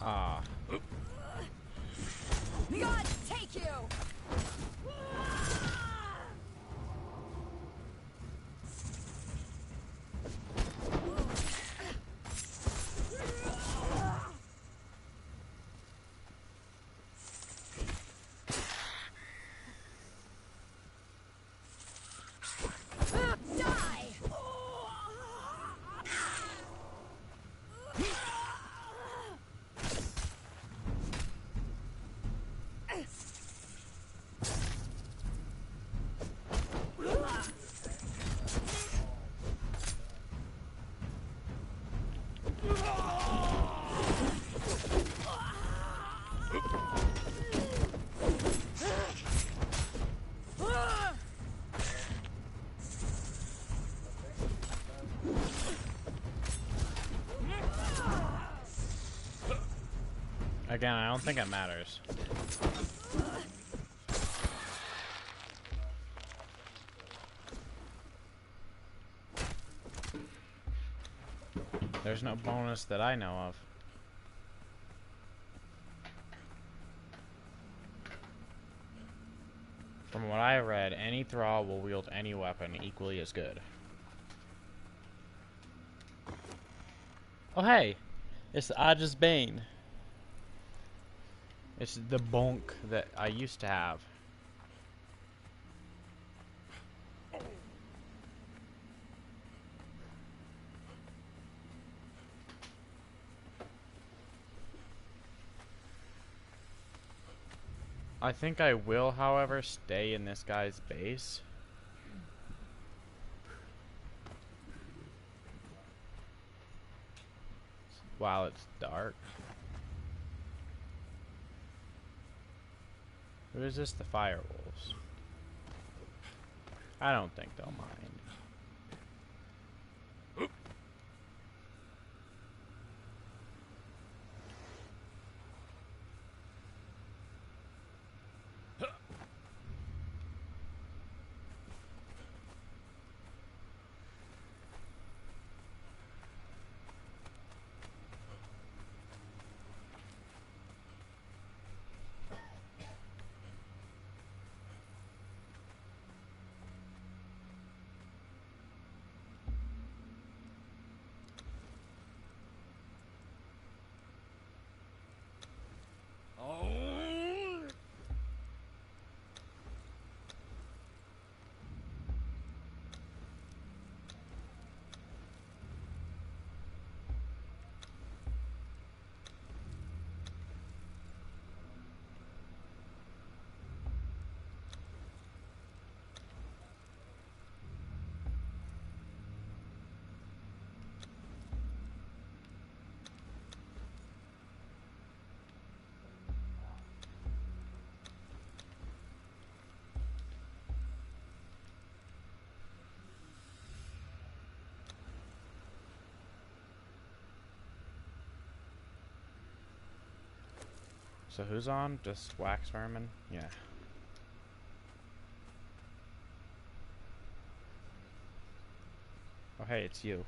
Ah. God take you. Die. Again, I don't think it matters. There's no bonus that I know of. From what I read, any Thrall will wield any weapon equally as good. Oh hey! It's the Aj's Bane. It's the bonk that I used to have. I think I will, however, stay in this guy's base. While it's dark. Who is this? The Firewolves. I don't think they'll mind. So who's on? Just Wax Vermin? Yeah. Oh hey, it's you.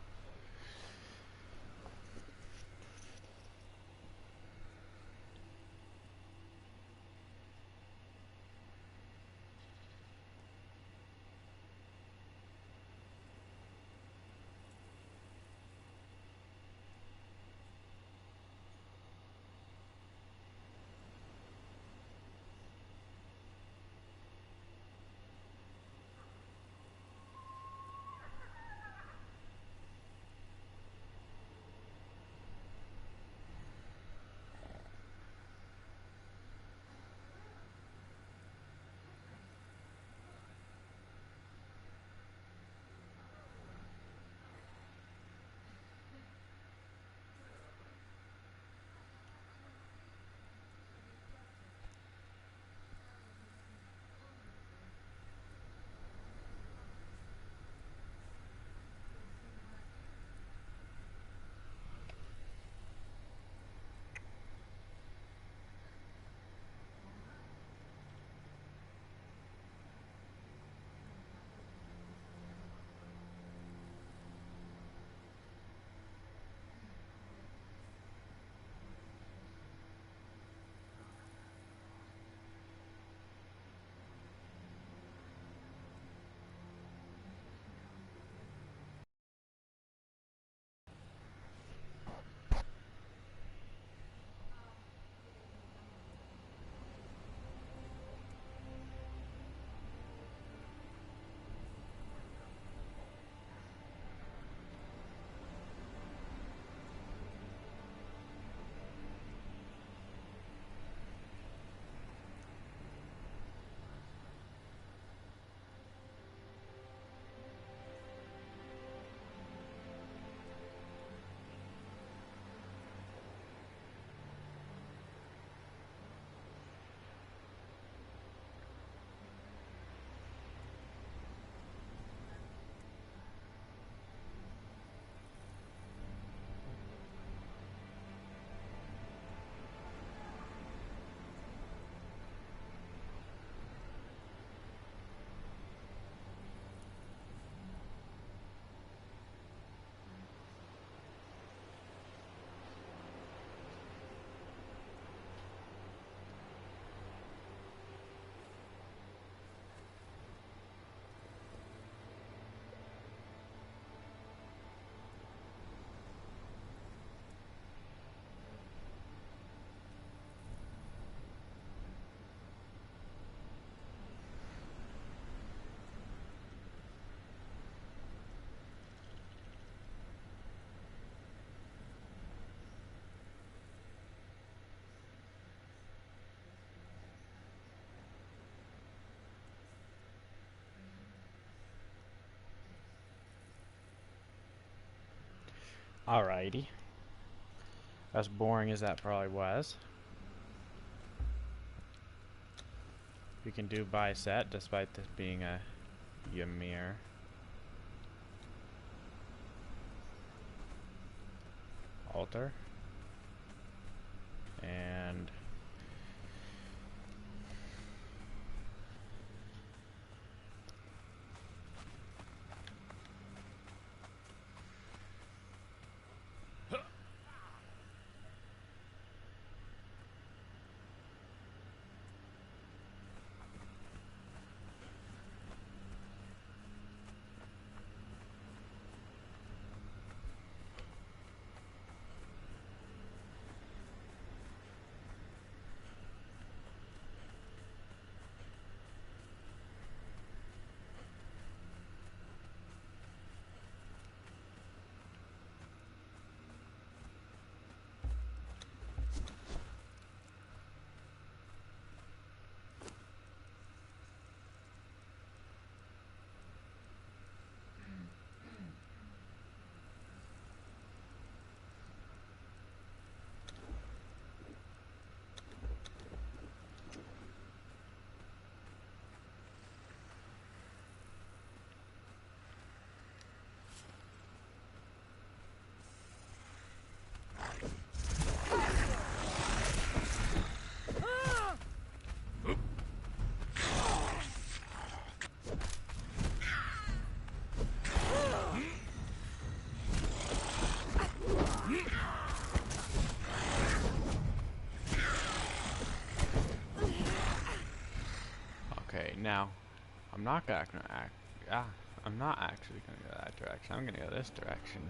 Alrighty. As boring as that probably was. You can do buy set despite this being a Ymir. Altar. And okay, now I'm not gonna act. I'm not actually gonna go that direction. I'm gonna go this direction.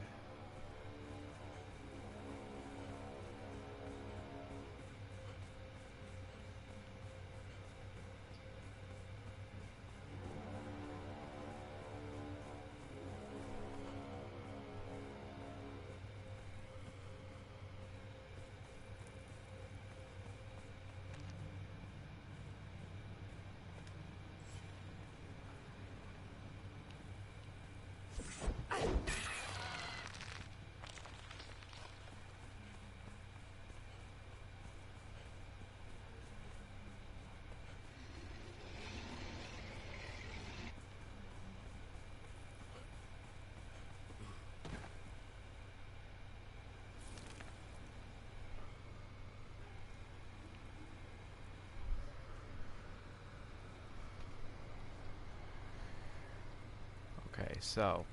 Okay, so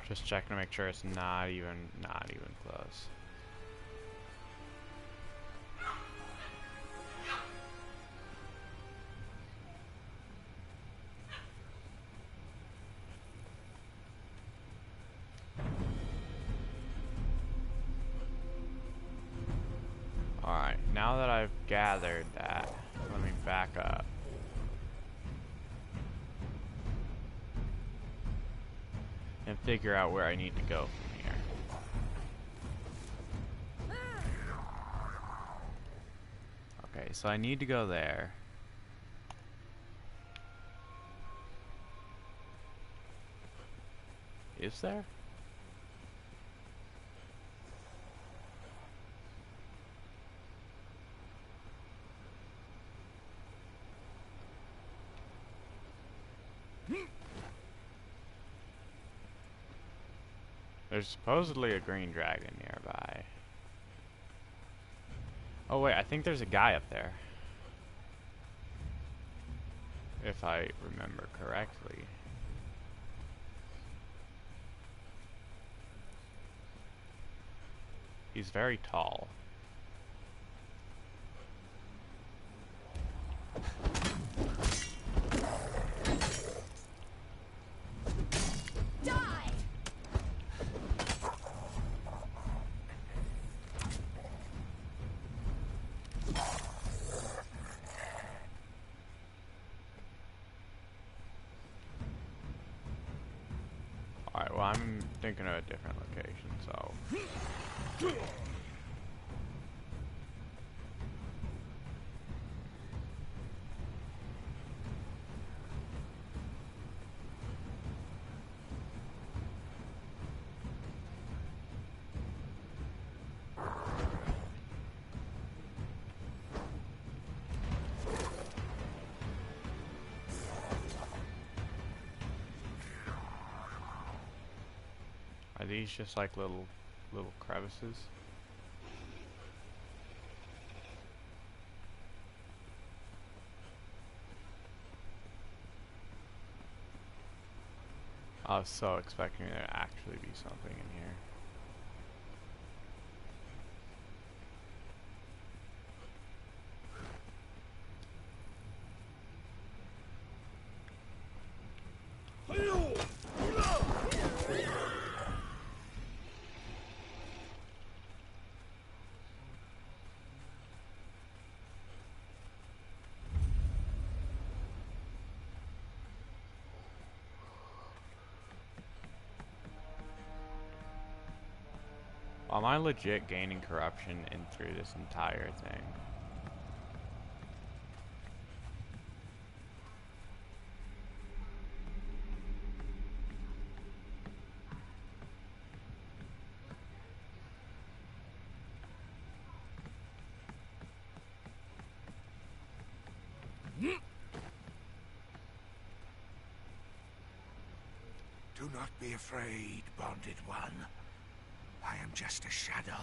just checking to make sure it's not even close. now that I've gathered that, let me back up. And figure out where I need to go from here. Okay, so I need to go there. Is there? There's supposedly a green dragon nearby. Oh wait, I think there's a guy up there. If I remember correctly. He's very tall. Die! Alright, well I'm thinking of a different location, so... Are these just like little crevices? I was so expecting there to actually be something in here. Am I legit gaining corruption in through this entire thing? Do not be afraid, bonded one. I am just a shadow,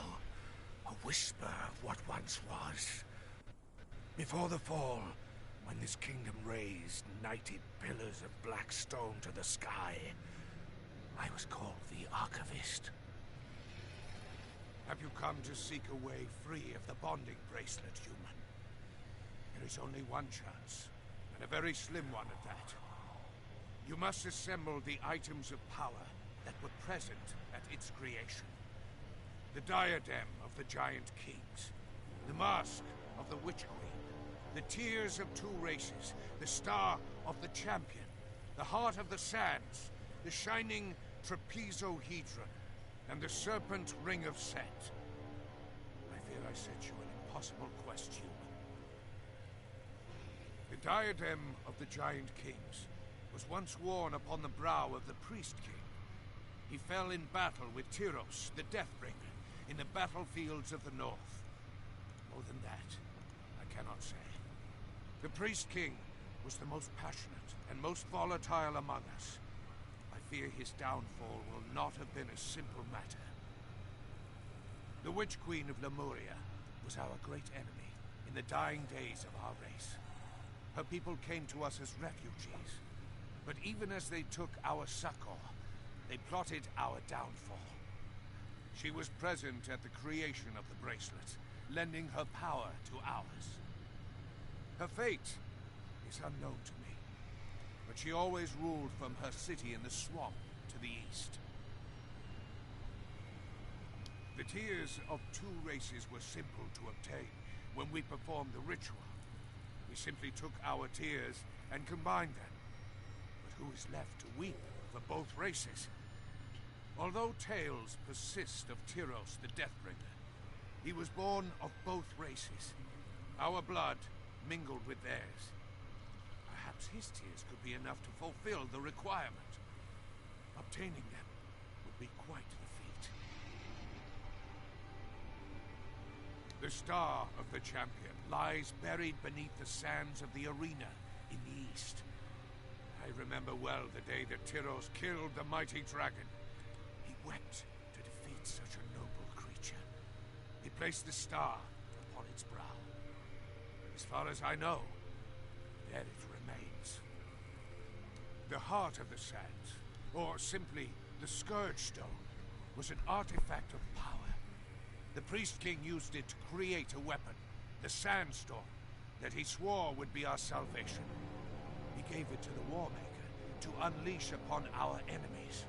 a whisper of what once was. Before the fall, when this kingdom raised knighted pillars of black stone to the sky, I was called the Archivist. Have you come to seek a way free of the bonding bracelet, human? There is only one chance, and a very slim one at that. You must assemble the items of power that were present at its creation. The diadem of the Giant Kings, the mask of the Witch Queen, the tears of two races, the star of the champion, the heart of the sands, the shining trapezohedron, and the serpent ring of Set. I fear I set you an impossible quest, human. The diadem of the Giant Kings was once worn upon the brow of the Priest King. He fell in battle with Tyros, the Deathbringer, in the battlefields of the north. More than that, I cannot say. The Priest King was the most passionate and most volatile among us. I fear his downfall will not have been a simple matter. The Witch Queen of Lemuria was our great enemy in the dying days of our race. Her people came to us as refugees, but even as they took our succor, they plotted our downfall. She was present at the creation of the bracelet, lending her power to ours. Her fate is unknown to me, but she always ruled from her city in the swamp to the east. The tears of two races were simple to obtain, when we performed the ritual. We simply took our tears and combined them. But who is left to weep for both races? Although tales persist of Tyros the Deathbringer, he was born of both races. Our blood mingled with theirs. Perhaps his tears could be enough to fulfill the requirement. Obtaining them would be quite the feat. The Star of the Champion lies buried beneath the sands of the arena in the east. I remember well the day that Tyros killed the mighty dragon. He wept to defeat such a noble creature. He placed the star upon its brow. As far as I know, there it remains. The Heart of the Sands, or simply the Scourge Stone, was an artifact of power. The Priest King used it to create a weapon, the Sandstorm, that he swore would be our salvation. He gave it to the Warmaker to unleash upon our enemies.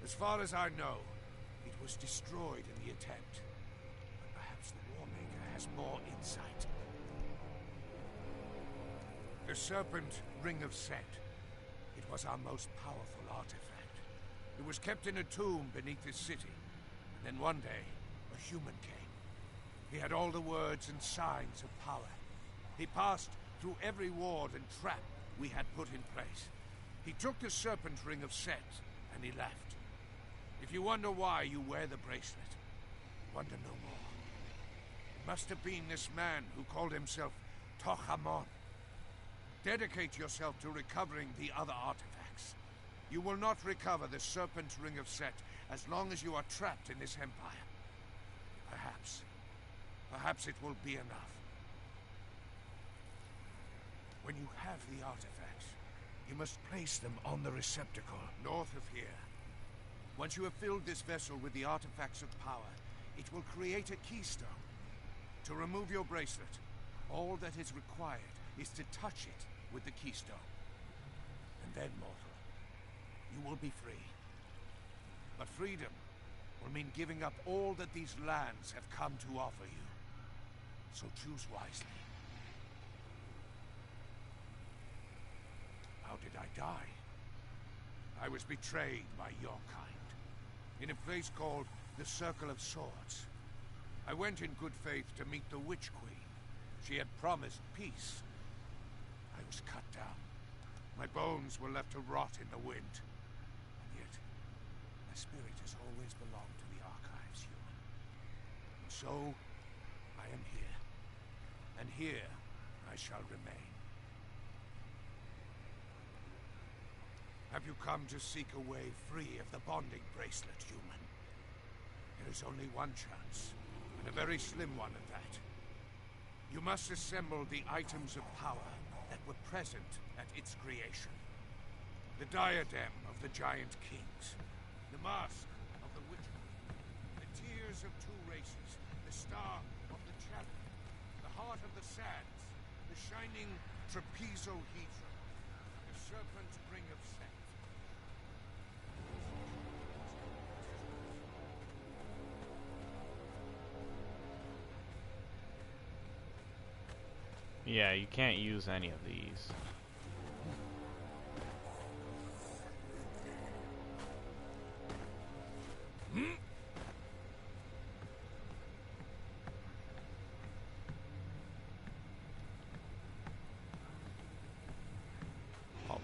As far as I know, it was destroyed in the attempt. But perhaps the Warmaker has more insight. The Serpent Ring of Set. It was our most powerful artifact. It was kept in a tomb beneath this city. And then one day, a human came. He had all the words and signs of power. He passed through every ward and trap we had put in place. He took the Serpent Ring of Set, and he left. If you wonder why you wear the bracelet, wonder no more. It must have been this man who called himself Tohamon. Dedicate yourself to recovering the other artifacts. You will not recover the Serpent Ring of Set as long as you are trapped in this empire. Perhaps it will be enough. When you have the artifacts, you must place them on the receptacle north of here. Once you have filled this vessel with the artifacts of power, it will create a keystone. To remove your bracelet, all that is required is to touch it with the keystone. And then, mortal, you will be free. But freedom will mean giving up all that these lands have come to offer you. So choose wisely. How did I die? I was betrayed by your kind, in a place called the Circle of Swords. I went in good faith to meet the Witch Queen. She had promised peace. I was cut down. My bones were left to rot in the wind. And yet, my spirit has always belonged to the Archives, human. And so, I am here. And here I shall remain. Have you come to seek a way free of the bonding bracelet, human? There is only one chance, and a very slim one at that. You must assemble the items of power that were present at its creation. The diadem of the Giant Kings, the mask of the Witch Queen, the tears of two races, the star of the champion, the heart of the sands, the shining trapezohedron, the serpent ring of Set. Yeah, you can't use any of these. Oh.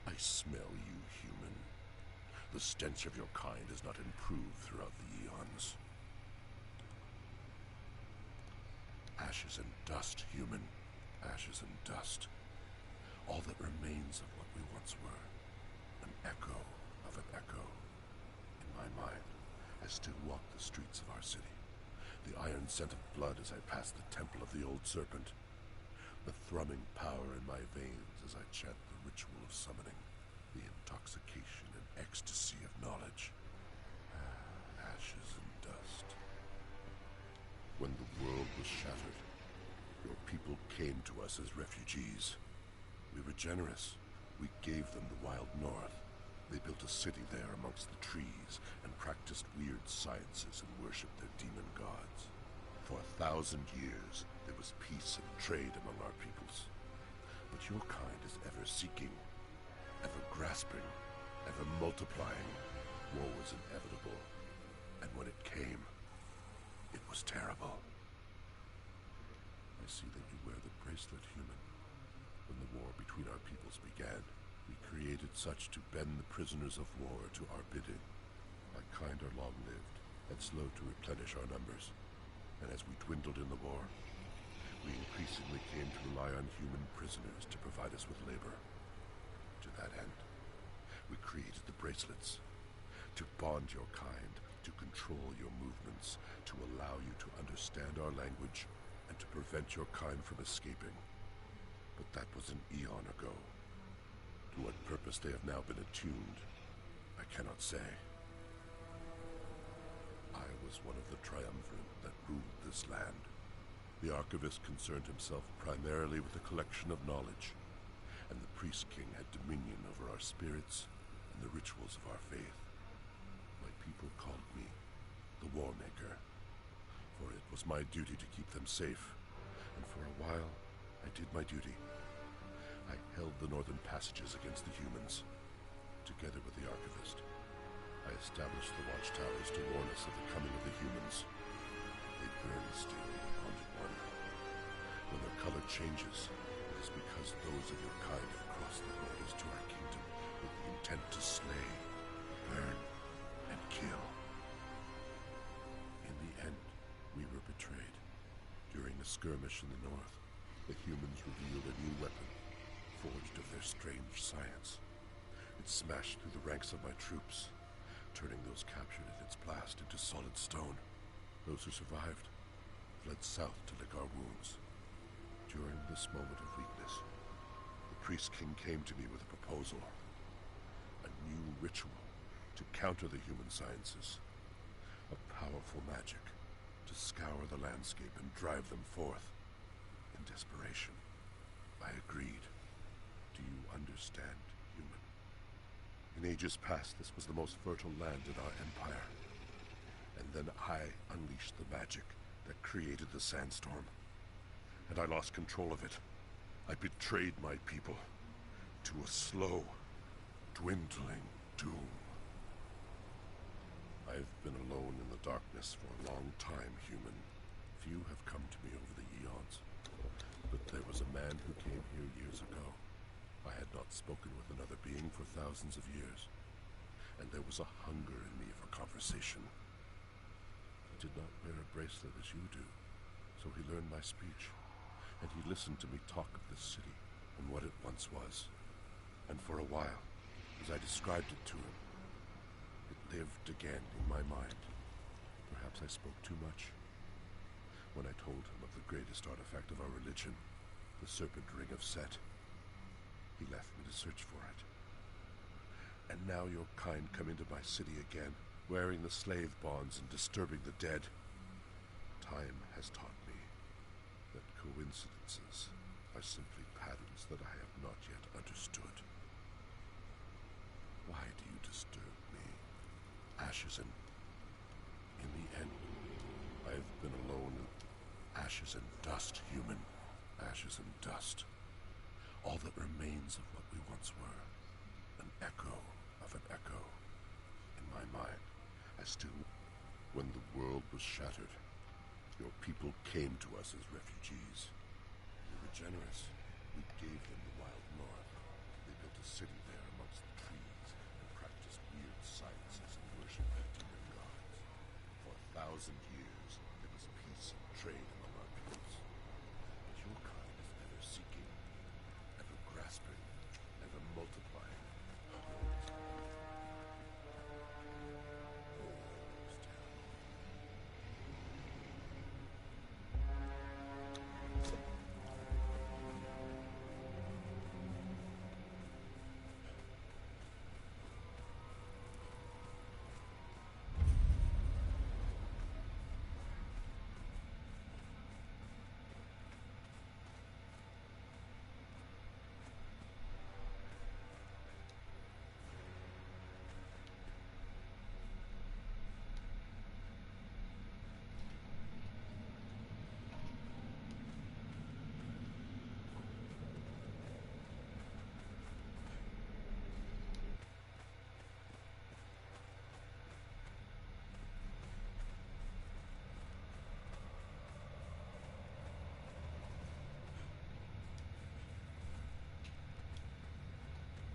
I smell you, human. The stench of your kind has not improved throughout the eons. Ashes and dust, human. Ashes and dust. All that remains of what we once were. An echo of an echo. In my mind, I still walk the streets of our city. The iron scent of blood as I pass the temple of the old serpent. The thrumming power in my veins as I chant the ritual of summoning. The intoxication and ecstasy of knowledge. Ashes and dust. When the world was shattered, your people came to us as refugees. We were generous. We gave them the wild north. They built a city there amongst the trees and practiced weird sciences and worshipped their demon gods. For 1,000 years, there was peace and trade among our peoples. But your kind is ever seeking, ever grasping, ever multiplying. War was inevitable, and when it came, it was terrible. I see that you wear the bracelet, human. When the war between our peoples began, we created such to bend the prisoners of war to our bidding. My kind are long-lived and slow to replenish our numbers. And as we dwindled in the war, we increasingly came to rely on human prisoners to provide us with labor. To that end, we created the bracelets, to bond your kind, to control your movements, to allow you to understand our language, and to prevent your kind from escaping. But that was an eon ago. To what purpose they have now been attuned, I cannot say. I was one of the triumvirate that ruled this land. The archivist concerned himself primarily with the collection of knowledge, and the priest king had dominion over our spirits and the rituals of our faith. My people called me the War Maker, for it was my duty to keep them safe, and for a while I did my duty. I held the northern passages against the humans, together with the archivist. I established the watchtowers to warn us of the coming of the humans. They burn still, haunted one. When their color changes, it is because those of your kind have crossed the borders to our kingdom with the intent to slay, burn, and kill. In the end, we were betrayed. During a skirmish in the north, the humans revealed a new weapon, forged of their strange science. It smashed through the ranks of my troops, turning those captured in its blast into solid stone. Those who survived fled south to lick our wounds. During this moment of weakness, the priest king came to me with a proposal. A new ritual to counter the human sciences. A powerful magic to scour the landscape and drive them forth. In desperation, I agreed. Do you understand, human? In ages past, this was the most fertile land in our empire. And then I unleashed the magic that created the sandstorm. And I lost control of it. I betrayed my people to a slow, dwindling doom. I've been alone in the darkness for a long time, human. Few have come to me over the eons. But there was a man who came here years ago. I had not spoken with another being for thousands of years, and there was a hunger in me for conversation. He did not wear a bracelet as you do, so he learned my speech, and he listened to me talk of this city and what it once was. And for a while, as I described it to him, it lived again in my mind. Perhaps Perhaps I spoke too much. When I told him of the greatest artifact of our religion, the Serpent Ring of Set, he left me to search for it. And now your kind come into my city again, wearing the slave bonds and disturbing the dead. Time has taught me that coincidences are simply patterns that I have not yet understood. Why do you disturb me, Ashes? In the end, I have been alone. Ashes and dust, human. Ashes and dust. All that remains of what we once were. An echo of an echo. In my mind, I still... When the world was shattered, your people came to us as refugees. We were generous. We gave them the wild north. They built a city there amongst the trees and practiced weird sciences and worshipped their demon gods. For 1,000 years, there was peace and trade among our peoples. But your kind is ever seeking, ever grasping, ever multiplying. Always.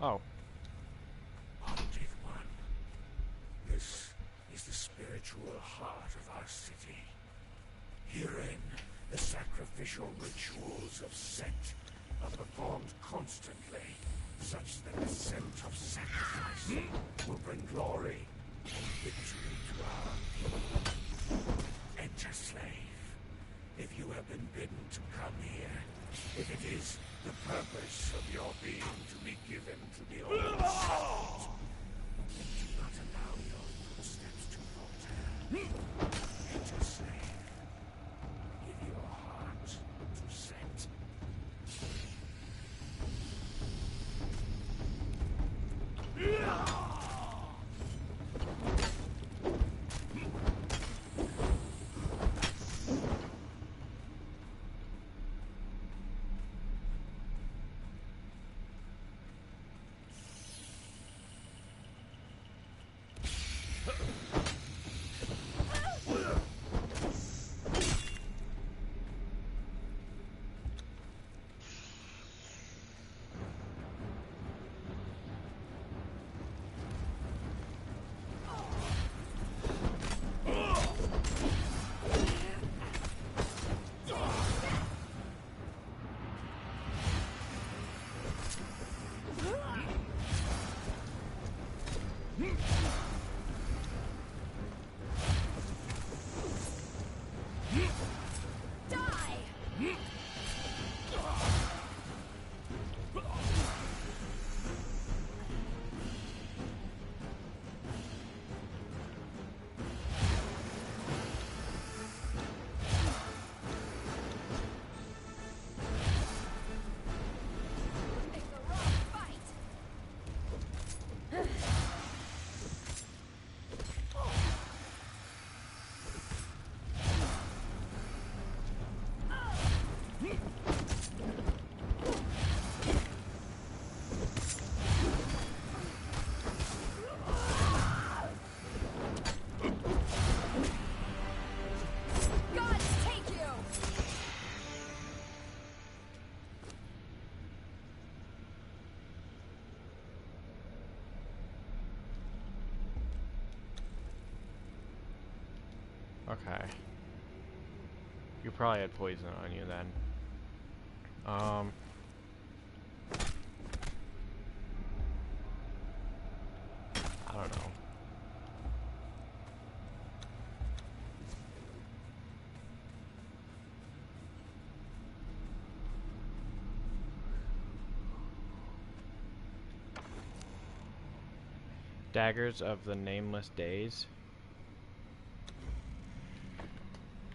Oh. Haunted One, this is the spiritual heart of our city. Herein, the sacrificial rituals of Set are performed constantly, such that the scent of sacrifice will bring glory and victory to our people. Enter, slave. If you have been bidden to come here, if it is the purpose of your being to be given to the old sect, do not allow your footsteps to falter. Enter, slave. Give your heart to Set. Okay. You probably had poison on you then. I don't know. Daggers of the Nameless Days.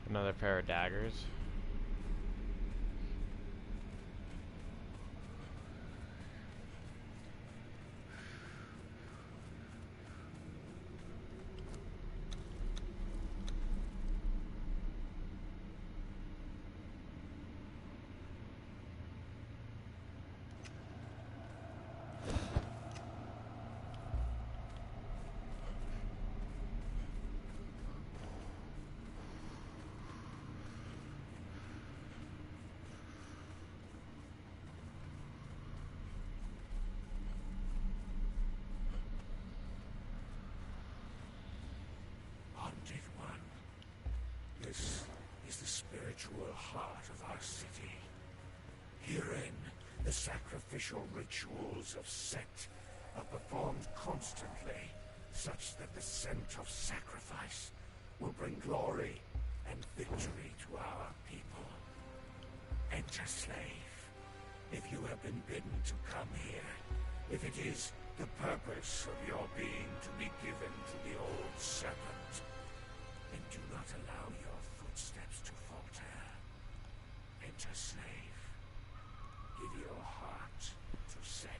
Another pair of daggers. Haunted One, this is the spiritual heart of our city. Herein, the sacrificial rituals of Set are performed constantly, such that the scent of sacrifice will bring glory and victory to our people. Enter, slave, if you have been bidden to come here, if it is the purpose of your being to be given to the old serpent, and do not allow your footsteps to falter. Enter, slave. Give your heart to Set.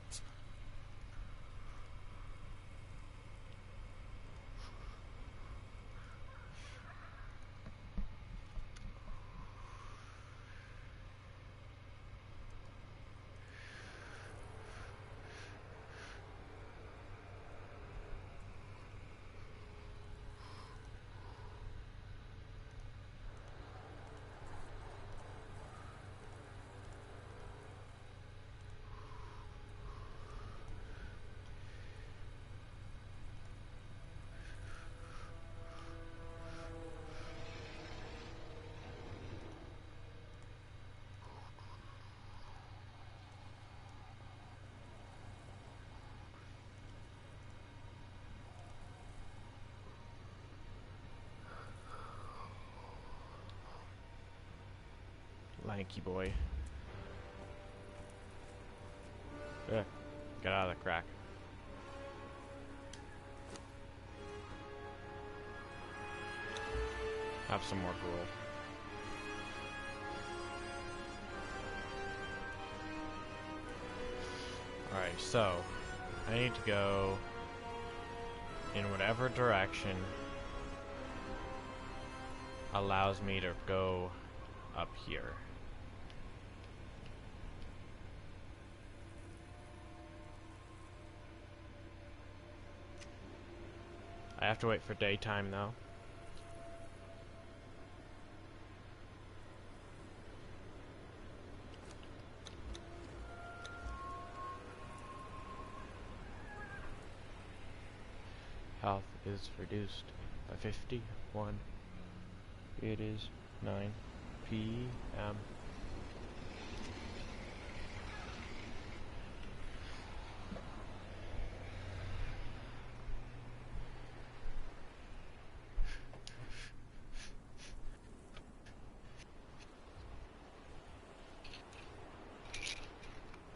Lanky boy. Ugh. Get out of the crack. Have some more gruel. Alright, so I need to go in whatever direction allows me to go up here. I have to wait for daytime though. Health is reduced by 51. It is 9 p.m.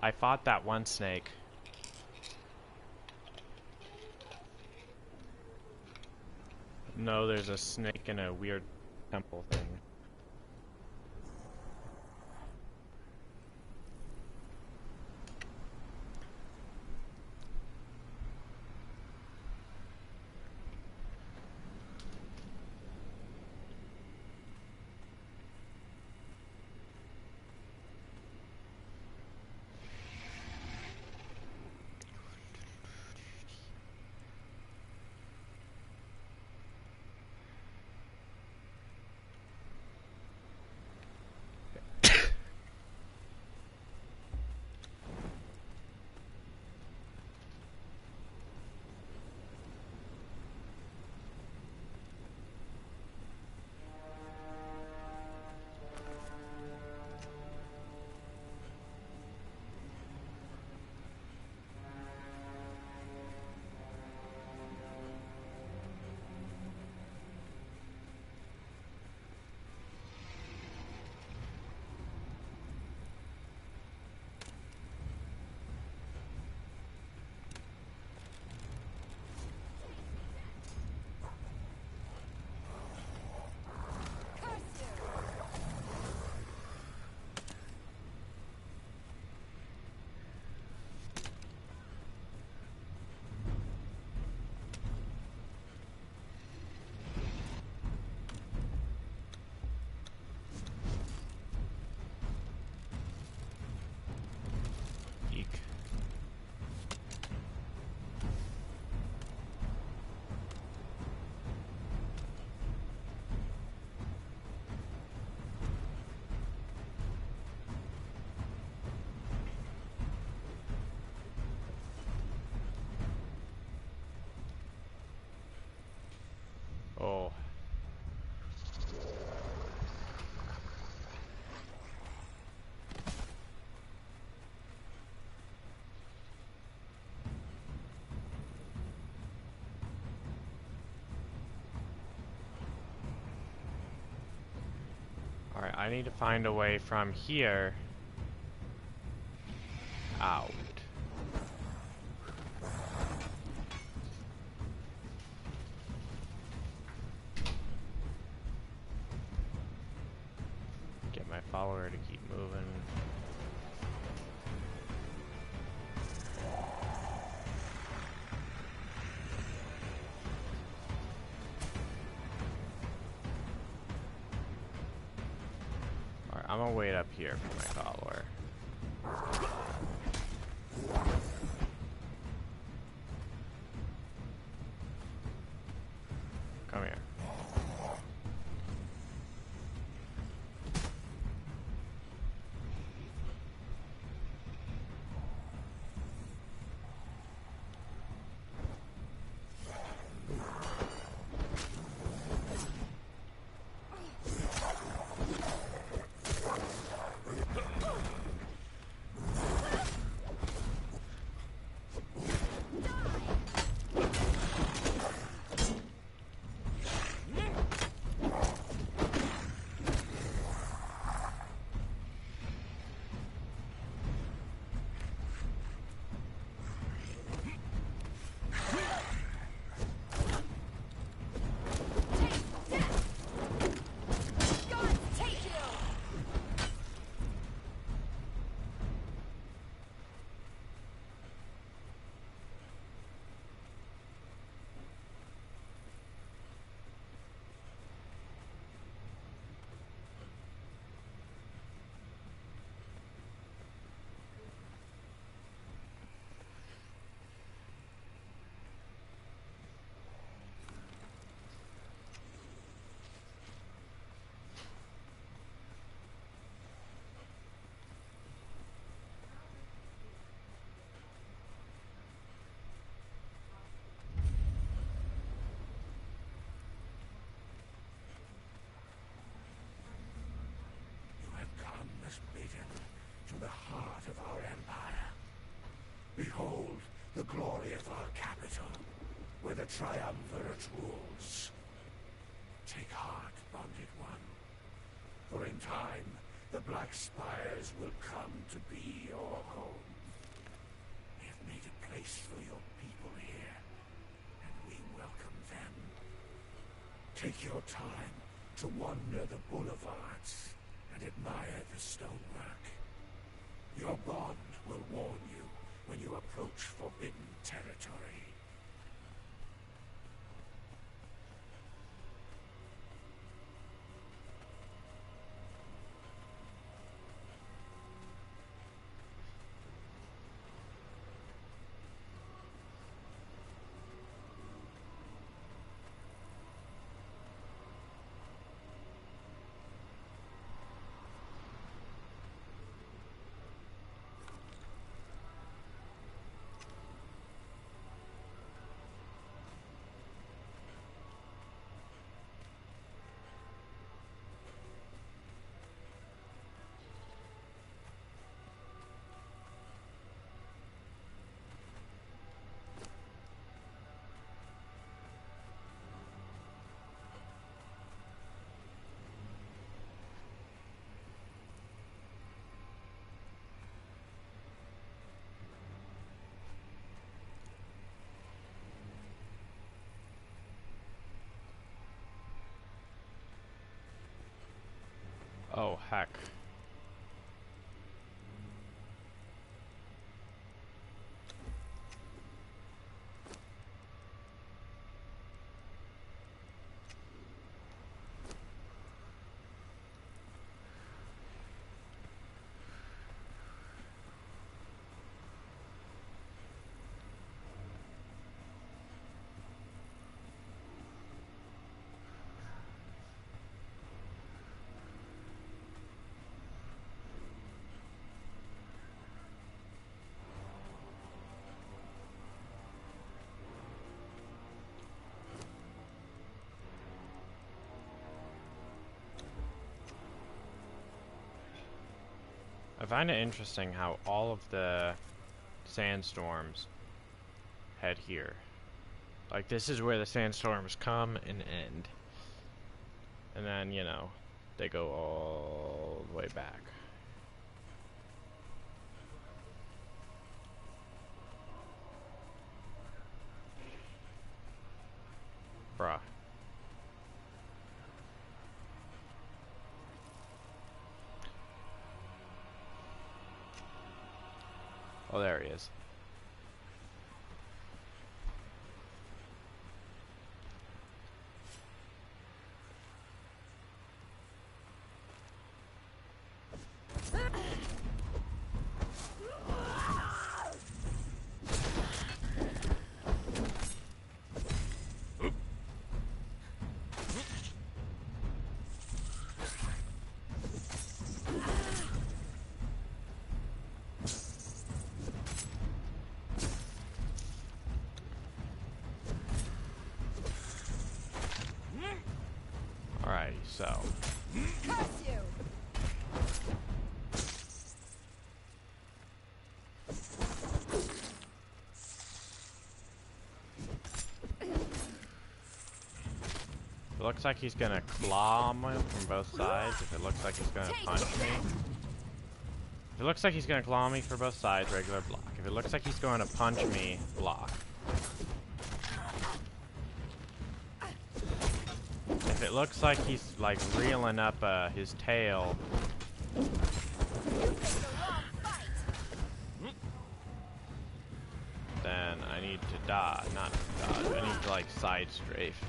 I fought that one snake. No, there's a snake in a weird temple thing. I need to find a way from here out. Get my follower to keep moving. Alright, I'm gonna wait up here for my follower. Come here. You have come as bidden to the heart of our empire. Behold the glory of our capital, where the triumvirate rules. Take heart, bonded one, for in time the Black Spires will come to be your home. We have made a place for your people here, and we welcome them. Take your time to wander the boulevards and admire the stonework. Your bond will warn you when you approach forbidden territory. Oh, heck. I find it interesting how all of the sandstorms head here. Like, this is where the sandstorms come and end. And then, you know, They go all the way back. Bruh. Oh, there he is. Alrighty, so. Curse you! It looks like he's gonna claw me from both sides. If it looks like he's gonna punch me. If it looks like he's gonna claw me for both sides, regular block. If it looks like he's going to punch me, block. If it looks like he's like reeling up his tail, You picked the wrong fight! then I need to dodge. Not dodge, I need to like side strafe.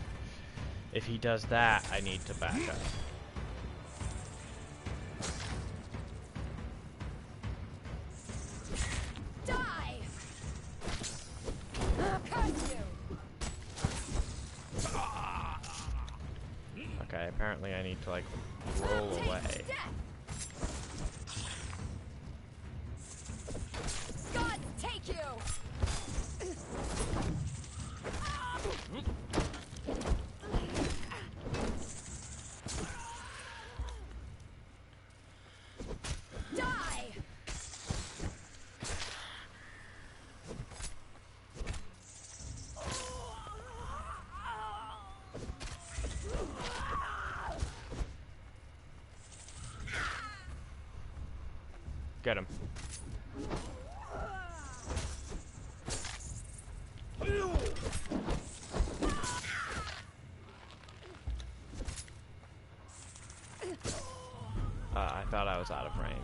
If he does that, I need to back up. Die! Curse you! Okay, apparently I need to like roll away. Take death! God take you! Die! Get him. I thought I was out of range.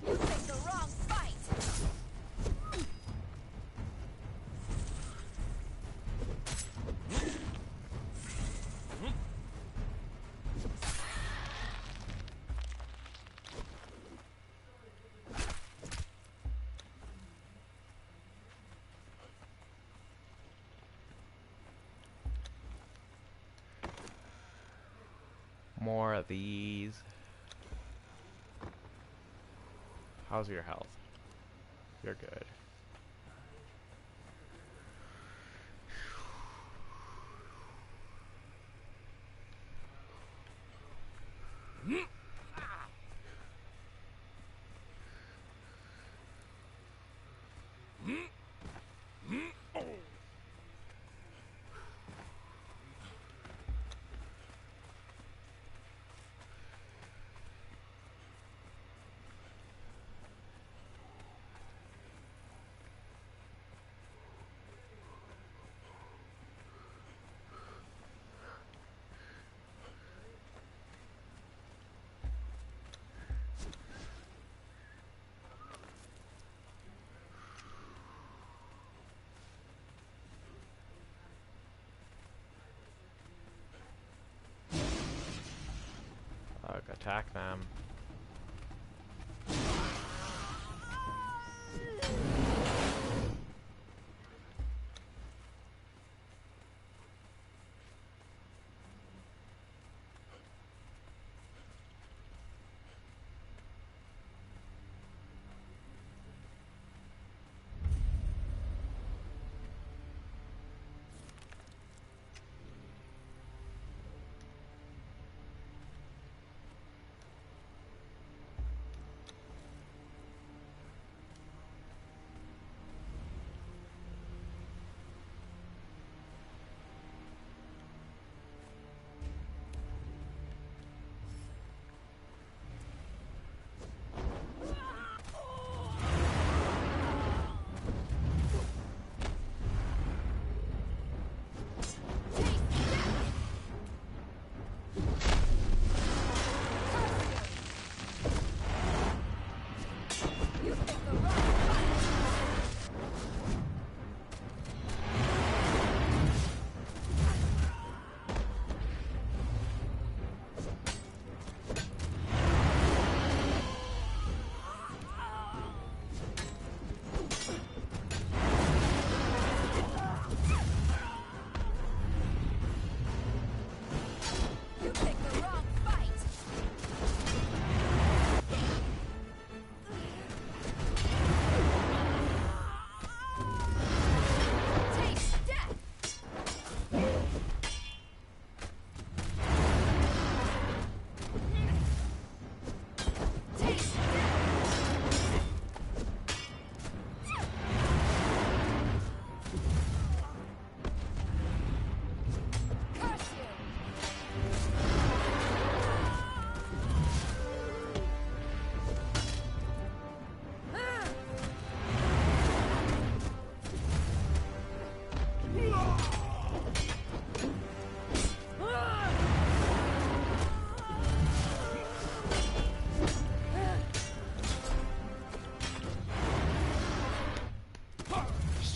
You picked the wrong fight! More of these. How's your health? You're good. Attack them.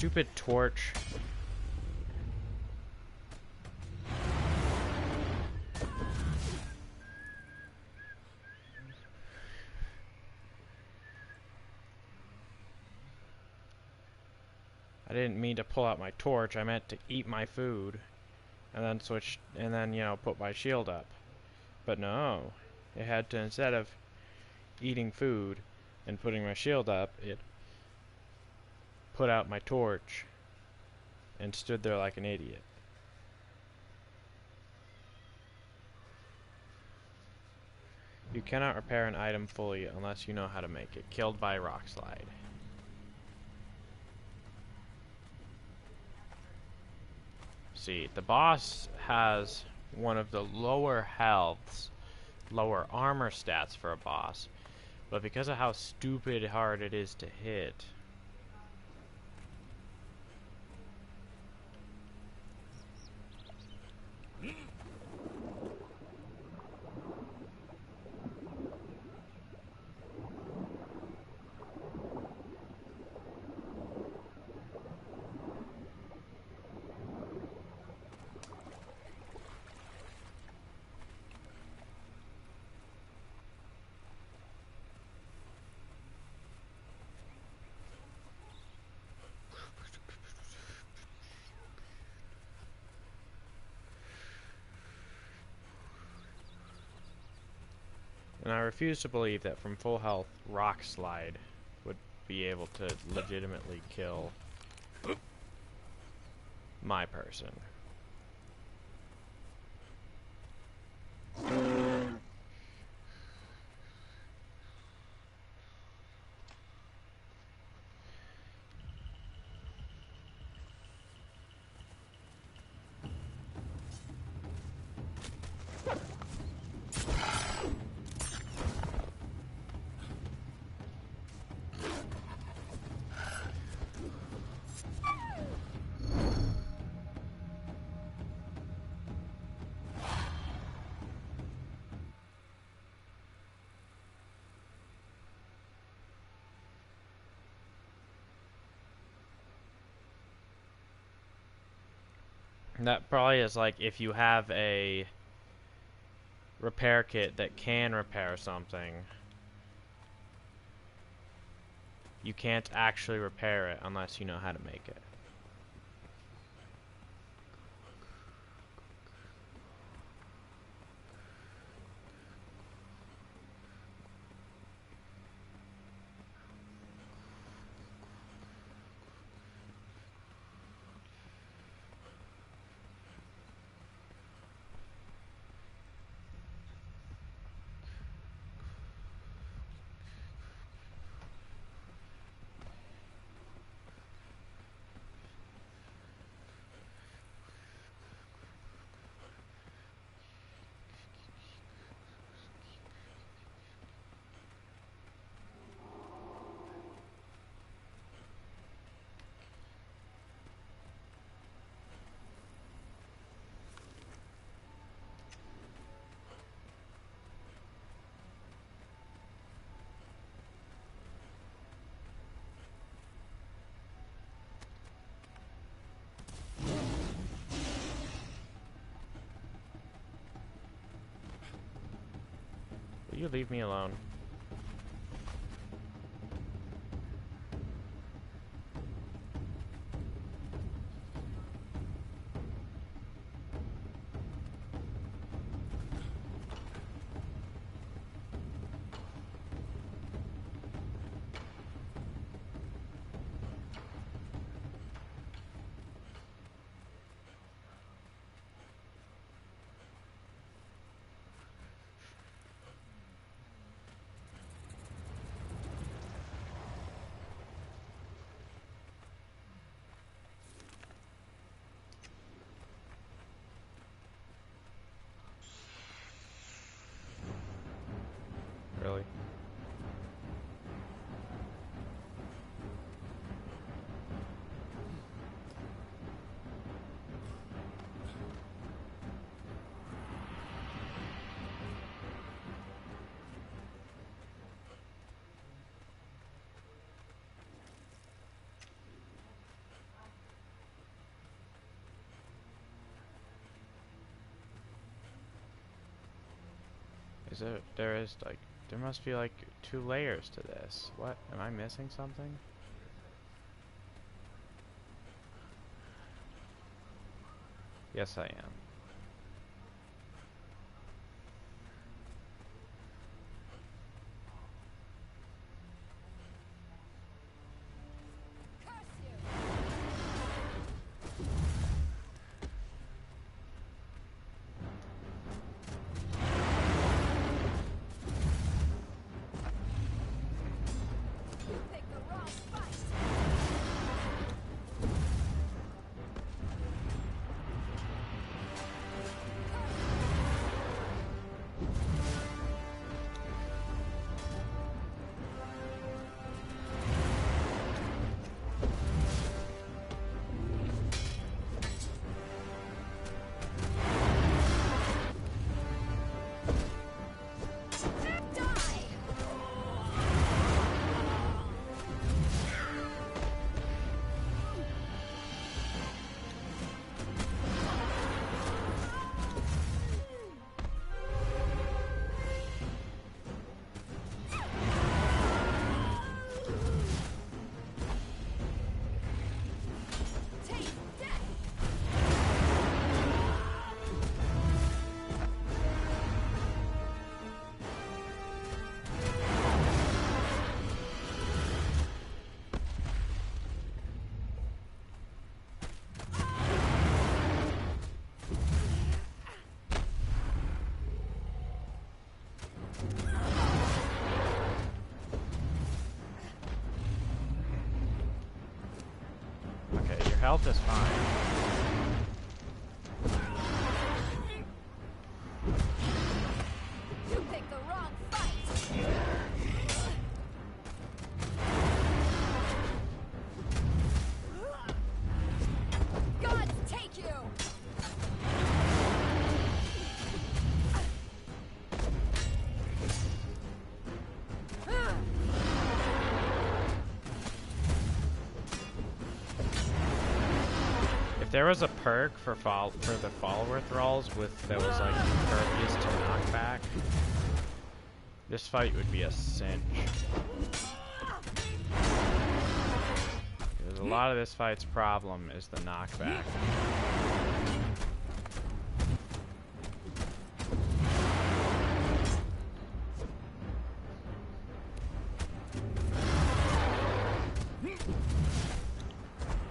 stupid torch. I didn't mean to pull out my torch, I meant to eat my food. And then switch, and then, you know, put my shield up. But no, it had to, instead of eating food and putting my shield up, it put out my torch and stood there like an idiot. You cannot repair an item fully unless you know how to make it. Killed by rock slide. See, the boss has one of the lower healths, lower armor stats for a boss, but because of how stupid hard it is to hit, and I refuse to believe that from full health, rock slide would be able to legitimately kill my person. That probably is like if you have a repair kit that can repair something, you can't actually repair it unless you know how to make it. Will you leave me alone? Is it? There is like, there must be like 2 layers to this. What? Am I missing something? Yes, I am. Okay, your health is fine. You picked the wrong fight. Gods take you. If there was a perk for the follower thralls with that was like impervious to knockback, this fight would be a cinch. Because a lot of this fight's problem is the knockback.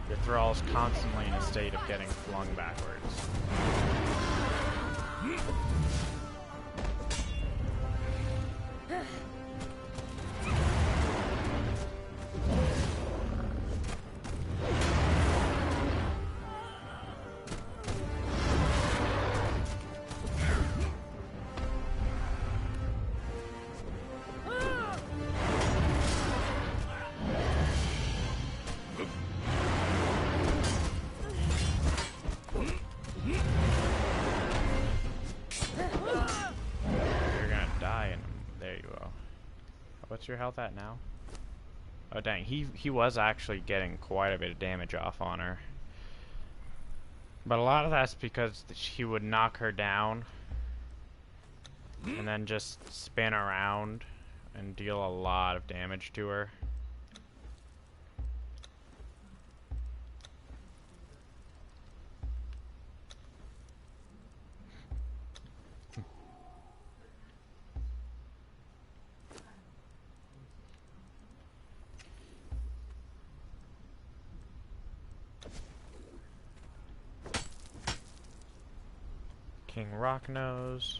Your thrall's constantly in a state of getting flung backwards. What's your health at now? Oh dang, he was actually getting quite a bit of damage off on her. But a lot of that's because he would knock her down and then just spin around and deal a lot of damage to her. King Rocknose.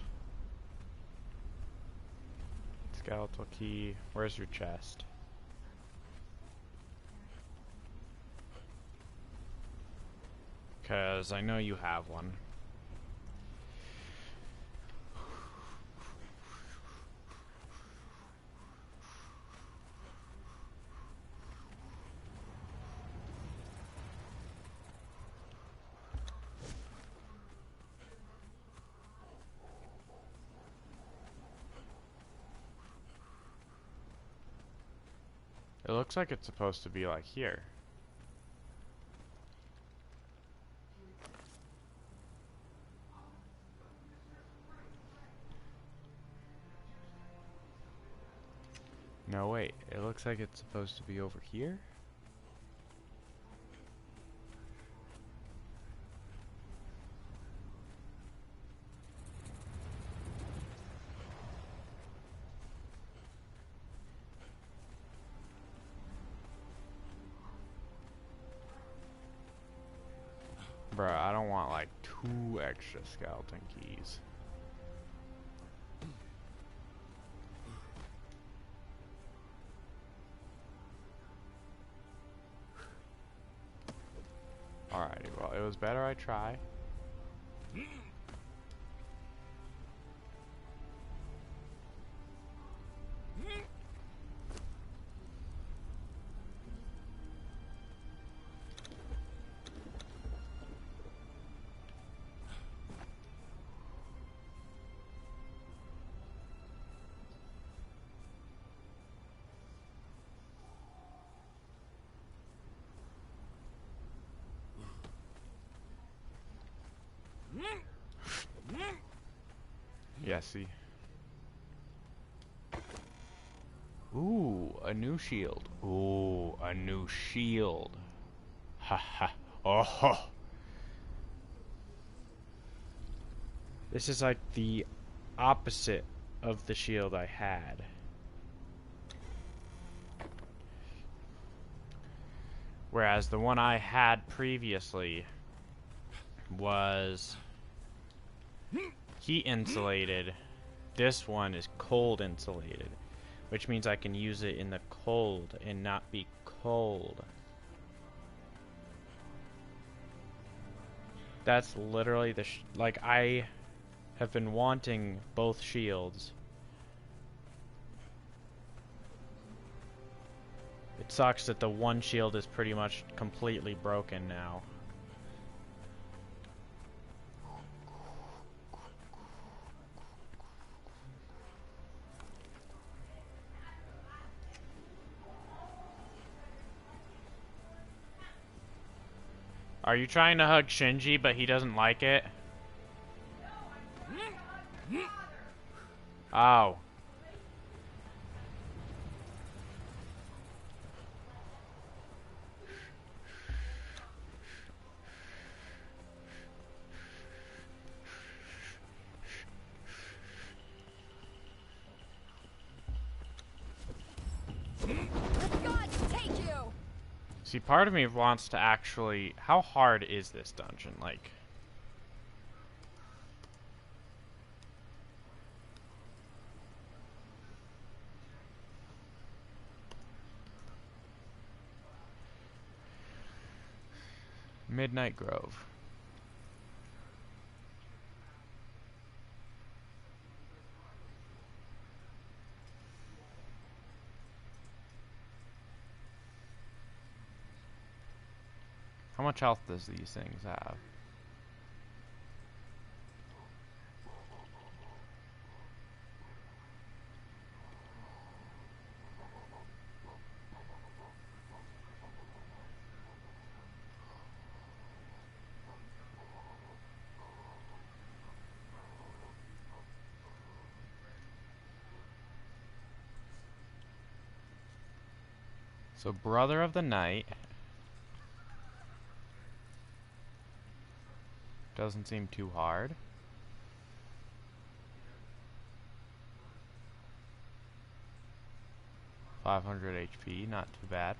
Skeletal key. Where's your chest? Because I know you have one. It looks like it's supposed to be like here. No, wait. It looks like it's supposed to be over here. Bruh, I don't want like 2 extra skeleton keys. Alrighty, well, it was better I try. Yeah, see. Ooh, a new shield. Ooh, a new shield. Ha ha. Oh ho. This is like the opposite of the shield I had. Whereas the one I had previously was heat insulated. This one is cold insulated, which means I can use it in the cold and not be cold. That's literally the like I have been wanting both shields. It sucks that the one shield is pretty much completely broken now. Are you trying to hug Shinji, but he doesn't like it? Oh. See, part of me wants to actually... How hard is this dungeon? Like... Midnight Grove. How much health does these things have? So, Brother of the Night doesn't seem too hard. .500 HP, not too bad.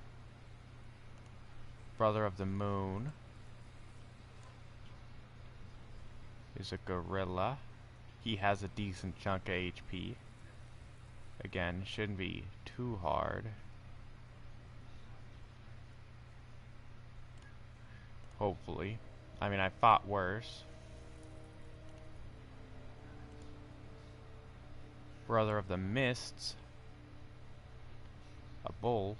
Brother of the Moon is a gorilla. He has a decent chunk of HP. Again, shouldn't be too hard. Hopefully. I mean, I fought worse. Brother of the Mists. A bull.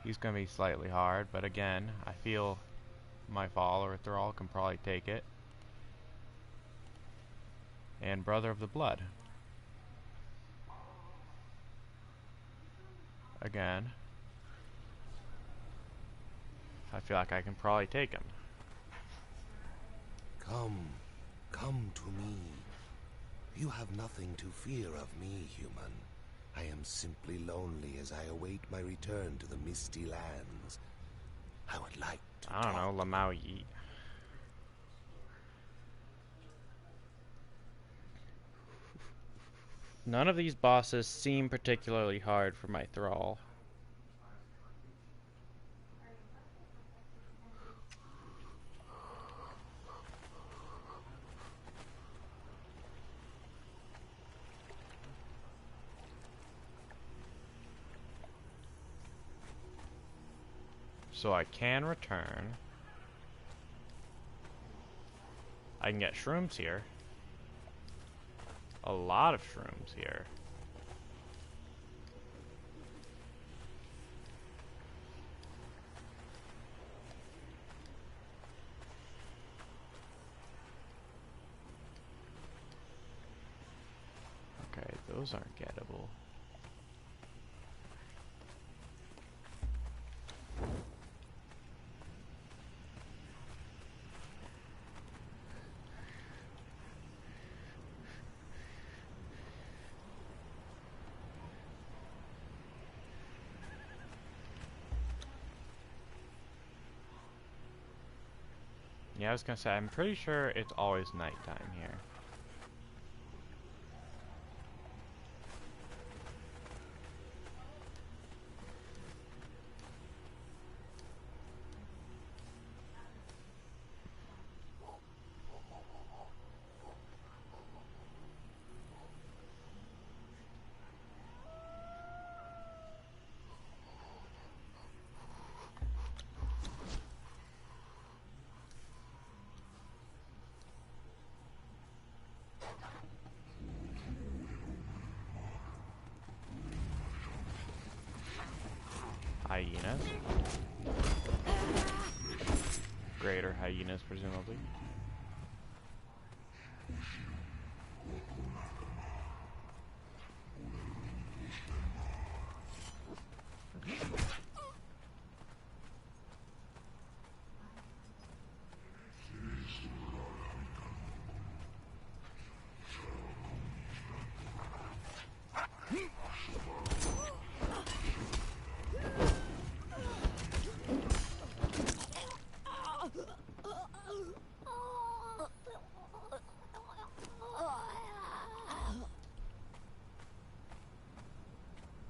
He's gonna be slightly hard, but again, I feel my follower Thrall can probably take it. And Brother of the Blood. Again, I feel like I can probably take him. Come to me. You have nothing to fear of me, human. I am simply lonely as I await my return to the Misty Lands. I would like to I don't know, talk. Lamau Yeet. None of these bosses seem particularly hard for my thrall. So I can return. I can get shrooms here. A lot of shrooms here. Okay, those aren't gettable. Yeah, I was gonna say, I'm pretty sure it's always nighttime here. Hyenas. Greater hyenas, presumably.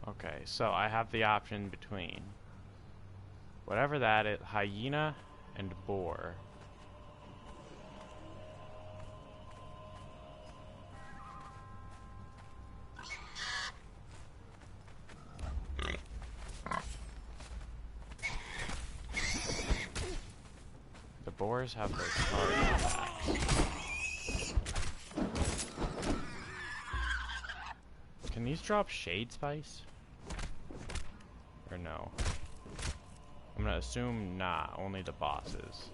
Okay, so I have the option between whatever that is, hyena and boar. The boars have those hard attacks. Can these drop shade spice? Or no? I'm gonna assume not, only the bosses.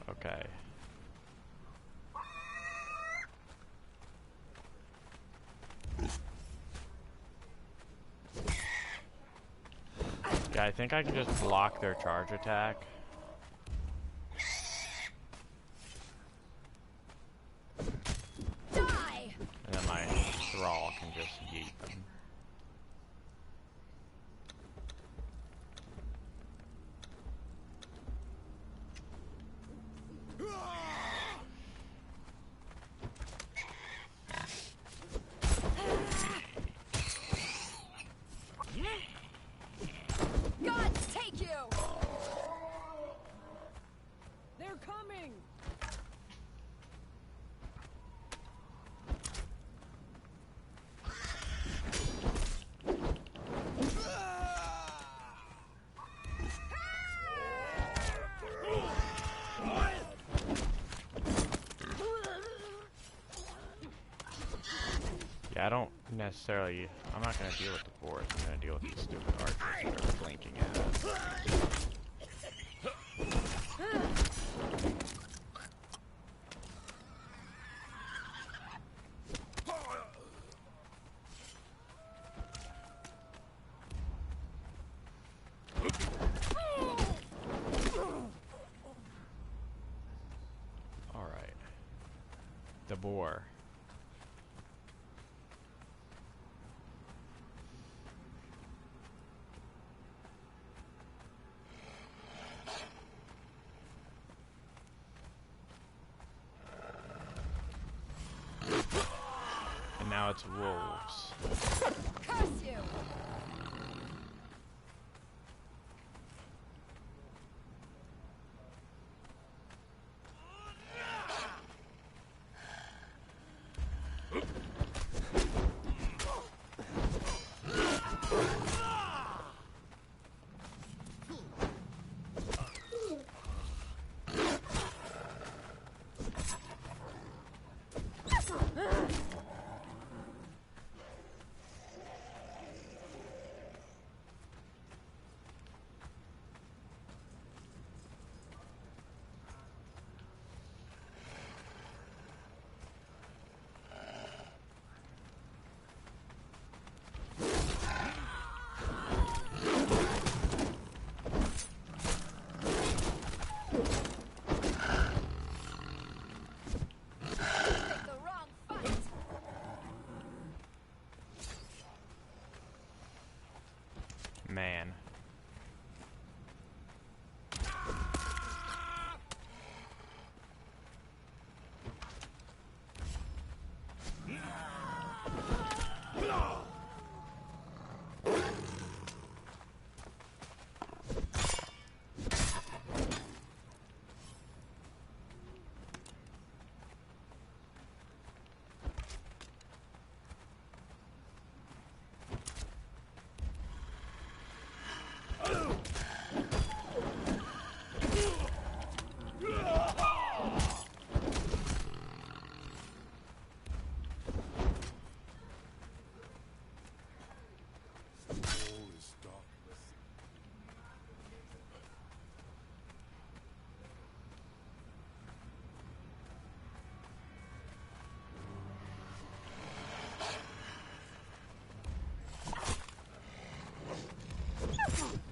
Okay. Yeah, I think I can just block their charge attack. Die! And then my thrall can just yeet them. God take you! They're coming! Yeah, I don't necessarily... I'm not gonna deal with the boars, I'm gonna deal with these stupid archers that are blinking at us. the boar. And now it's wolves. Curse you! Man.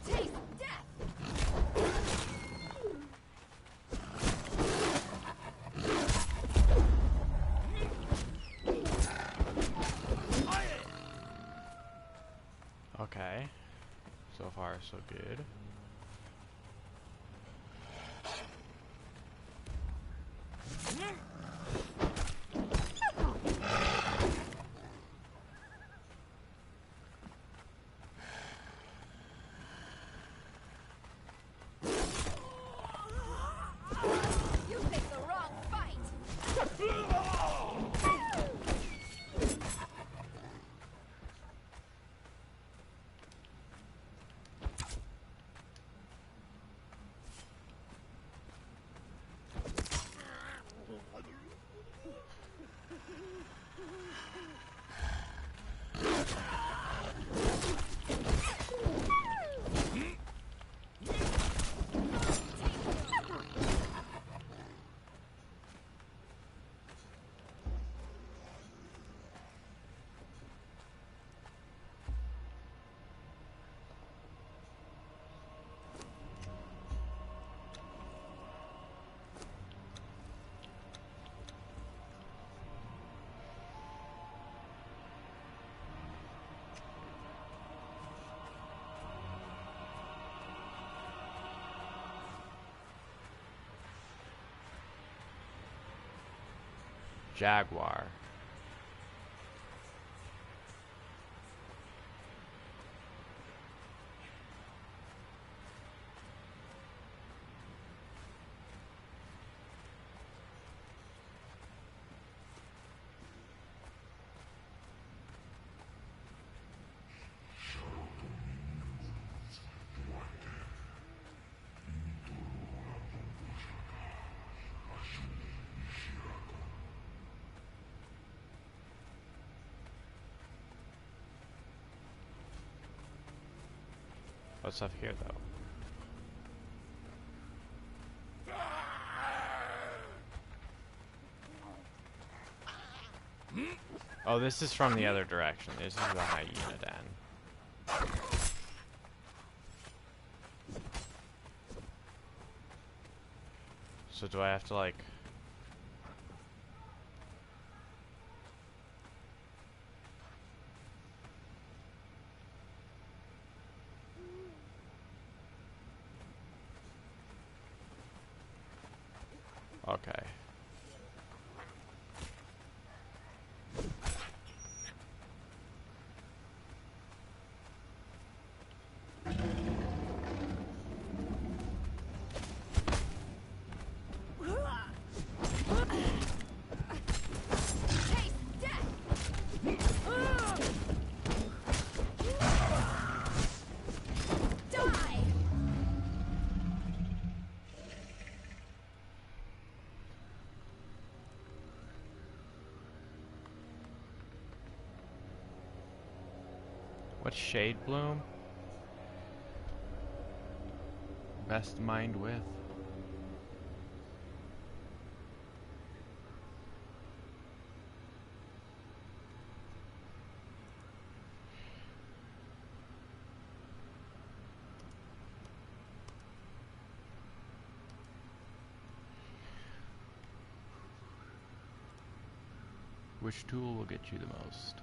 Taste death! Okay. So far, so good. You picked the wrong fight! Jaguar. What's up here, though? Oh, this is from the other direction. This is the hyena den. So do I have to, like... Okay. Taste death! Die! What's Shade Bloom? Best mind with. Which tool will get you the most?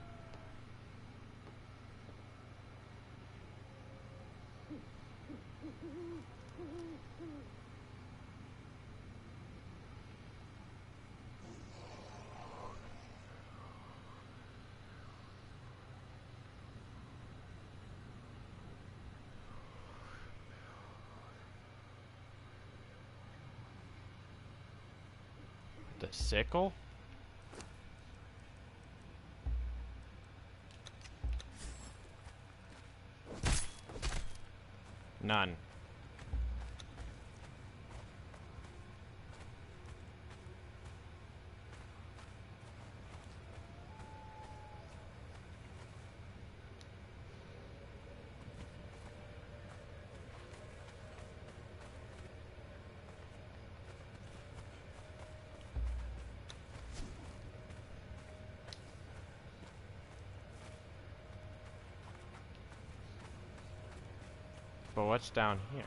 The sickle? None. But what's down here?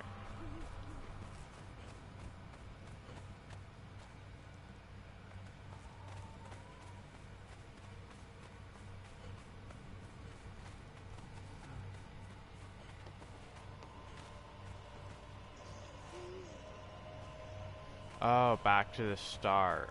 Oh, back to the start.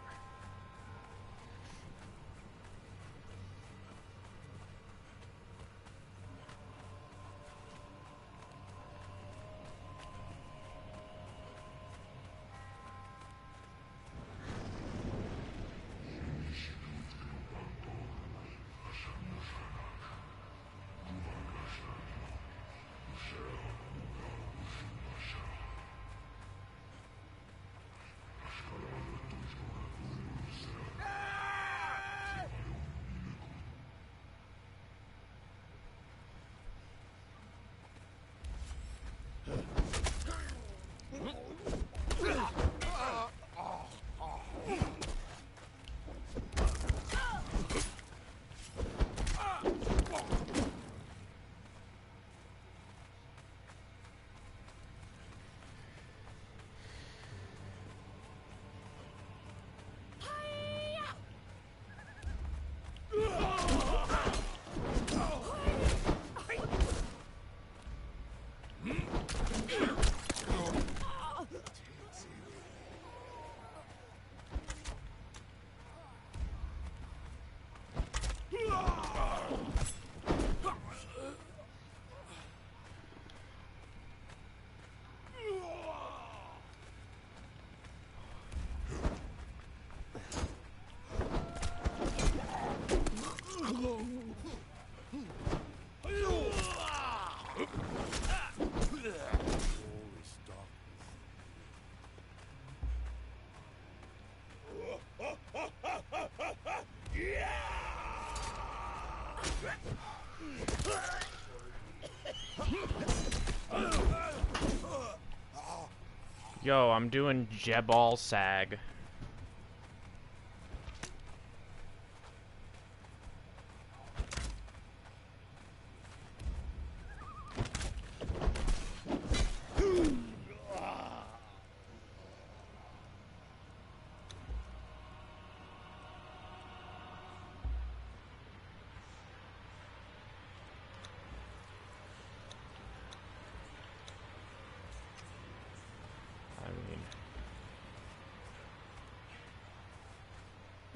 Yo, I'm doing Jebal Sag.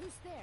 Who's there?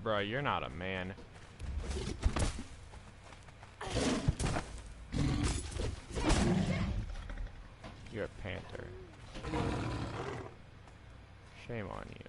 Bro, you're not a man. You're a panther. Shame on you.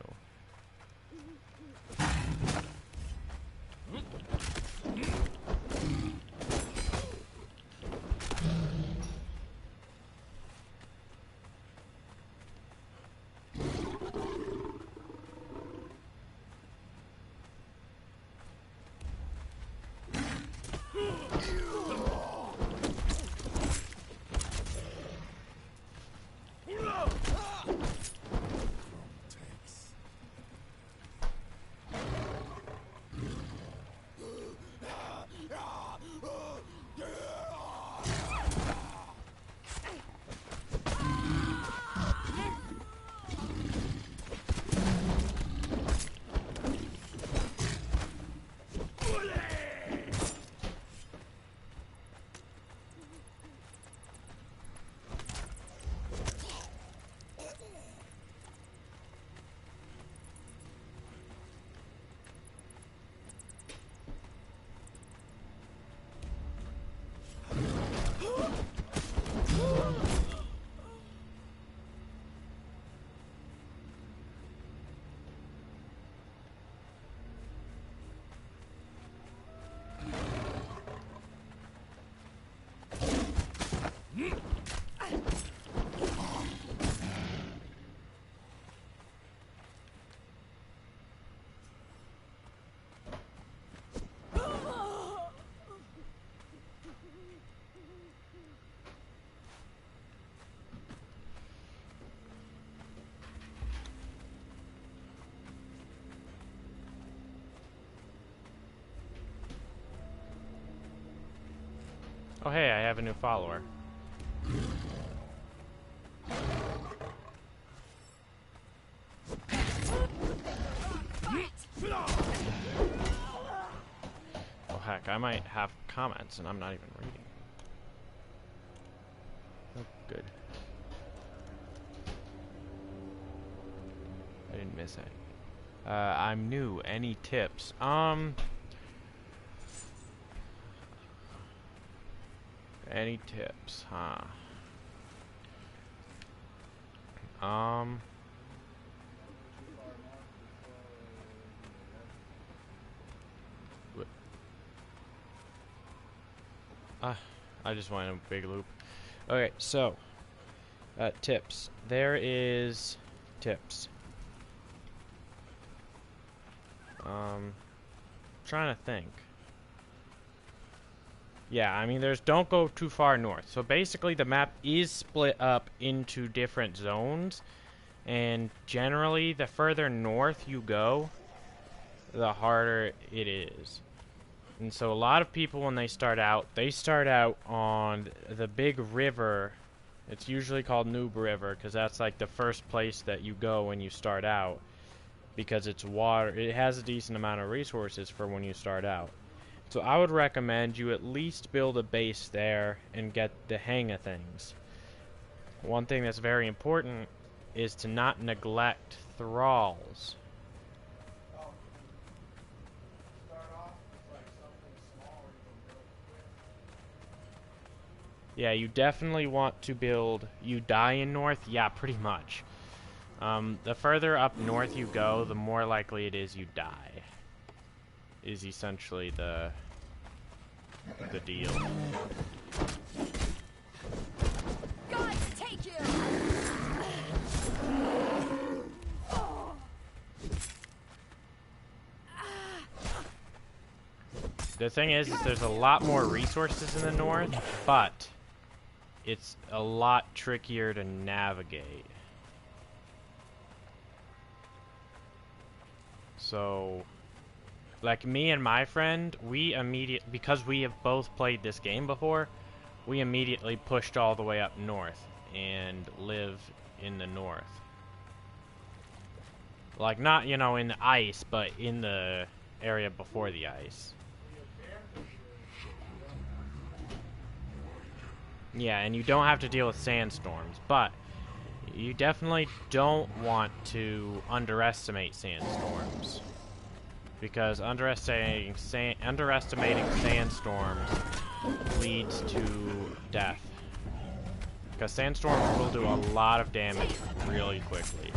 Oh hey, I have a new follower. Oh heck, I might have comments and I'm not even reading. Oh good. I didn't miss any. I'm new. Any tips? Any tips, huh? I just went in a big loop. Okay, so, tips. There is tips. Trying to think. Yeah, I mean, don't go too far north. So basically, the map is split up into different zones, and generally, the further north you go, the harder it is. And so a lot of people, when they start out on the big river. It's usually called Noob River, because that's like the first place that you go when you start out, because it's water. It has a decent amount of resources for when you start out. So I would recommend you at least build a base there and get the hang of things. One thing that's very important is to not neglect thralls. Yeah, you definitely want to build... You die in north? Yeah, pretty much. The further up north you go, the more likely it is you die. Is essentially the deal. God, take you! The thing is there's a lot more resources in the north, but it's a lot trickier to navigate. So, like me and my friend, because we have both played this game before, we immediately pushed all the way up north and live in the north. Like, not, you know, in the ice, but in the area before the ice. Yeah, and you don't have to deal with sandstorms, but you definitely don't want to underestimate sandstorms. Because underestimating sandstorms leads to death. Because sandstorms will do a lot of damage really quickly.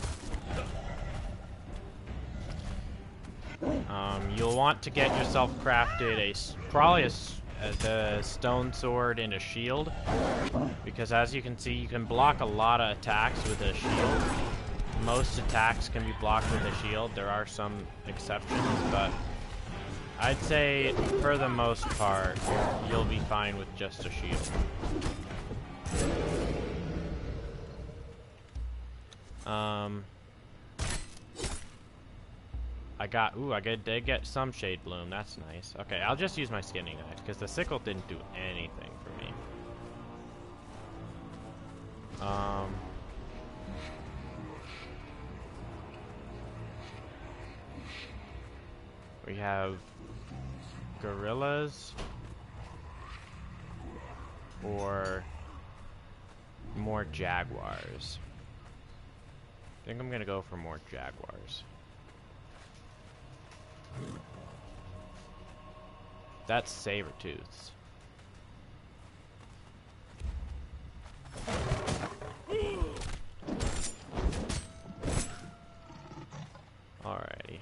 You'll want to get yourself crafted probably the stone sword and a shield, because as you can see, you can block a lot of attacks with a shield. Most attacks can be blocked with a shield. There are some exceptions, but I'd say for the most part, you'll be fine with just a shield. I did get some Shade Bloom. That's nice. Okay, I'll just use my skinning knife, because the sickle didn't do anything for me. We have gorillas or more jaguars. I think I'm gonna go for more jaguars. That's saber-tooths. Alrighty.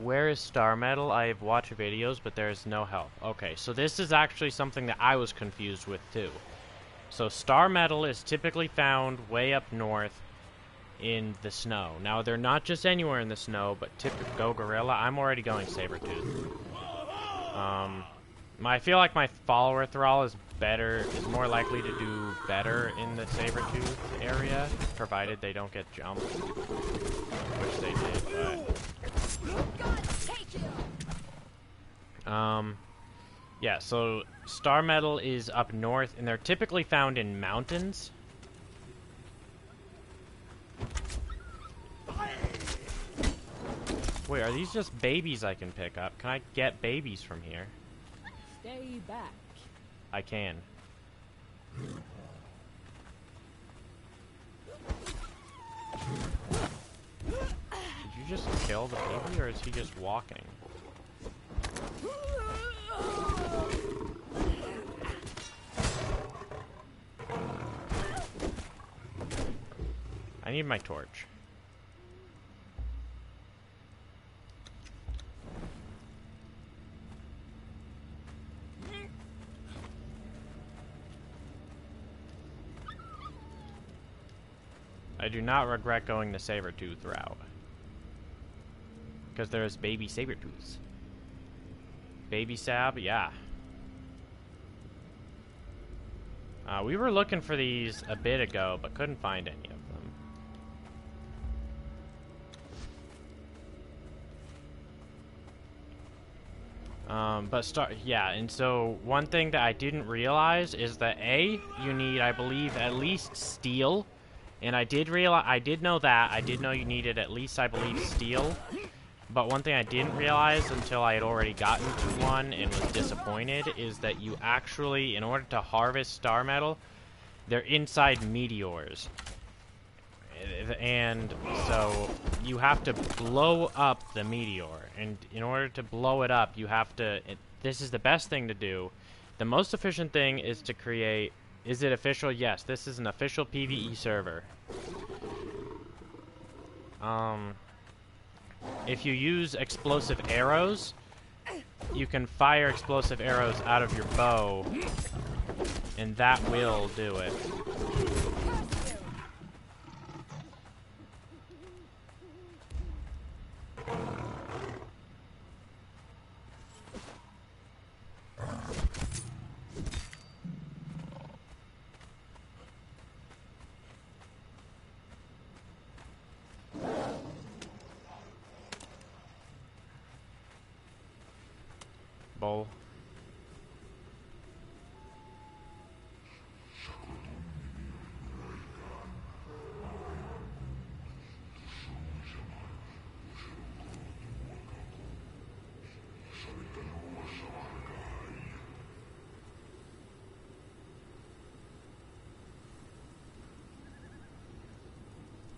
Where is Star Metal? I have watched videos, but there is no help. Okay, so this is actually something that I was confused with too. So Star Metal is typically found way up north in the snow. Now, they're not just anywhere in the snow, but go gorilla. I'm already going saber-tooth. I feel like my follower thrall is more likely to do better in the saber-tooth area, provided they don't get jumped. Which they did, but... yeah, so Star Metal is up north, and they're typically found in mountains. Wait, are these just babies I can pick up? Can I get babies from here? Stay back. I can. Did you just kill the baby, or is he just walking? I need my torch. I do not regret going the saber-tooth route. Because there's baby saber-tooths. Baby sab, yeah. We were looking for these a bit ago, but couldn't find any of them. Yeah, and so one thing that I didn't realize is that you need, I believe, at least steel. And I did know that. I did know you needed at least, I believe, steel. But one thing I didn't realize until I had already gotten to one and was disappointed is that you actually, in order to harvest Star Metal, they're inside meteors. And so you have to blow up the meteor. And in order to blow it up, you have to... This is the best thing to do. The most efficient thing is to create... Is it official? Yes, this is an official PvE server. If you use explosive arrows, you can fire explosive arrows out of your bow, and that will do it.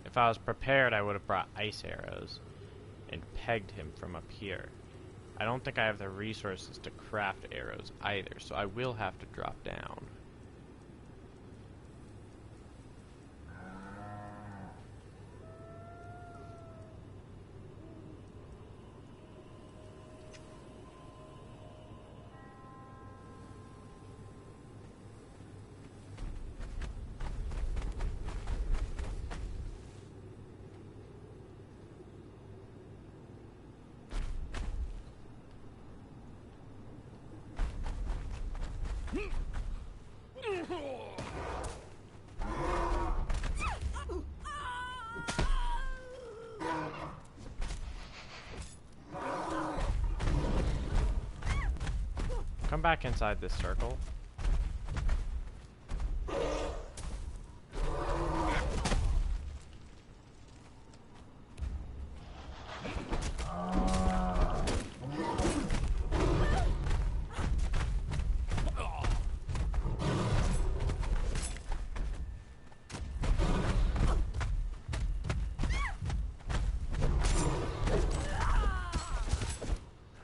If I was prepared, I would have brought ice arrows and pegged him from up here. I don't think I have the resources to craft arrows either, so I will have to drop down. Come back inside this circle.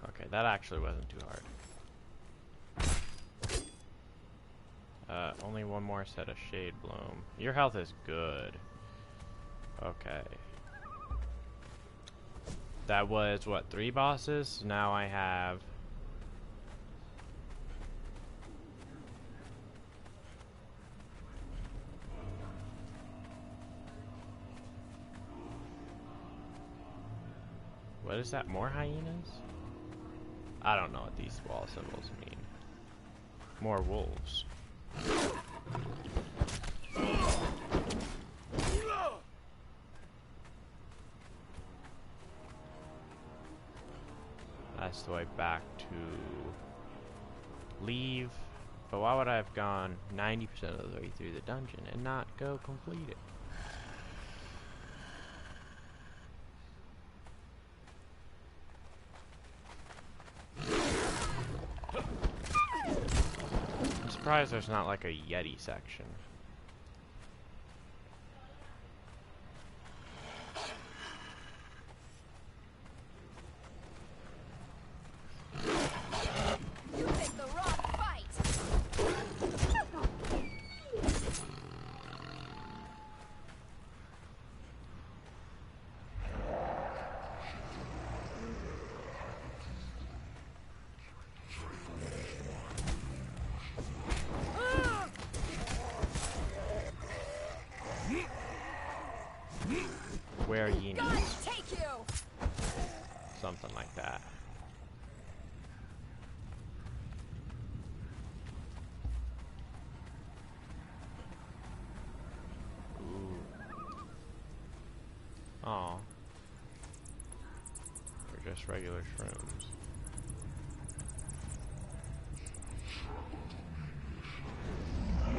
Okay, that actually wasn't too hard. Only one more set of Shade Bloom. Your health is good. Okay. That was, what, 3 bosses? Now I have... What is that? More hyenas? I don't know what these wall symbols mean. More wolves. That's the way back to leave. But why would I have gone 90% of the way through the dungeon and not go complete it? I'm surprised there's not like a Yeti section. You picked the wrong fight. Where ye need. Guys, take you. Something like that. Ooh. Aw. They're just regular shrooms.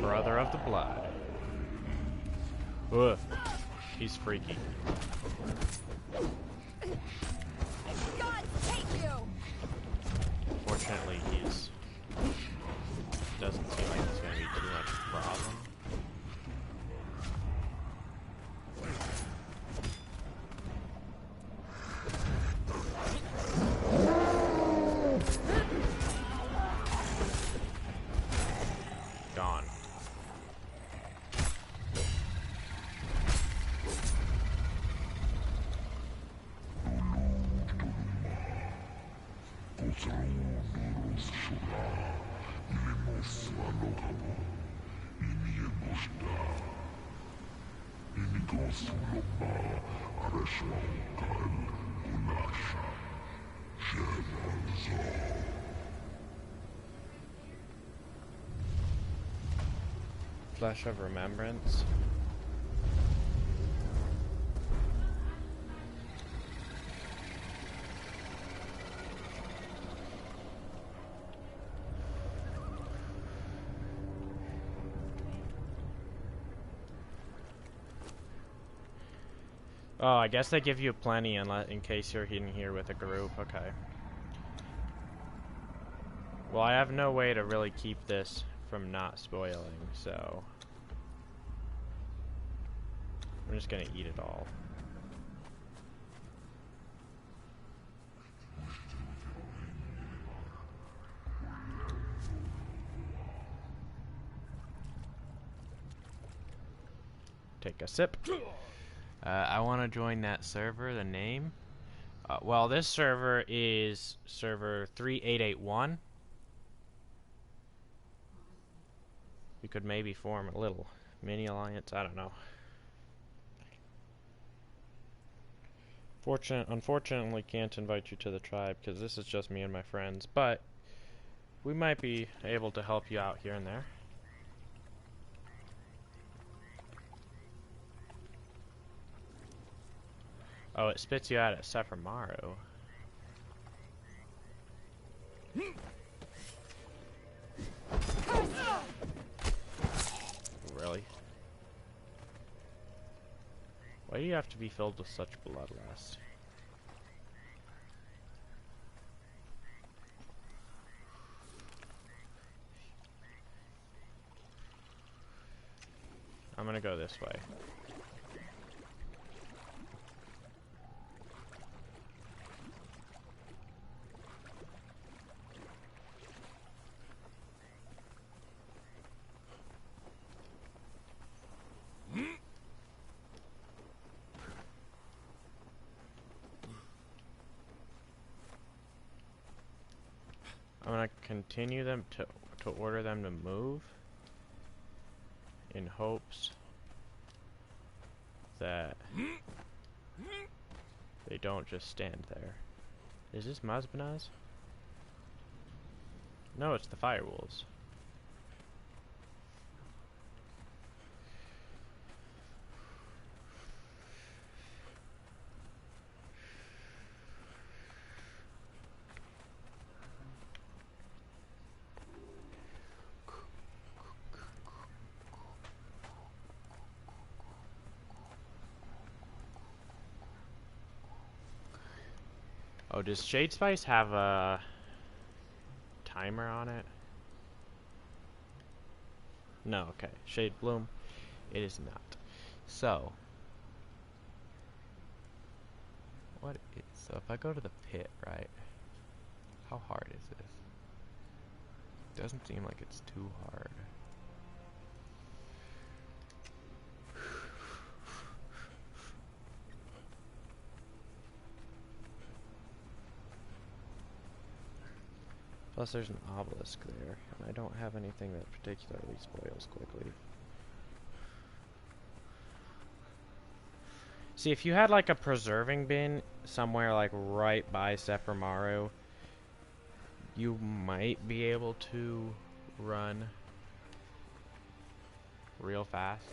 Brother of the blood. Ugh. He's freaky. God, take you. Fortunately, he's doesn't seem like it's gonna be too much of a problem. Gone. Flesh of Remembrance. Oh, I guess they give you plenty in case you're in here with a group. Okay. Well, I have no way to really keep this from not spoiling, so... I'm just gonna eat it all. Take a sip. I want to join that server. The name? Well, this server is server 3881. We could maybe form a little mini alliance. I don't know. Unfortunately, can't invite you to the tribe because this is just me and my friends. But we might be able to help you out here and there. Oh, it spits you out at Sephiroth. Really? Why do you have to be filled with such bloodlust? I'm gonna go this way. I'm gonna continue them to order them to move in hopes that they don't just stand there. Is this Mazbanaz? No, it's the Firewolves. Oh, does Shade Spice have a timer on it? No, okay. Shade Bloom, it is not. So, so if I go to the pit, right? How hard is this? Doesn't seem like it's too hard. Plus there's an obelisk there, and I don't have anything that particularly spoils quickly. See, if you had like a preserving bin somewhere like right by Sephiroth, you might be able to run real fast.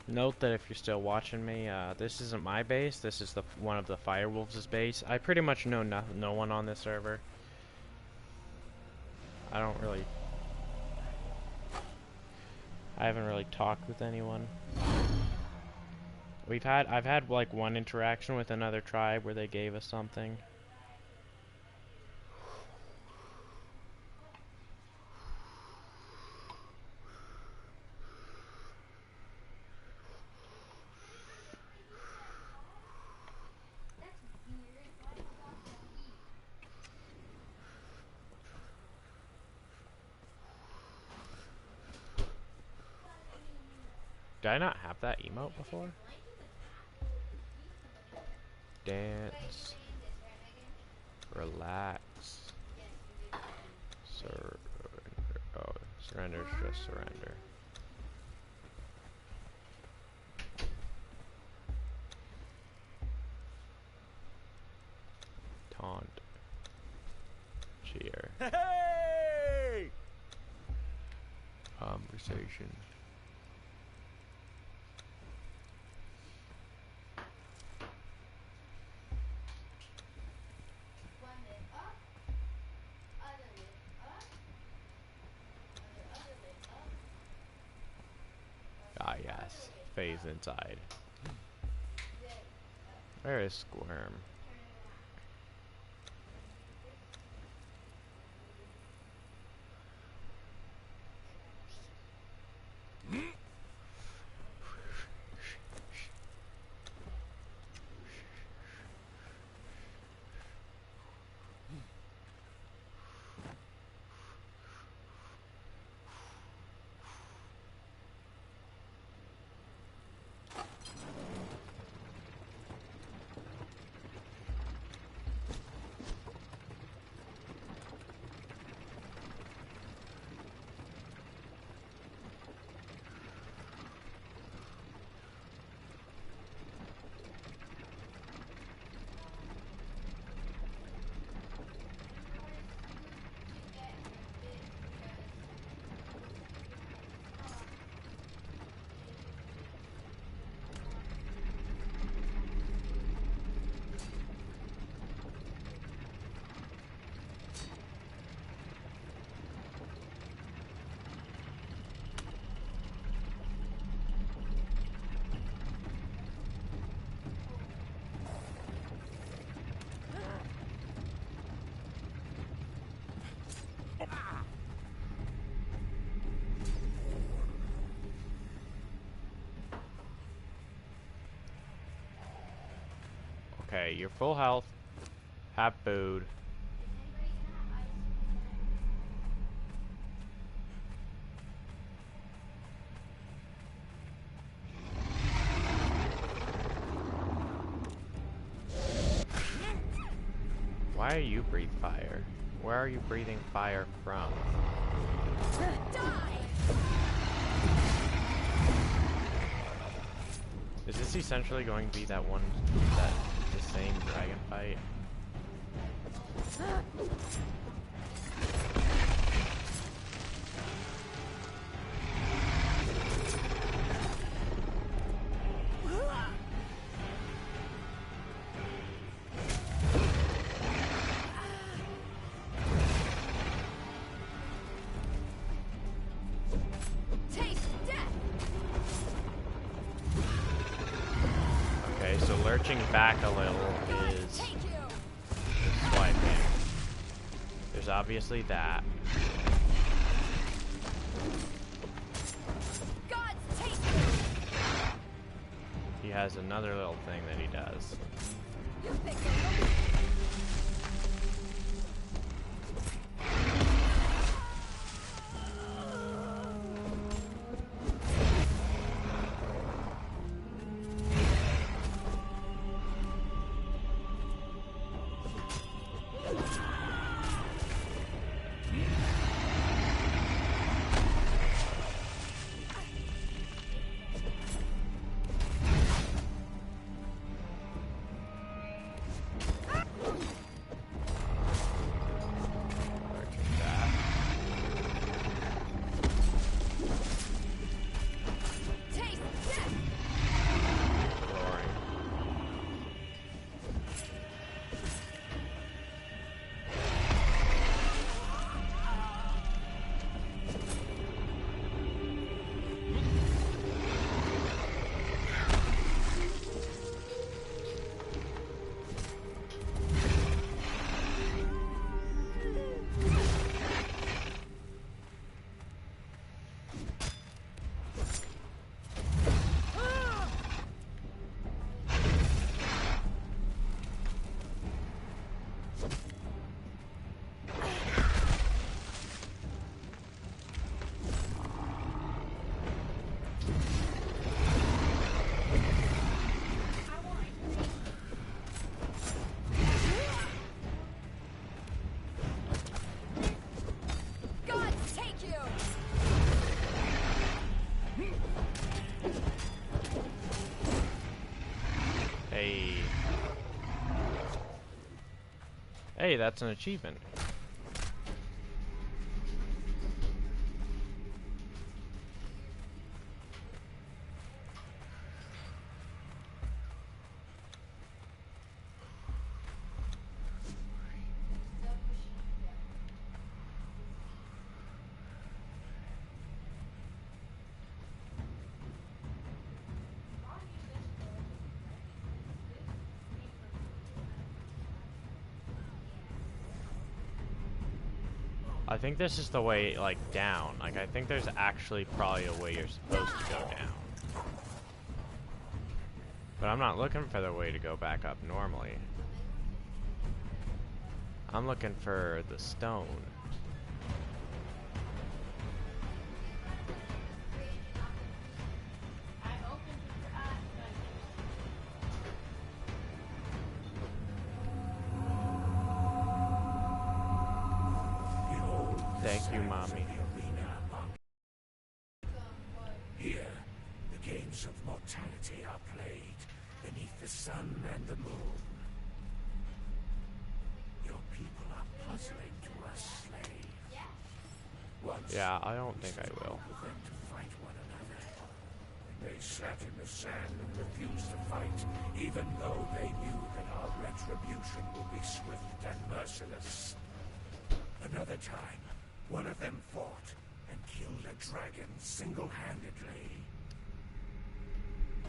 Note that if you're still watching me, this isn't my base. This is one of the Firewolves' base. I pretty much know no one on this server. I haven't really talked with anyone. I've had like one interaction with another tribe where they gave us something. Did I not have that emote before? Dance. Relax. Surrender is just surrender. Taunt. Cheer. Hey! conversation. One leg up, other leg up, other leg up. Ah, yes. Phase inside. Then Where is Squirm? turn it around. Okay, you're full health. Have food. Anybody gonna have ice Why are you breathing fire? Where are you breathing fire from? Is this essentially going to be that the same dragon fight? Taste death. Okay, so lurching back a little is Take you. swiping. There's obviously that. God's take you. He has another little thing that he does. You pick the wrong. Lurching back. Taste death. Roaring. God's take you. Hey. Hey, that's an achievement. I think this is the way, like, down. Like, I think there's actually probably a way you're supposed to go down. But I'm not looking for the way to go back up normally. I'm looking for the stone. Thank you, Mommy. Here, the games of mortality are played beneath the sun and the moon. Your people are puzzling to us, slave. Once Yeah, I don't think I will. for them to fight one another. They sat in the sand and refused to fight, even though they knew that our retribution would be swift and merciless. Another time, one of them fought and killed a dragon single-handedly.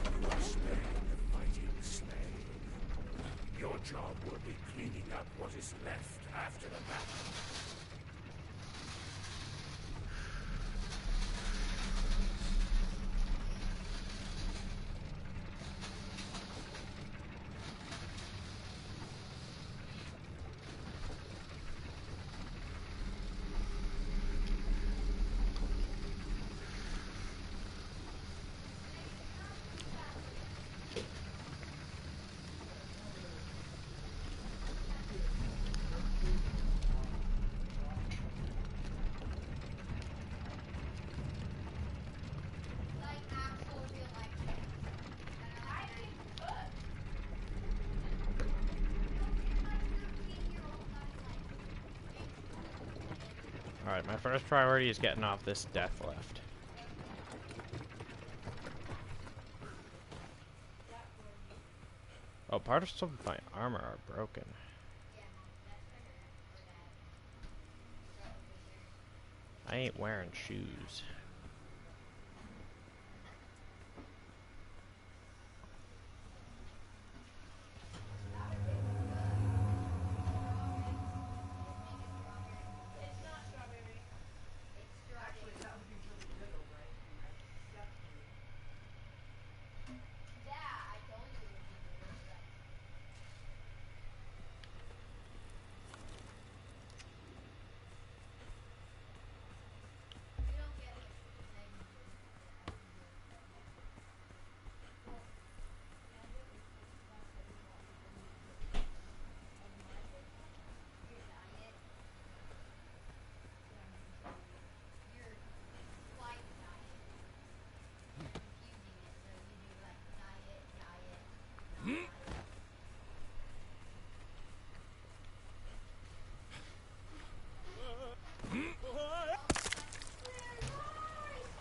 You are spared the fighting slave. Your job will be cleaning up what is left after the battle. Alright, my first priority is getting off this death lift. Oh, parts of my armor are broken. I ain't wearing shoes.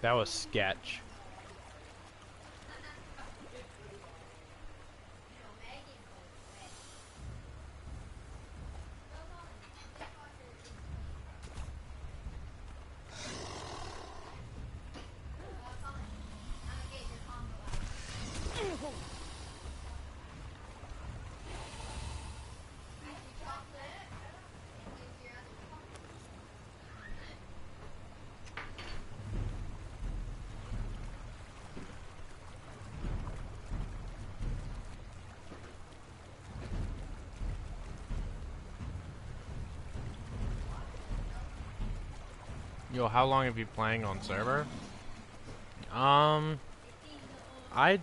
That was sketch. Yo, how long have you playing on server? I'd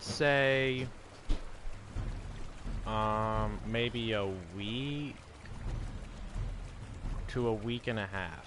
say maybe a week to a week and a half.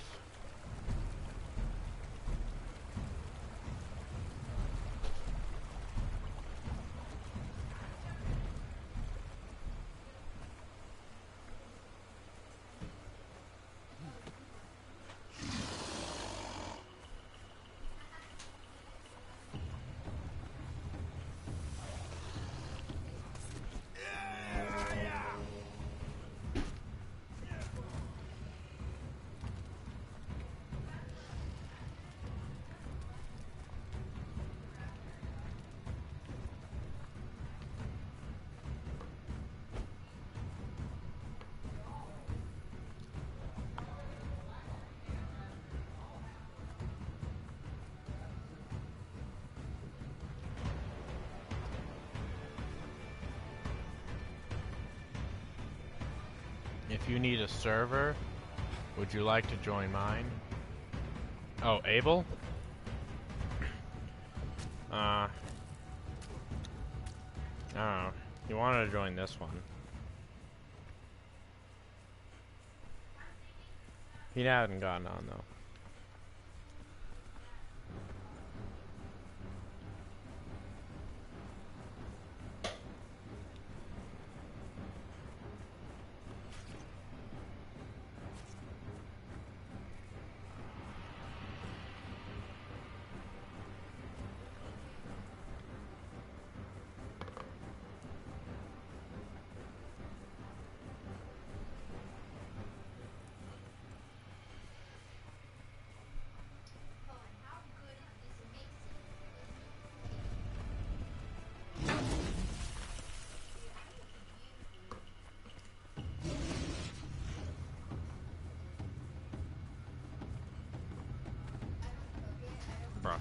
if you need a server, would you like to join mine? Oh, Abel? I don't know. You wanted to join this one. He hadn't gotten on, though. Bruh.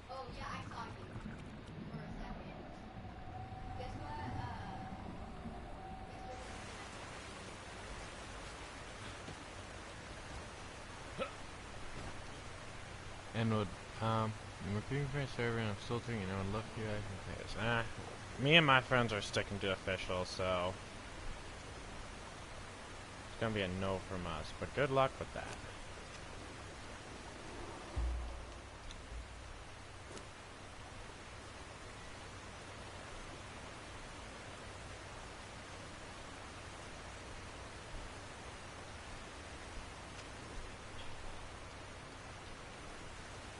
Oh yeah, I saw you for a second. Guess what? And would, I'm repeating for a server and I'm still thinking, I would love you guys to play this. Me and my friends are sticking to official, so it's gonna be a no from us, but good luck with that.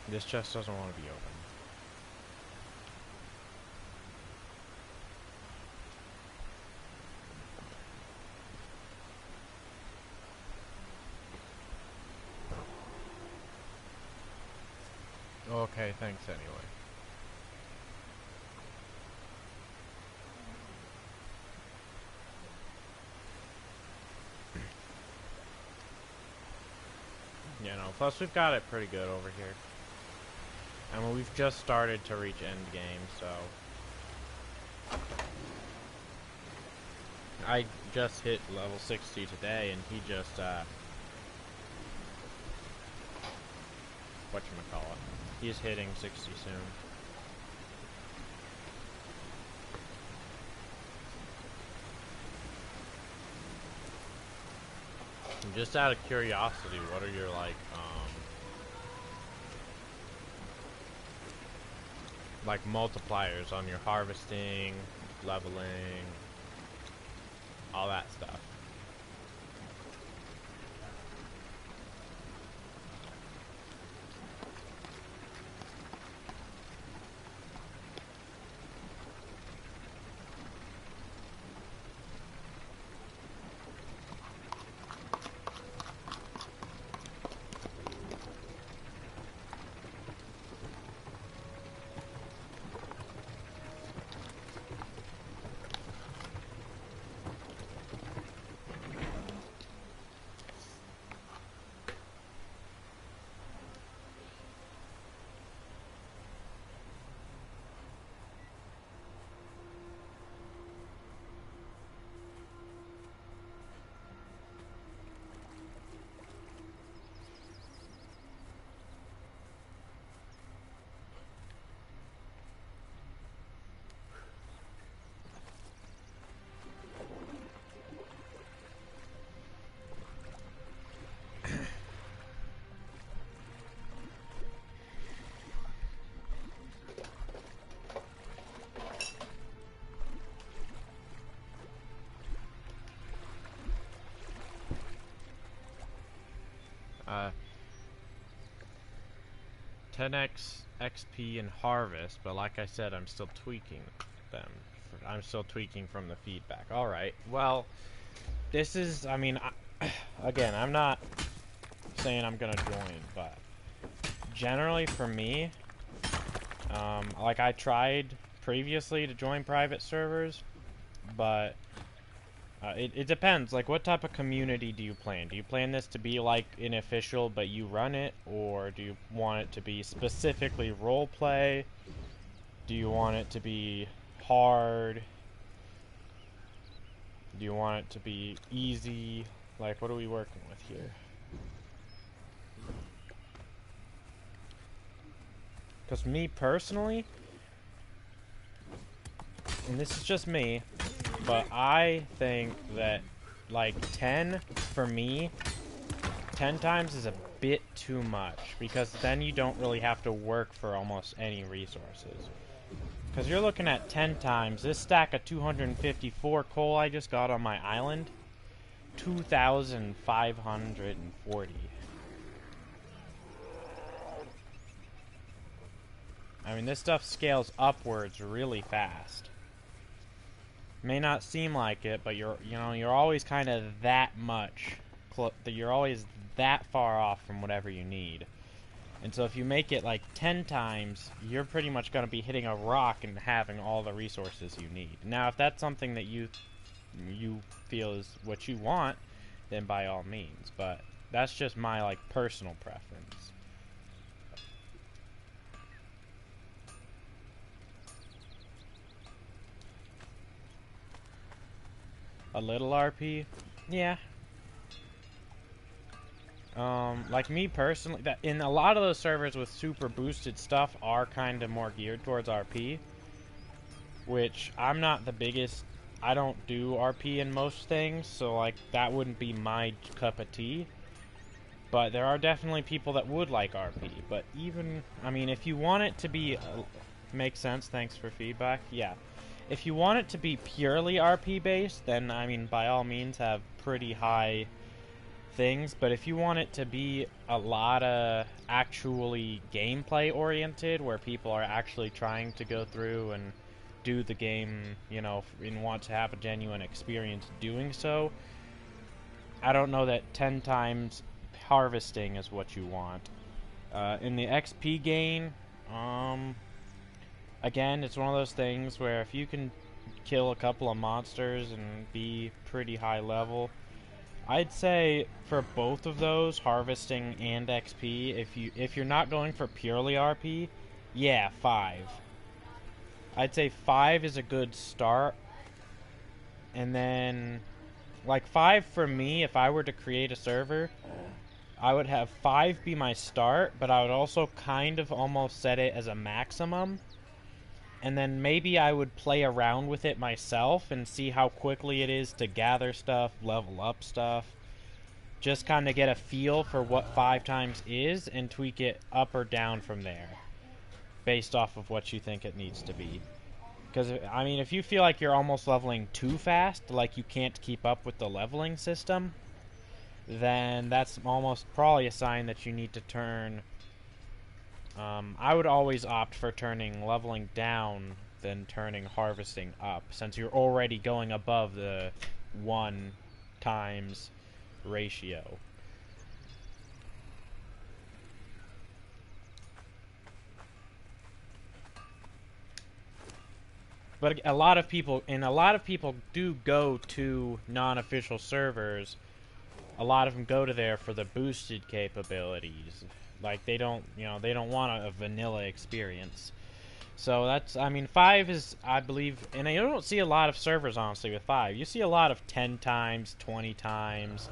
This chest doesn't want to be open. Okay, thanks anyway. You know, plus we've got it pretty good over here. I mean, we've just started to reach end game, so I just hit level 60 today, and he just whatchamacallit, he's hitting 60 soon. And just out of curiosity, what are your like multipliers on your harvesting, leveling, all that stuff? 10x XP and harvest, but like I said, I'm still tweaking them. I'm still tweaking from the feedback. Alright, well, this is, I mean, again, I'm not saying I'm gonna join, but generally for me, like I tried previously to join private servers, but it depends. Like, what type of community do you plan? Do you plan this to be like an official, but you run it, or do you want it to be specifically roleplay? Do you want it to be hard? Do you want it to be easy? Like, what are we working with here? Because me personally, and this is just me, but I think that, like, 10, for me, 10 times is a bit too much, because then you don't really have to work for almost any resources. Because you're looking at 10 times, this stack of 254 coal I just got on my island, 2,540. I mean, this stuff scales upwards really fast. May not seem like it, but you're always kind of that much. You're always that far off from whatever you need. And so if you make it like 10 times, you're pretty much going to be hitting a rock and having all the resources you need. Now, if that's something that you feel is what you want, then by all means. But that's just my, like, personal preference. A little RP? Yeah. Like me personally, that in a lot of those servers with super boosted stuff are kind of more geared towards RP, which I'm not the biggest. I don't do RP in most things, so like that wouldn't be my cup of tea. But there are definitely people that would like RP. But even, I mean, if you want it to be, makes sense. Thanks for feedback. Yeah. If you want it to be purely RP based, then I mean, by all means, have pretty high things. But if you want it to be a lot of actually gameplay oriented, where people are actually trying to go through and do the game, you know, and want to have a genuine experience doing so, I don't know that 10 times harvesting is what you want. In the XP gain, again, it's one of those things where if you can kill a couple of monsters and be pretty high level, I'd say for both of those, harvesting and XP, if you're not going for purely RP, yeah, 5. I'd say 5 is a good start. And then, like, 5 for me, if I were to create a server, I would have 5 be my start, but I would also kind of almost set it as a maximum. And then maybe I would play around with it myself and see how quickly it is to gather stuff, level up stuff. Just kind of get a feel for what 5 times is and tweak it up or down from there, based off of what you think it needs to be. Because, I mean, if you feel like you're almost leveling too fast, like you can't keep up with the leveling system, then that's almost probably a sign that you need to turn... I would always opt for turning leveling down than turning harvesting up, since you're already going above the 1 times ratio. But a lot of people do go to non-official servers. A lot of them go to there for the boosted capabilities. Like, they don't want a vanilla experience. So that's, I mean, 5 is, I believe, and you don't see a lot of servers, honestly, with 5. You see a lot of 10 times, 20 times.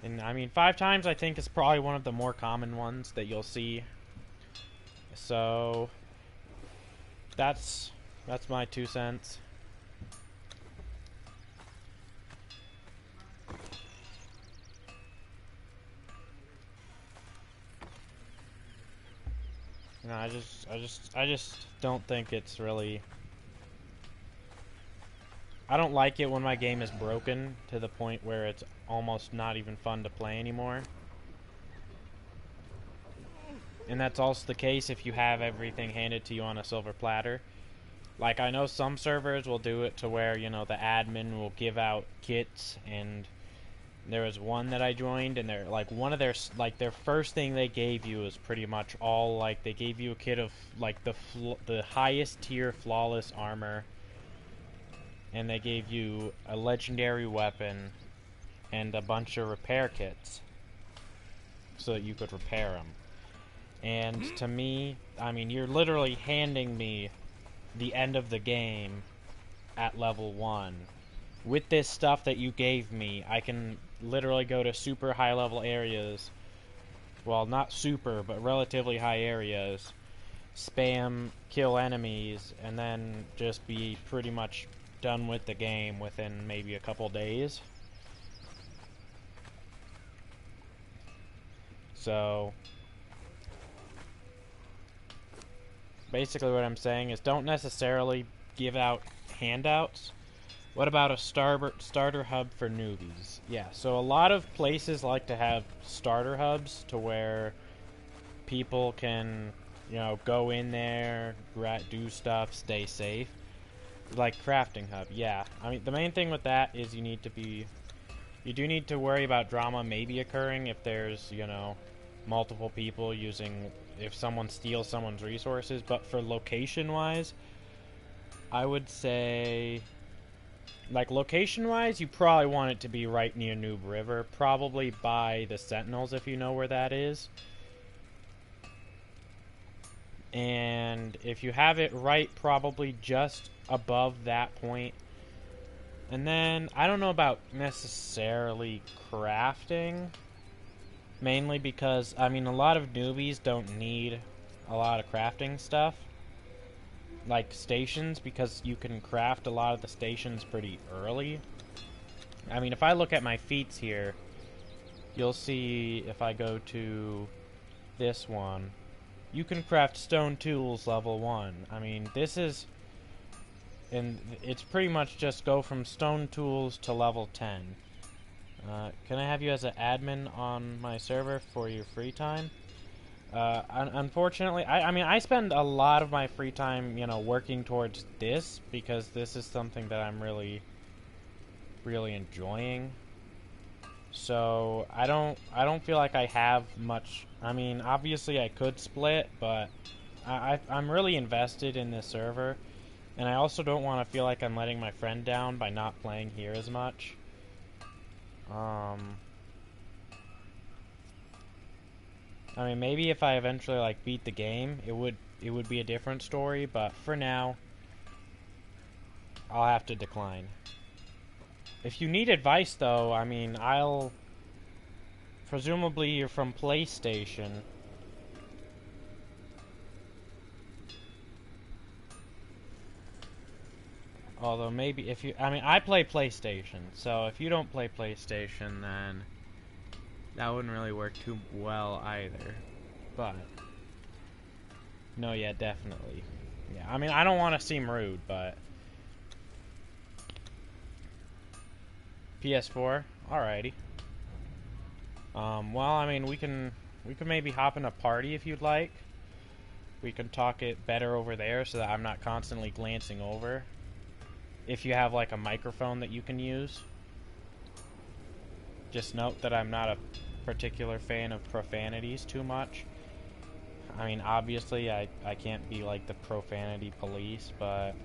And, I mean, 5 times, I think, is probably one of the more common ones that you'll see. So, that's my 2 cents. No, I just don't think it's really... I don't like it when my game is broken to the point where it's almost not even fun to play anymore. and that's also the case if you have everything handed to you on a silver platter. Like, I know some servers will do it to where, you know, the admin will give out kits, and there was one that I joined, and they're, like, one of their, like, their first thing they gave you is pretty much all, like, they gave you a kit of, like, the highest tier flawless armor, and they gave you a legendary weapon, and a bunch of repair kits, so that you could repair them. And to me, I mean, you're literally handing me the end of the game at level 1. With this stuff that you gave me, I can literally go to super high level areas, well, not super, but relatively high areas, spam, kill enemies, and then just be pretty much done with the game within maybe a couple days. So basically what I'm saying is don't necessarily give out handouts. What about a starter hub for newbies? Yeah, so a lot of places like to have starter hubs to where people can, you know, go in there, do stuff, stay safe. Like crafting hub, yeah. I mean, the main thing with that is you do need to worry about drama maybe occurring if there's, you know, multiple people if someone steals someone's resources, but for location-wise, I would say, like, location-wise, you probably want it to be right near Noob River, probably by the Sentinels, if you know where that is. And if you have it right, probably just above that point. And then, I don't know about necessarily crafting, mainly because, I mean, a lot of newbies don't need a lot of crafting stuff, like stations, because you can craft a lot of the stations pretty early. I mean, if I look at my feats here, you'll see if I go to this one, you can craft stone tools level 1. I mean, this is, and it's pretty much just go from stone tools to level 10. Can I have you as an admin on my server for your free time? Unfortunately, I mean, I spend a lot of my free time, you know, working towards this, because this is something that I'm really, really enjoying. So, I don't feel like I have much. I mean, obviously I could split, but I'm really invested in this server, and I also don't want to feel like I'm letting my friend down by not playing here as much. I mean, maybe if I eventually, like, beat the game, it would be a different story, but for now, I'll have to decline. If you need advice, though, I mean, presumably you're from PlayStation. Although maybe if you, I mean, I play PlayStation, so if you don't play PlayStation, then that wouldn't really work too well either. But no, yeah, definitely. Yeah, I mean, I don't want to seem rude, but PS4, alrighty. Well, I mean, we can maybe hop in a party if you'd like. We can talk it better over there so that I'm not constantly glancing over. If you have, like, a microphone that you can use. Just note that I'm not a particular fan of profanities too much. I mean, obviously, I can't be, like, the profanity police, but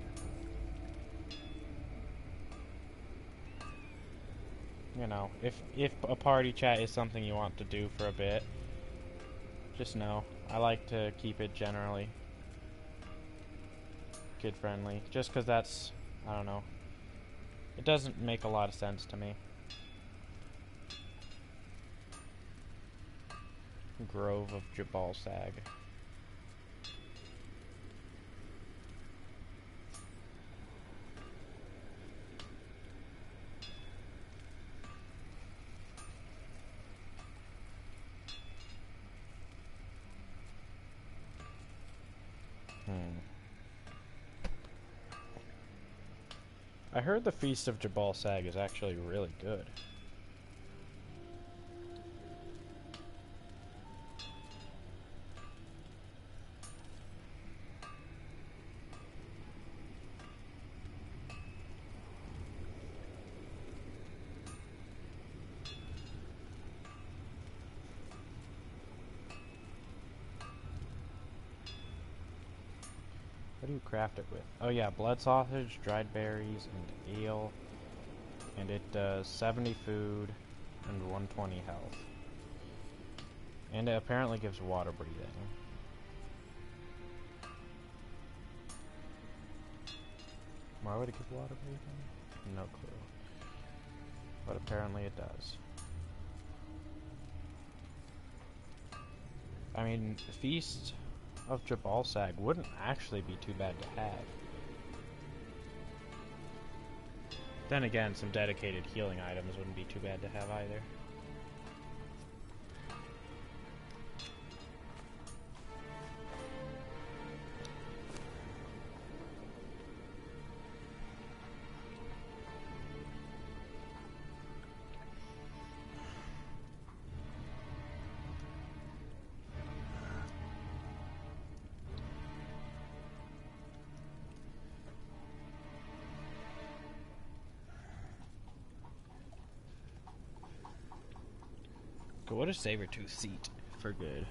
you know, if a party chat is something you want to do for a bit, just know, I like to keep it generally kid-friendly, just because that's, I don't know, it doesn't make a lot of sense to me. Grove of Jabalsag. I heard the Feast of Jabalsag is actually really good. What do you craft it with? Oh yeah, blood sausage, dried berries, and ale. And it does 70 food and 120 health. And it apparently gives water breathing. Why would it give water breathing? No clue. But apparently it does. I mean, Feast of Jabalsag wouldn't actually be too bad to have. Then again, some dedicated healing items wouldn't be too bad to have either. What does Sabertooth seat for good?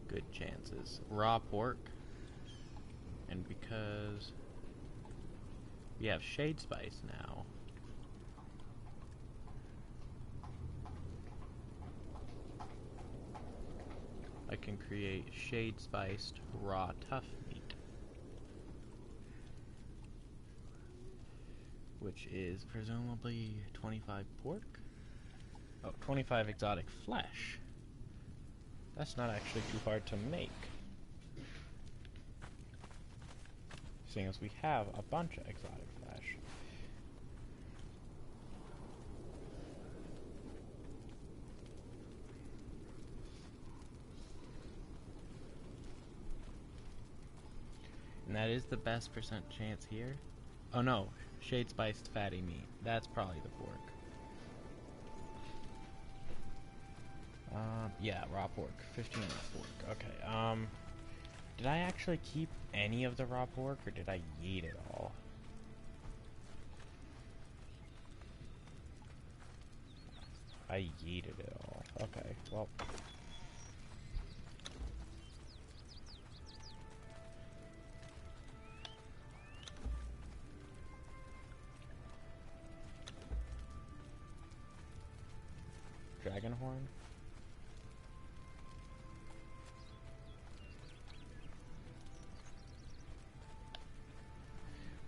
Good chances. Raw pork. And because we have Shade Spice now, I can create Shade Spiced raw tough meat, which is presumably 25 pork. Oh, 25 exotic flesh. That's not actually too hard to make, seeing as we have a bunch of exotic flesh. And that is the best percent chance here. Oh no, shade spiced fatty meat. That's probably the pork. Yeah, raw pork. 15 raw pork. Okay, did I actually keep any of the raw pork, or did I yeet it all? I yeeted it all. Okay, well. Dragon horn?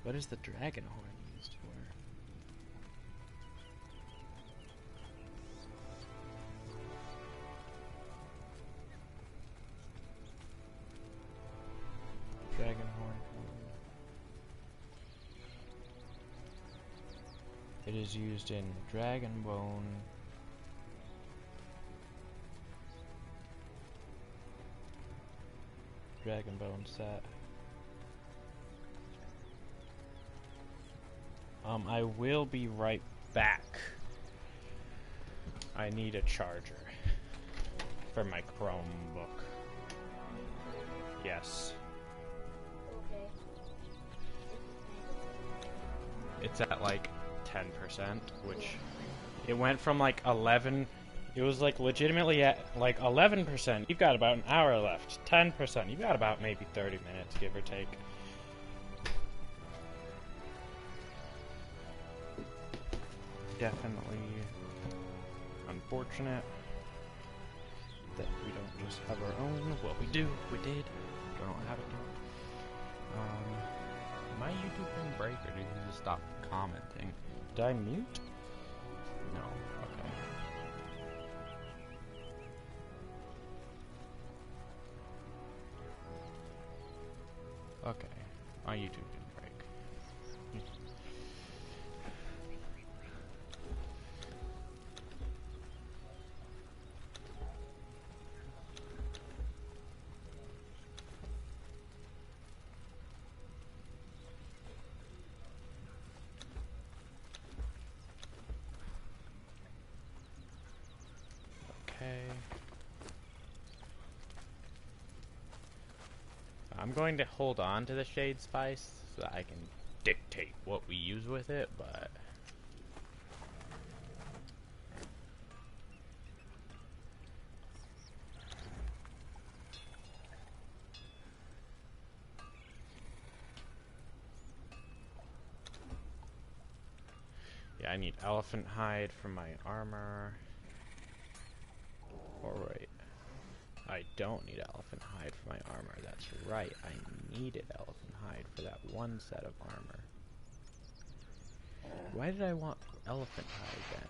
What is the dragon horn used for? Dragon horn. It is used in dragon bone. Dragon bone set. I will be right back. I need a charger for my Chromebook. Yes. Okay. It's at like 10%, which it went from like 11. It was like legitimately at like 11%. You've got about an hour left. 10%. You've got about maybe 30 minutes, give or take. Definitely unfortunate that we don't just have our own. Well, we do. We did. Don't know how to do it. My YouTube didn't break, or did you just stop commenting? Did I mute? No. Okay. Okay. My YouTube didn't break. Okay. I'm going to hold on to the Shade Spice so that I can dictate what we use with it, but I need elephant hide for my armor. Or wait. I don't need elephant hide for my armor. That's right. I needed elephant hide for that one set of armor. Why did I want elephant hide then?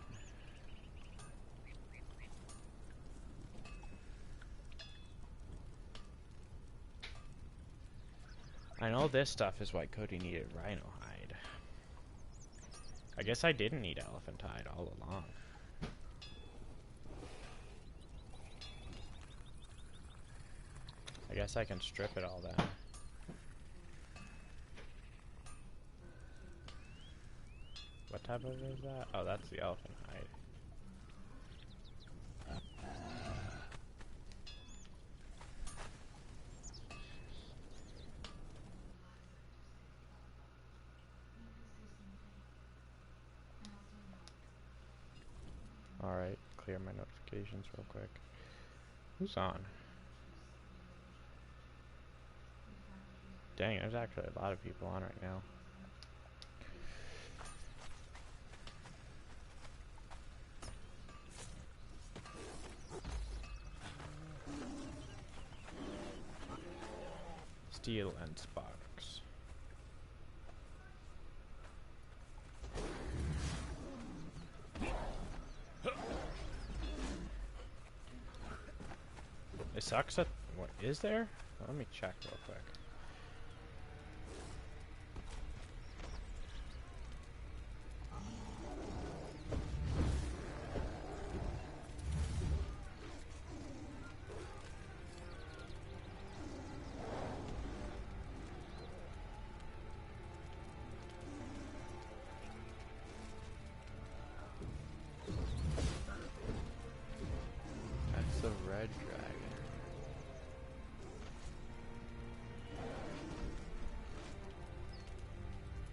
I know this stuff is why Cody needed rhino hide. I guess I didn't need elephant hide all along. I guess I can strip it all then. What type of is that? Oh, that's the elephant hide. Alright, clear my notifications real quick. Who's on? Dang, there's actually a lot of people on right now. Steel and sparks. It sucks that... What is there? Let me check real quick. That's the red dragon.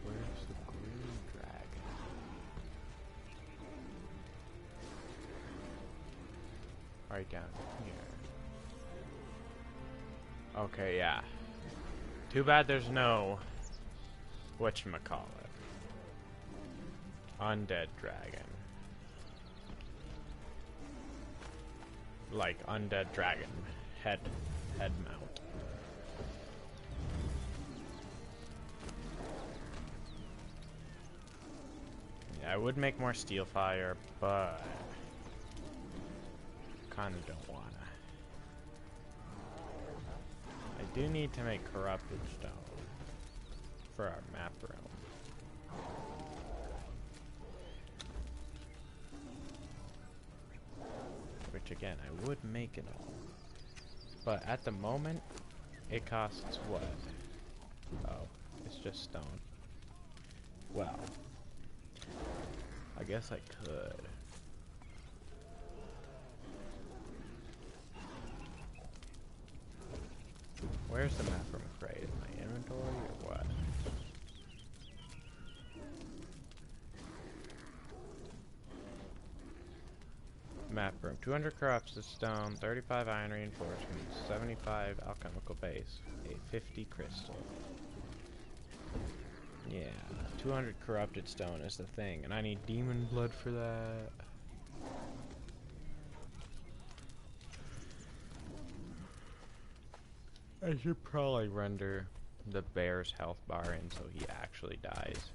Where's the green dragon? Right down here. Okay, yeah. Too bad there's no whatchamacallit. Undead dragon. Like undead dragon head mount. Yeah, I would make more steel fire, but kinda don't wanna. I do need to make corrupted stone for our map room. Which again, I would make it all. But at the moment, it costs what? Oh, it's just stone. Well, I guess I could. Where's the map room crate? In my inventory or what? Map room. 200 corrupted stone, 35 iron reinforcements, 75 alchemical base, a 50 crystal. Yeah, 200 corrupted stone is the thing, and I need demon blood for that. I should probably render the bear's health bar in so he actually dies.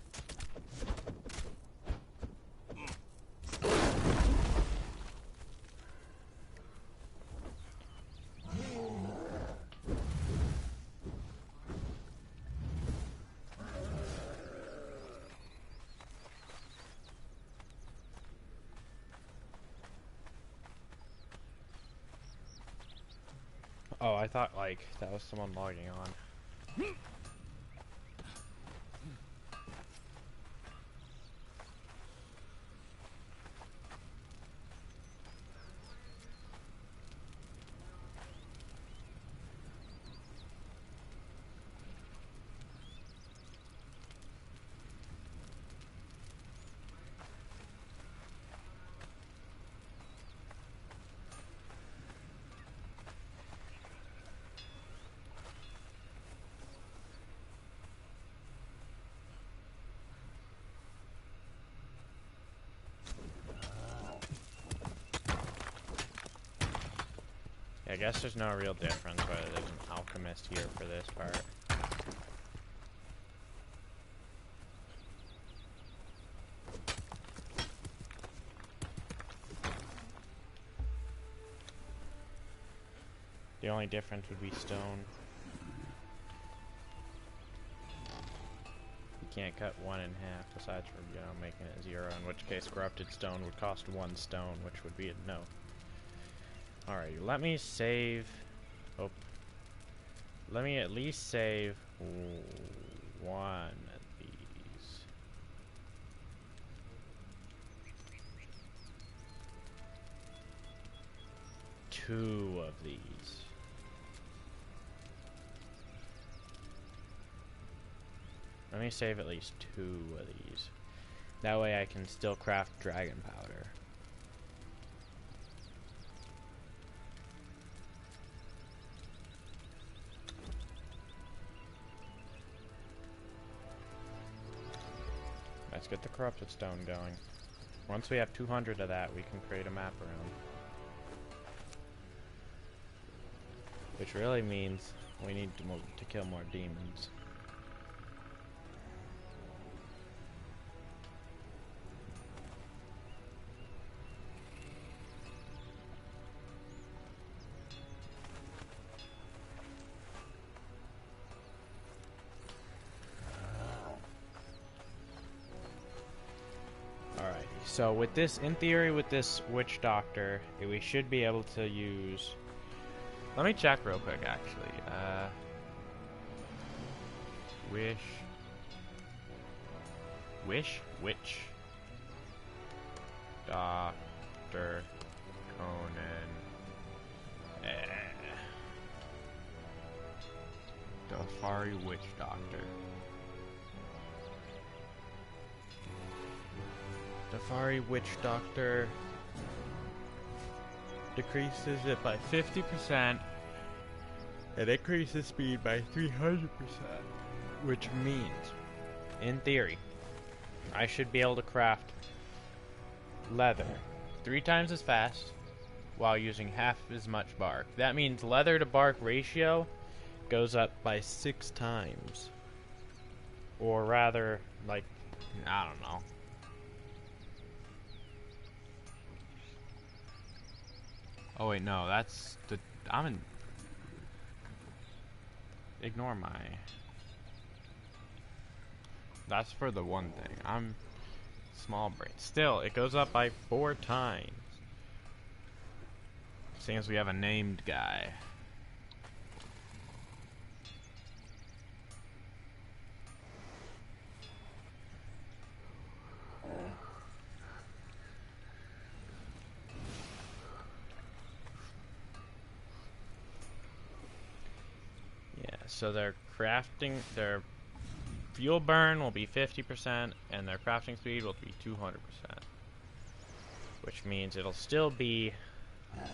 Oh, I thought, like, that was someone logging on. I guess there's no real difference whether there's an alchemist here for this part. The only difference would be stone. You can't cut one in half, aside from, you know, making it 0, in which case corrupted stone would cost 1 stone, which would be a no. Alright, let me save... Oh. Let me at least save one of these. Two of these. Let me save at least 2 of these. That way I can still craft dragon powder. Let's get the corrupted stone going. Once we have 200 of that, we can create a map around. Which really means we need to kill more demons. So with this, in theory, with this witch doctor, we should be able to use... Let me check real quick, actually. Witch Doctor Conan. Dafari Witch Doctor. Dafari Witch Doctor decreases it by 50% and increases speed by 300%, which means, in theory, I should be able to craft leather 3 times as fast while using half as much bark. That means leather to bark ratio goes up by 6 times. Or rather, like, I don't know. Oh wait, no, that's the... Ignore my... That's for the one thing. I'm small brain. Still, it goes up by 4 times. Seeing as we have a named guy. So their crafting, their fuel burn will be 50%, and their crafting speed will be 200%. Which means it'll still be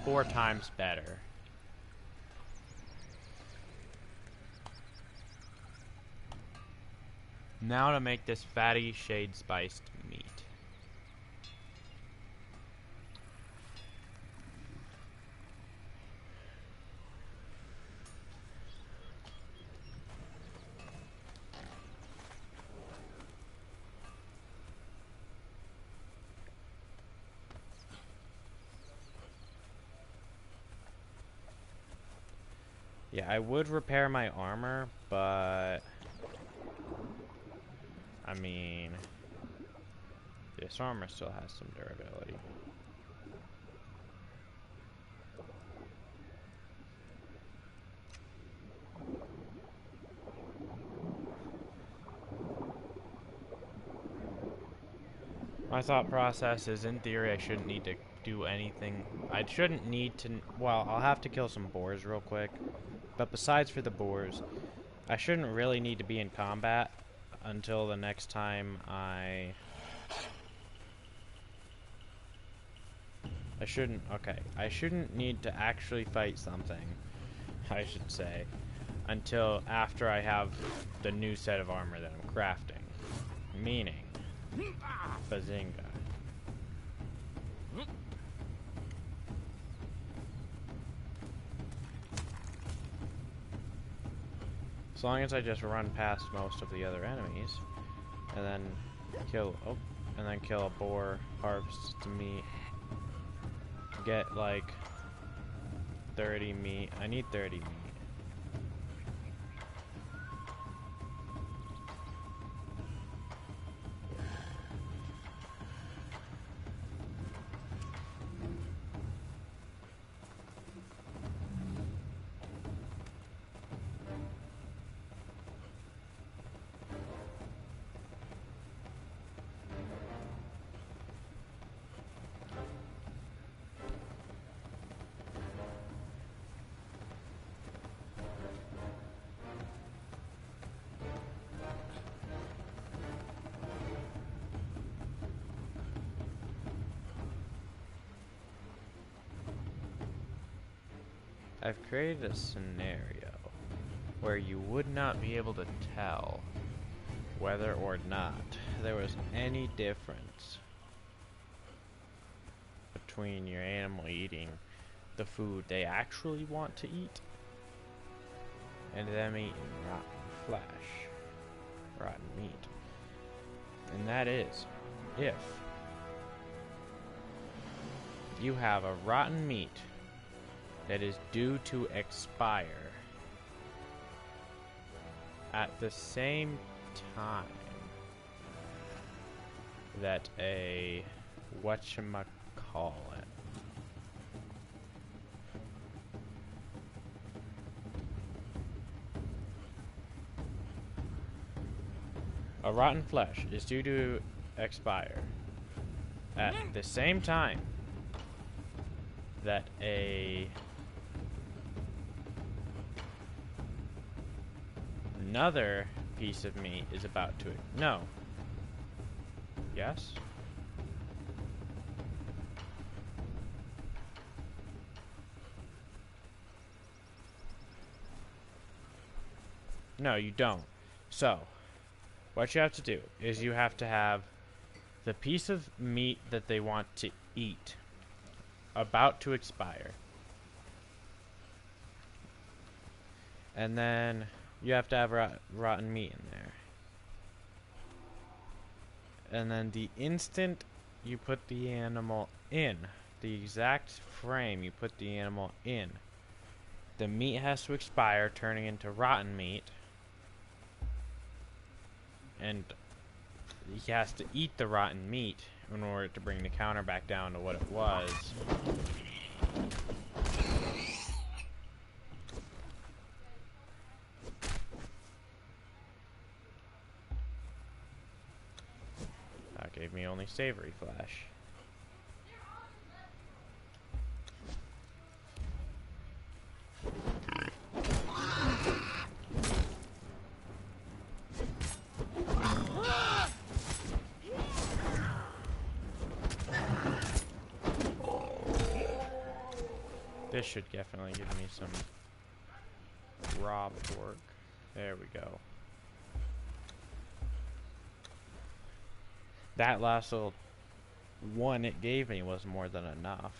4 times better. Now to make this fatty shade spiced meat. Yeah, I would repair my armor, but... I mean... This armor still has some durability. My thought process is, in theory, I shouldn't need to do anything. I shouldn't need to... Well, I'll have to kill some boars real quick. But besides for the boars, I shouldn't really need to be in combat until the next time I shouldn't need to actually fight something, I should say, until after I have the new set of armor that I'm crafting. Meaning, Bazinga. As long as I just run past most of the other enemies, and then kill, and then kill a boar, harvest the meat, get like 30 meat. I need 30 meat. I've created a scenario where you would not be able to tell whether or not there was any difference between your animal eating the food they actually want to eat and them eating rotten flesh, rotten meat. And that is, if you have a rotten meat that is due to expire at the same time that a whatchamacallit a rotten flesh is due to expire at the same time that another piece of meat is about to... No. Yes? No, you don't. So, what you have to do is you have to have the piece of meat that they want to eat about to expire. And then you have to have rotten meat in there. And then the instant you put the animal in, the exact frame you put the animal in, the meat has to expire, turning into rotten meat. And he has to eat the rotten meat in order to bring the counter back down to what it was. That gave me only savory flesh. This should definitely give me some raw pork. There we go. That last little one it gave me was more than enough.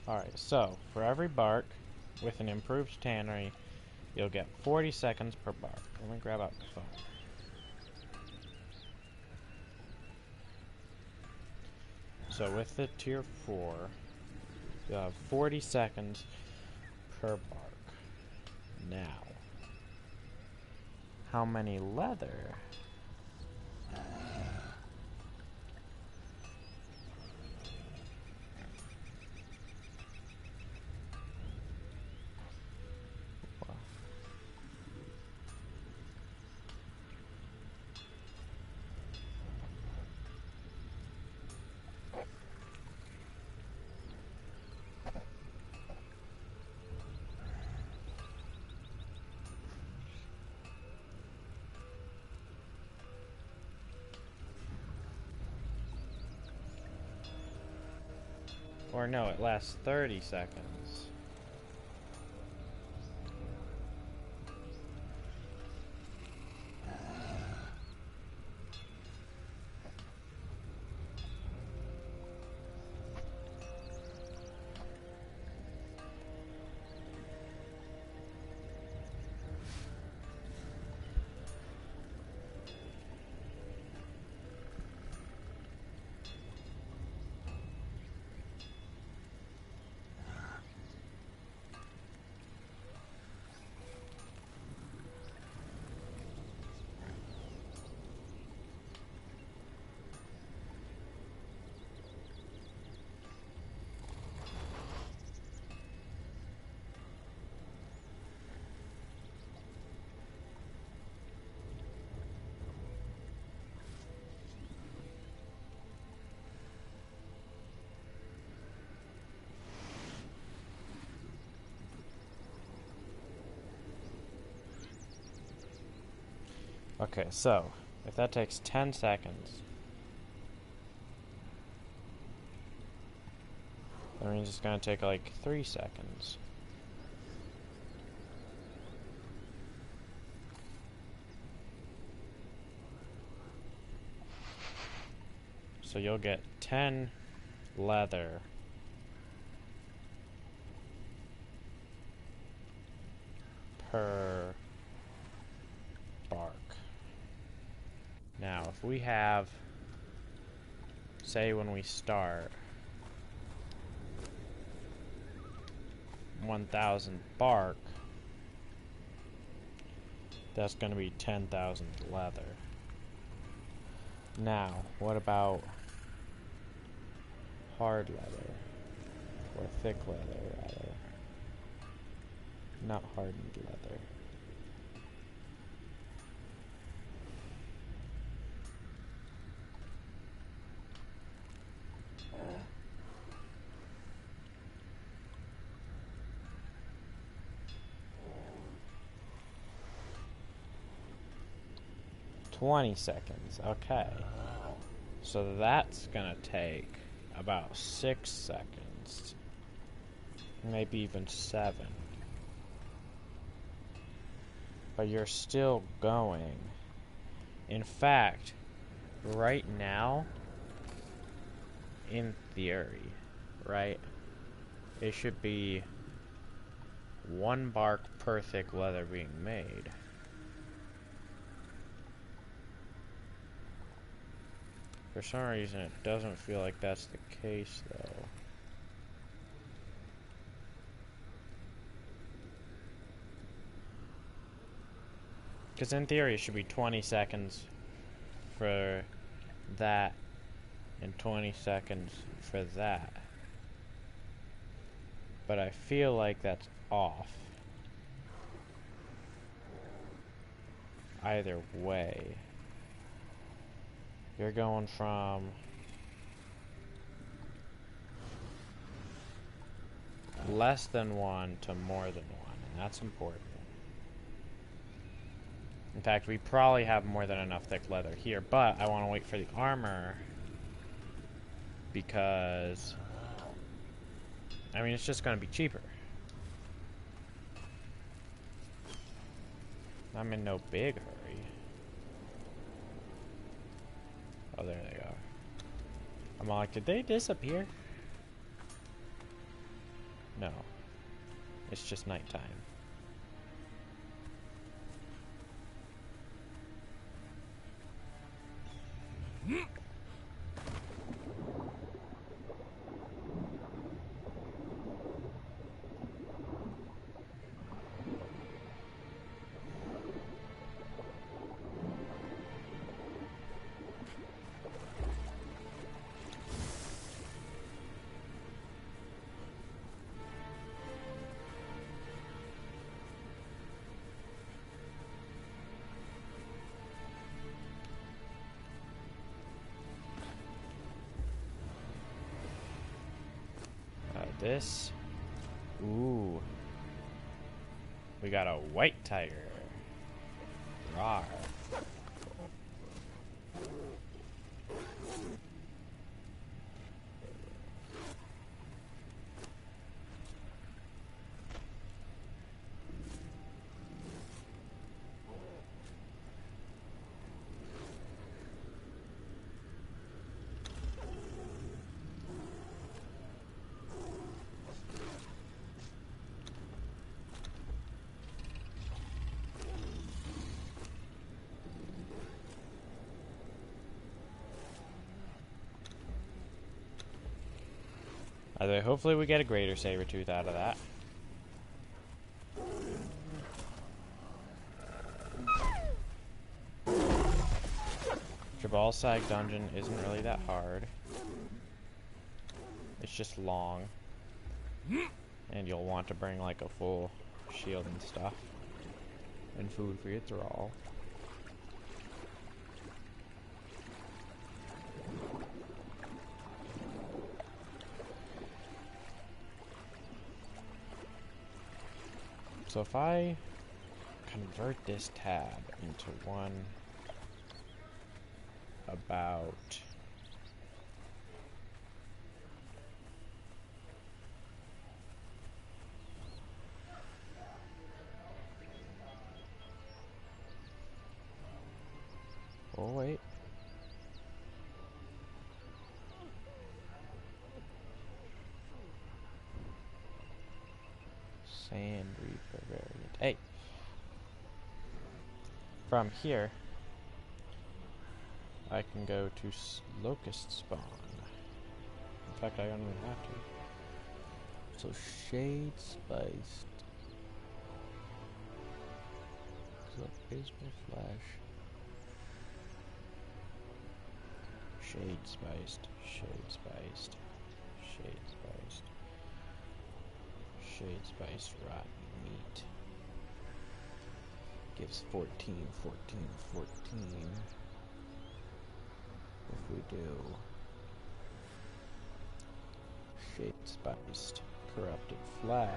Alright, so for every bark with an improved tannery, you'll get 40 seconds per bark. Let me grab out the phone. So with the tier 4, you'll have 40 seconds per bark. Now, how many leather? Or no, it lasts 30 seconds. Okay, so if that takes 10 seconds, that means it's going to take like 3 seconds. So you'll get 10 leather per bark. Now, if we have, say when we start, 1,000 bark, that's going to be 10,000 leather. Now, what about hard leather? Or thick leather, rather. Not hardened leather. $20 seconds, okay. So that's gonna take about 6 seconds. Maybe even 7. But you're still going. In fact, right now, in theory, right, it should be 1 bark per thick leather being made. For some reason, it doesn't feel like that's the case, though. Because in theory, it should be 20 seconds for that, and 20 seconds for that. But I feel like that's off. Either way. You're going from less than 1 to more than 1, and that's important. In fact, we probably have more than enough thick leather here, but I want to wait for the armor because, I mean, it's just going to be cheaper. I'm in no big hurry. Oh, there they are. I'm all like, did they disappear? No. It's just nighttime. This. Ooh. We got a white tiger. Rawr. Either hopefully we get a greater saber tooth out of that. Jabal Sag dungeon isn't really that hard. It's just long. And you'll want to bring like a full shield and stuff. And food for your thrall. So if I convert this tab into one about oh wait. Sand Reaper variant. Hey! From here, I can go to Locust Spawn. In fact, I don't even have to. So, Shade Spiced. Abysmal Flash. Shade Spiced. Shade Spiced. Shade Spiced. Shade Spiced rotten meat. Gives 14, 14, 14. If we do Shade Spiced Corrupted Flash.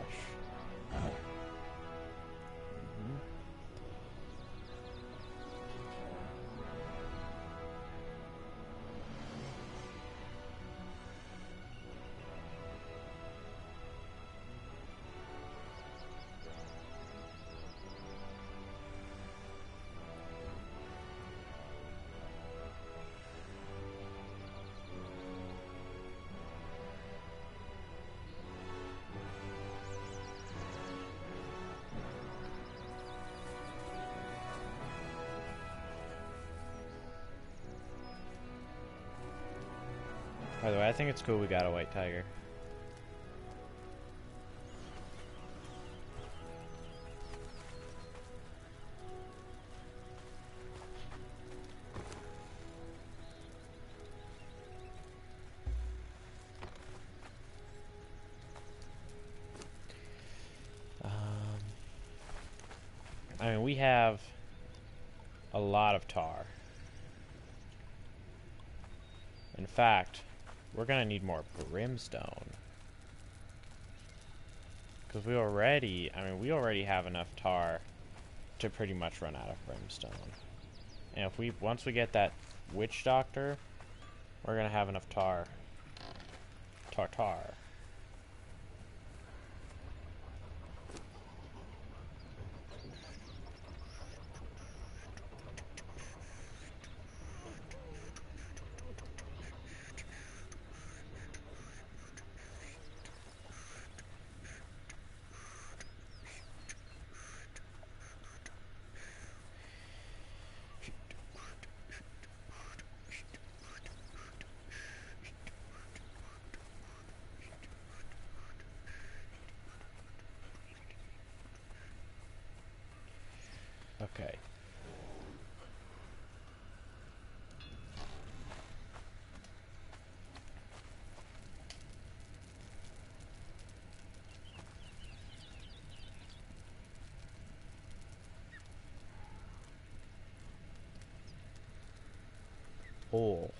By the way, I think it's cool we got a white tiger. I mean, we have a lot of tar. In fact, we're gonna need more brimstone. Because we already have enough tar to pretty much run out of brimstone. And if once we get that witch doctor, we're gonna have enough tar. Tar. Oil.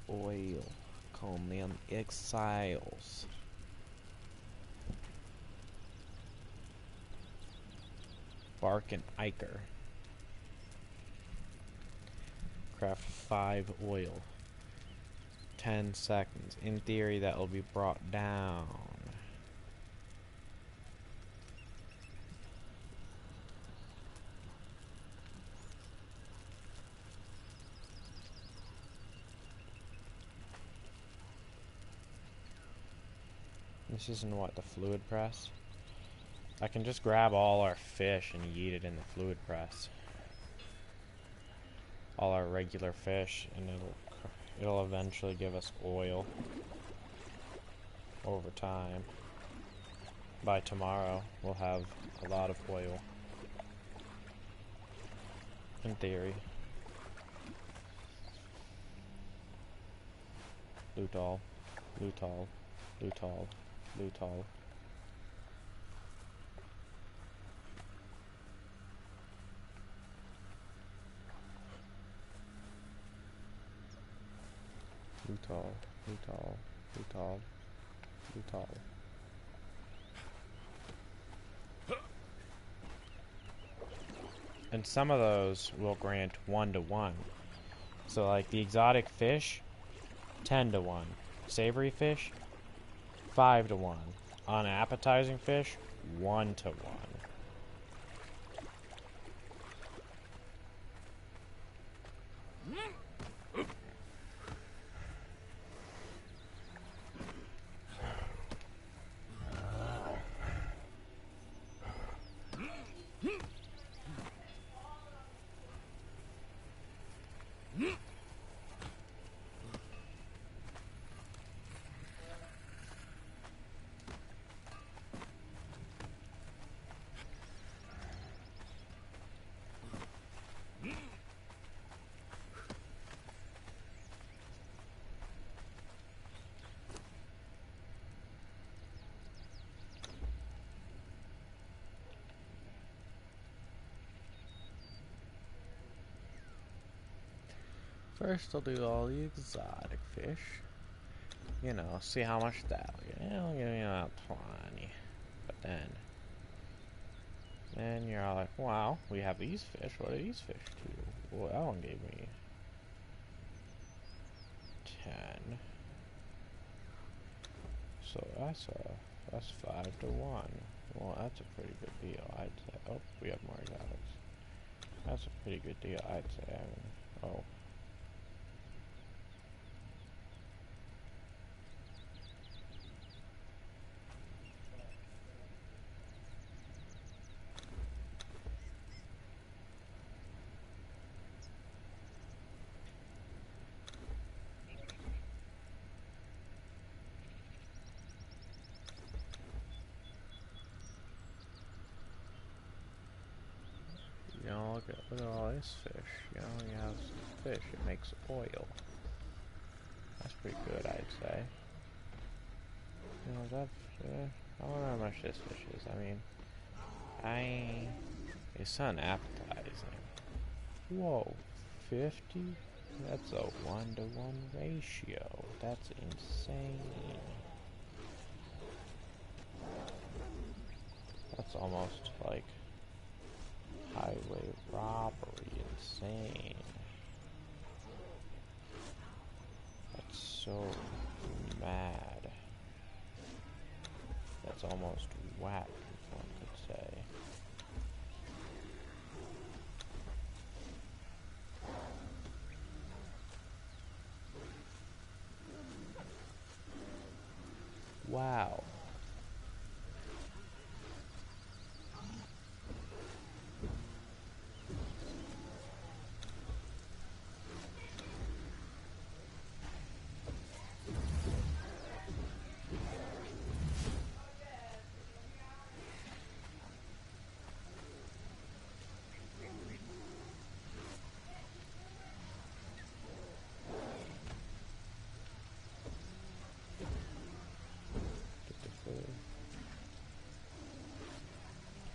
Oil. Conan Exiles. Bark and Ichor. Craft 5 oil. 10 seconds. In theory, that will be brought down. This isn't what, the fluid press? I can just grab all our fish and yeet it in the fluid press. All our regular fish, and it'll eventually give us oil over time. By tomorrow, we'll have a lot of oil. In theory. Lutol, Lutol, Lutol, Lutol. Lutol, Lutol, Lutol, Lutol. And some of those will grant 1-to-1. So like the exotic fish, 10-to-1. Savory fish, 5-to-1. Unappetizing fish, 1-to-1. First, I'll do all the exotic fish. You know, see how much that'll get. It'll give me about 20. But then you're all like, wow, we have these fish. What do these fish do? Well, that one gave me 10. So that's 5-to-1. Well, that's a pretty good deal, I'd say. Oh, we have more exotics. That's a pretty good deal, I'd say. I mean, oh. You know, look at all this fish. You know, you have some fish. It makes oil. That's pretty good, I'd say. You know, that I wonder how much this fish is. I mean, it's unappetizing. Whoa, 50? That's a 1-to-1 ratio. That's insane. That's almost like highway robbery. Insane. That's so mad. That's almost whack, if one could say. Wow.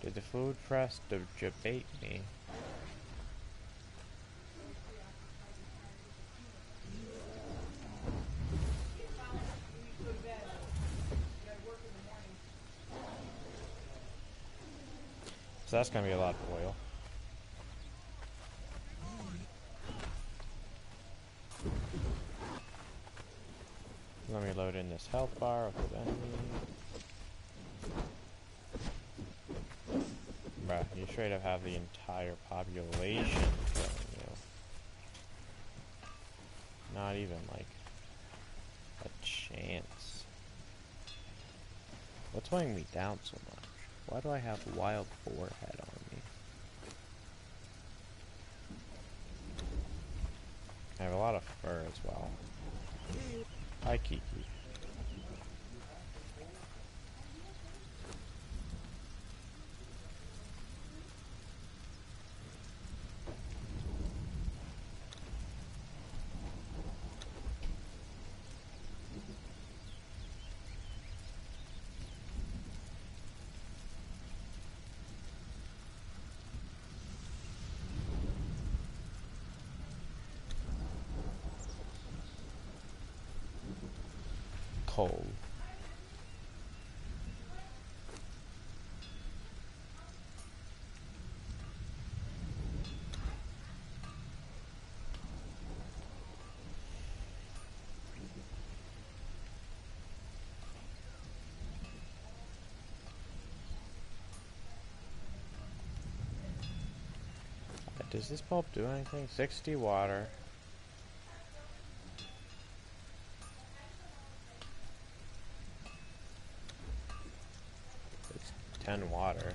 Did the food press debate me? so that's gonna be a lot of oil. Let me load in this health bar with the enemy. Bruh, you straight up have the entire population killing you. Not even like a chance. What's weighing me down so much? Why do I have wild forehead on me? I have a lot of fur as well. Hi, Kiki. Coal. Does this bulb do anything? 60 water. It's 10 water.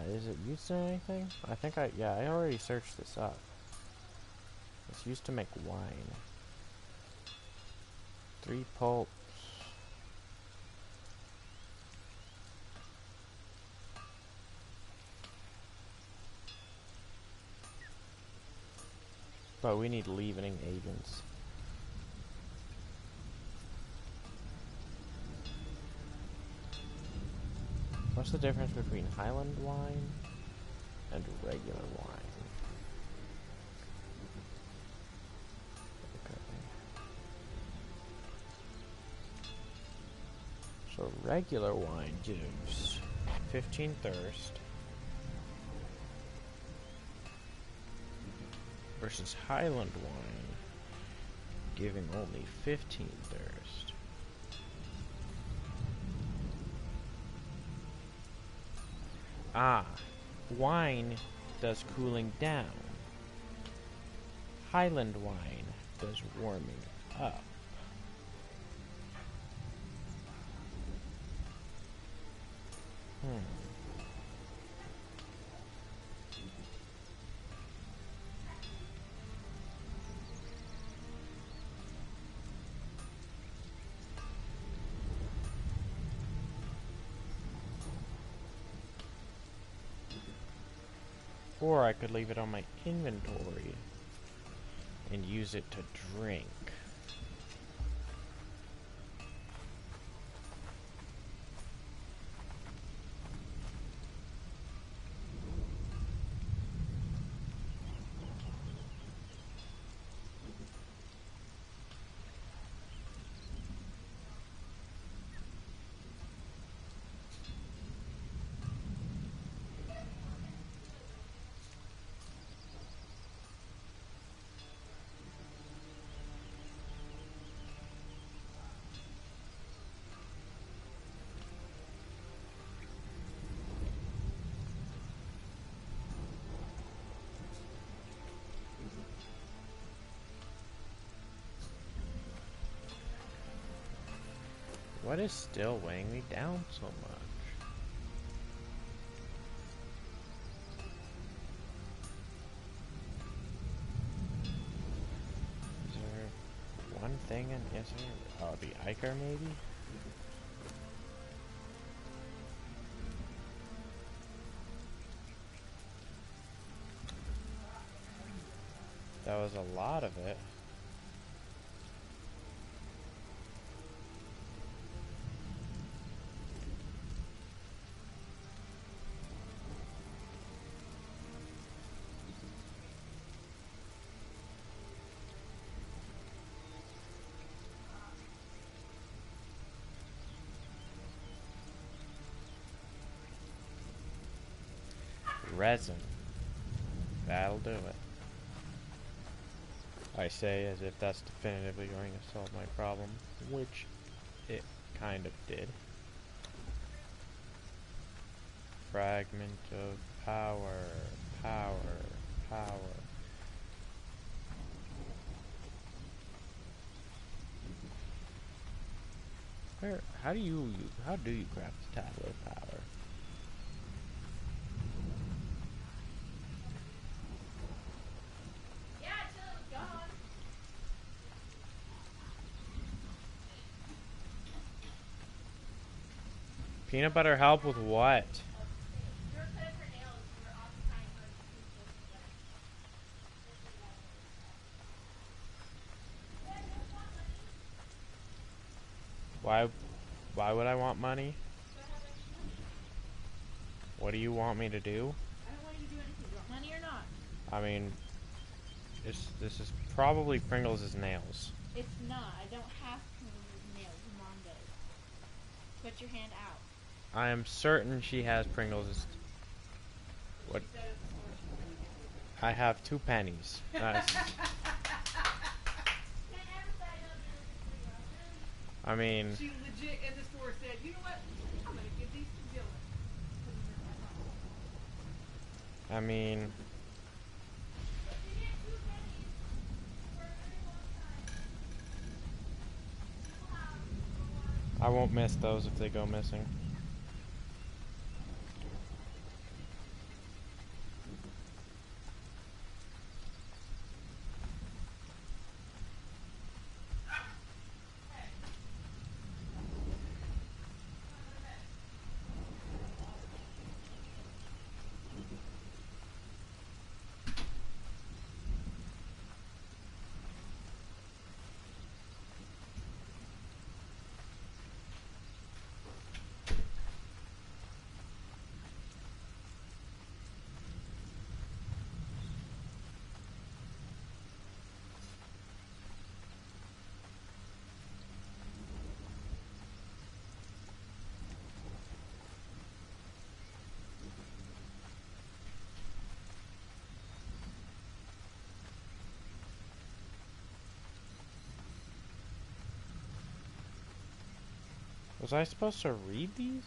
Is it used in anything? I think I already searched this up. It's used to make wine. 3 pulps. But we need leavening agents. What's the difference between Highland wine and regular wine? So regular wine gives 15 thirst versus Highland wine giving only 15 thirst. Ah, wine does cooling down. Highland wine does warming up. Or I could leave it on my inventory and use it to drink. What is still weighing me down so much? Is there one thing in, is there? Oh, the Iker maybe? That was a lot of it. resin. That'll do it. I say as if that's definitively going to solve my problem, which it kind of did. Fragment of power, power, power. How do you craft the tablet of power? Yeah, until it was gone. Peanut butter help with what? You were putting her nails. You were occupying her useless sweat. Why would I want money? Don't have extra money. What do you want me to do? I don't want you to do anything. You want money or not? I mean, this is probably Pringles' nails. It's not. I don't have nails. Your mom does. Put your hand out. I am certain she has Pringles'. What? I have 2 pennies. Nice. I mean, She legit in the store said, you know what? I'm going to give these to Dylan. I mean, I won't miss those if they go missing. Was I supposed to read these?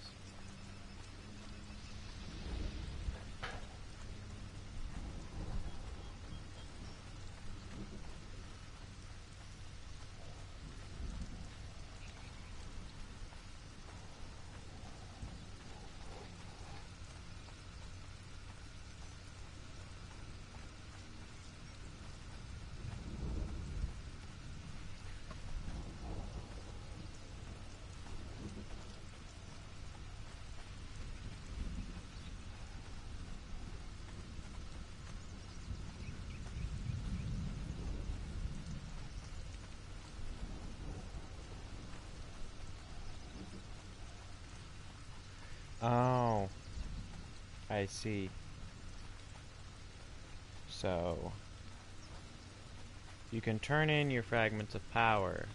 Oh, I see. So, you can turn in your fragments of power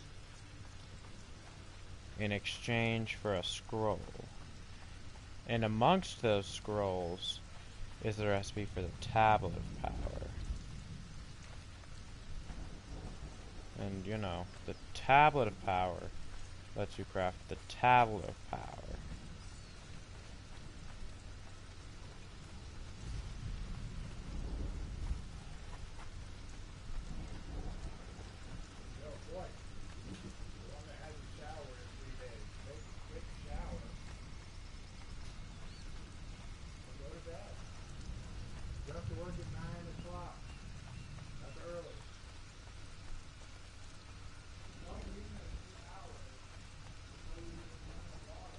in exchange for a scroll. And amongst those scrolls is the recipe for the tablet of power. And, you know, the tablet of power lets you craft the tablet of power. Yo, boy. The one that hasn't showered in 3 days. Take a quick shower. And go to bed. You have to work at 9 o'clock. That's early. No reason to 2 hours before you even run the water.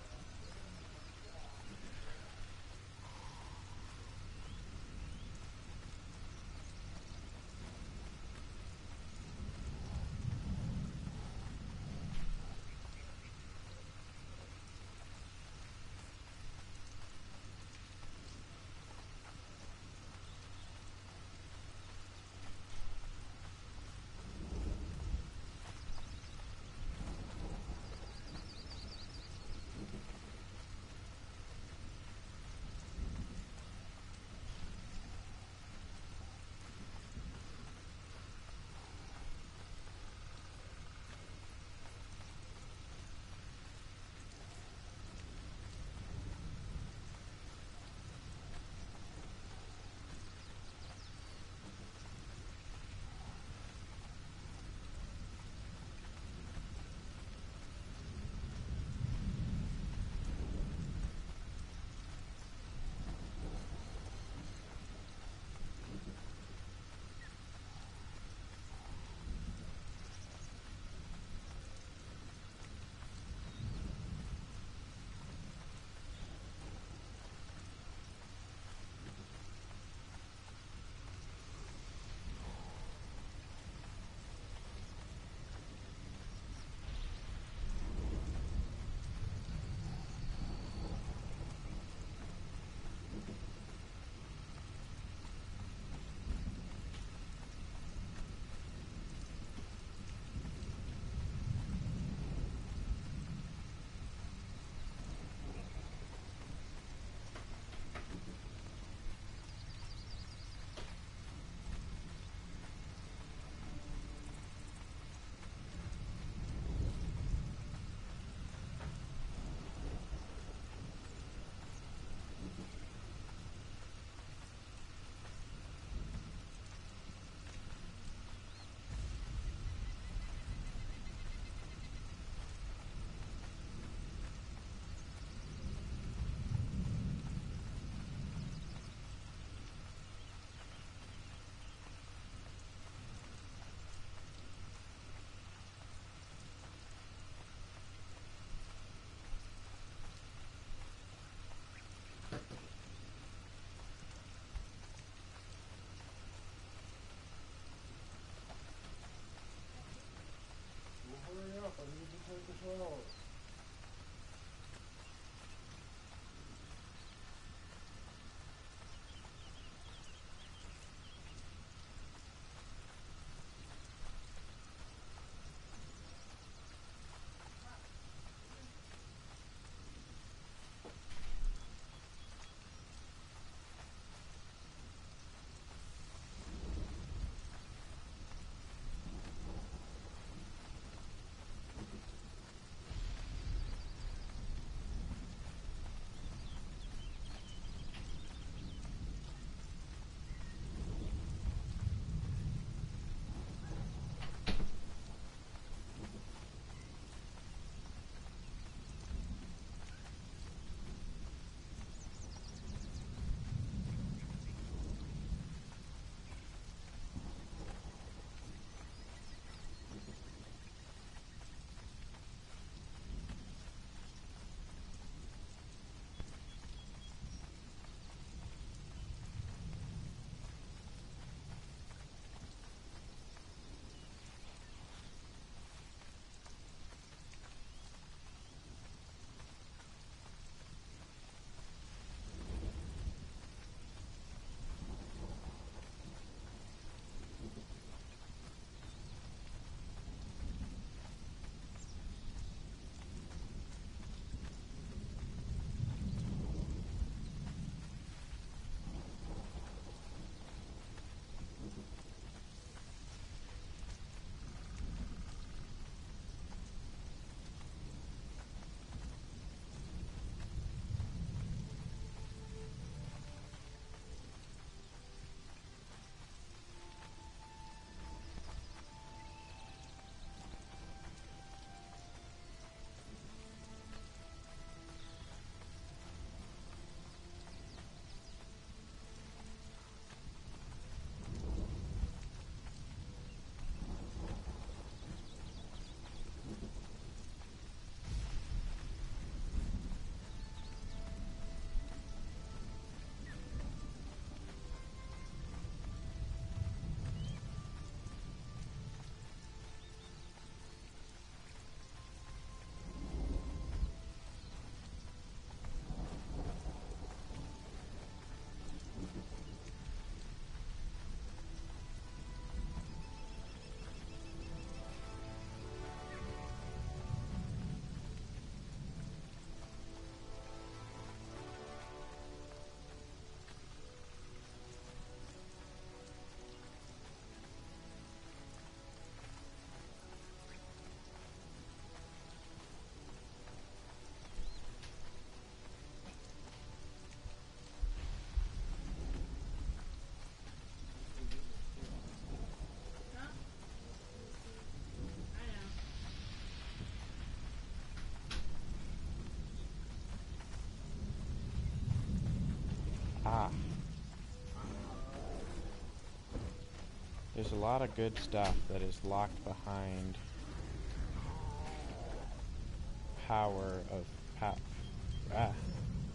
There's a lot of good stuff that is locked behind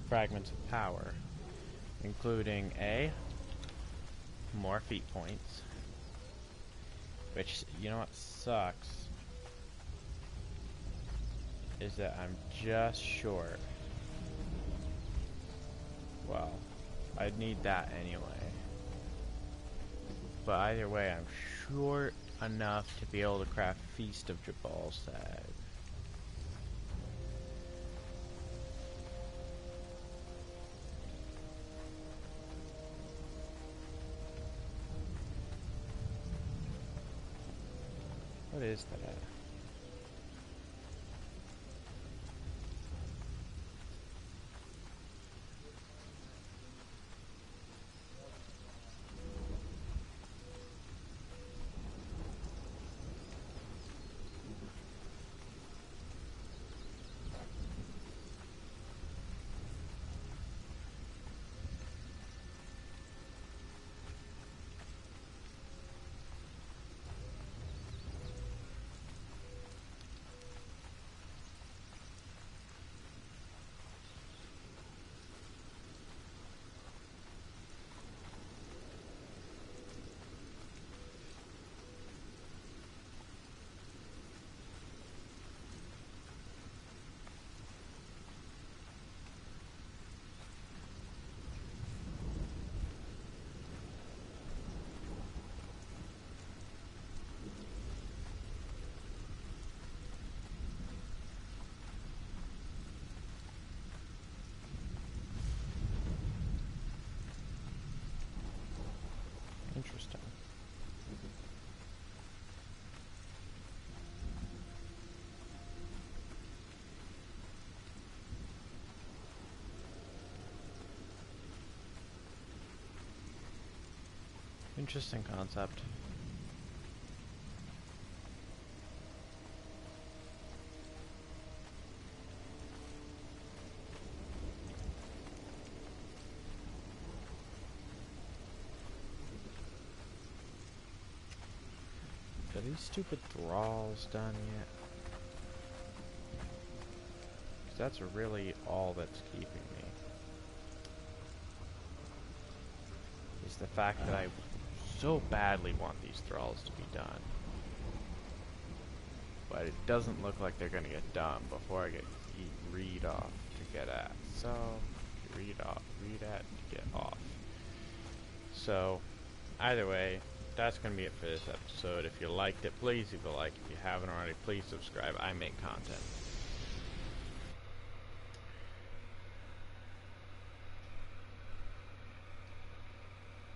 fragments of power, including more feat points, which, you know what sucks, is that I'm just short. Well, I'd need that anyway. But either way, I'm short enough to be able to craft Feast of Jabal Sag. What is that? Interesting. Interesting concept. Are these stupid thralls done yet? 'Cause that's really all that's keeping me. Is the fact that I so badly want these thralls to be done. But it doesn't look like they're gonna get done before I get read off to get at. So, read at to get off. So, either way, that's going to be it for this episode. If you liked it, please leave a like. If you haven't already, please subscribe. I make content.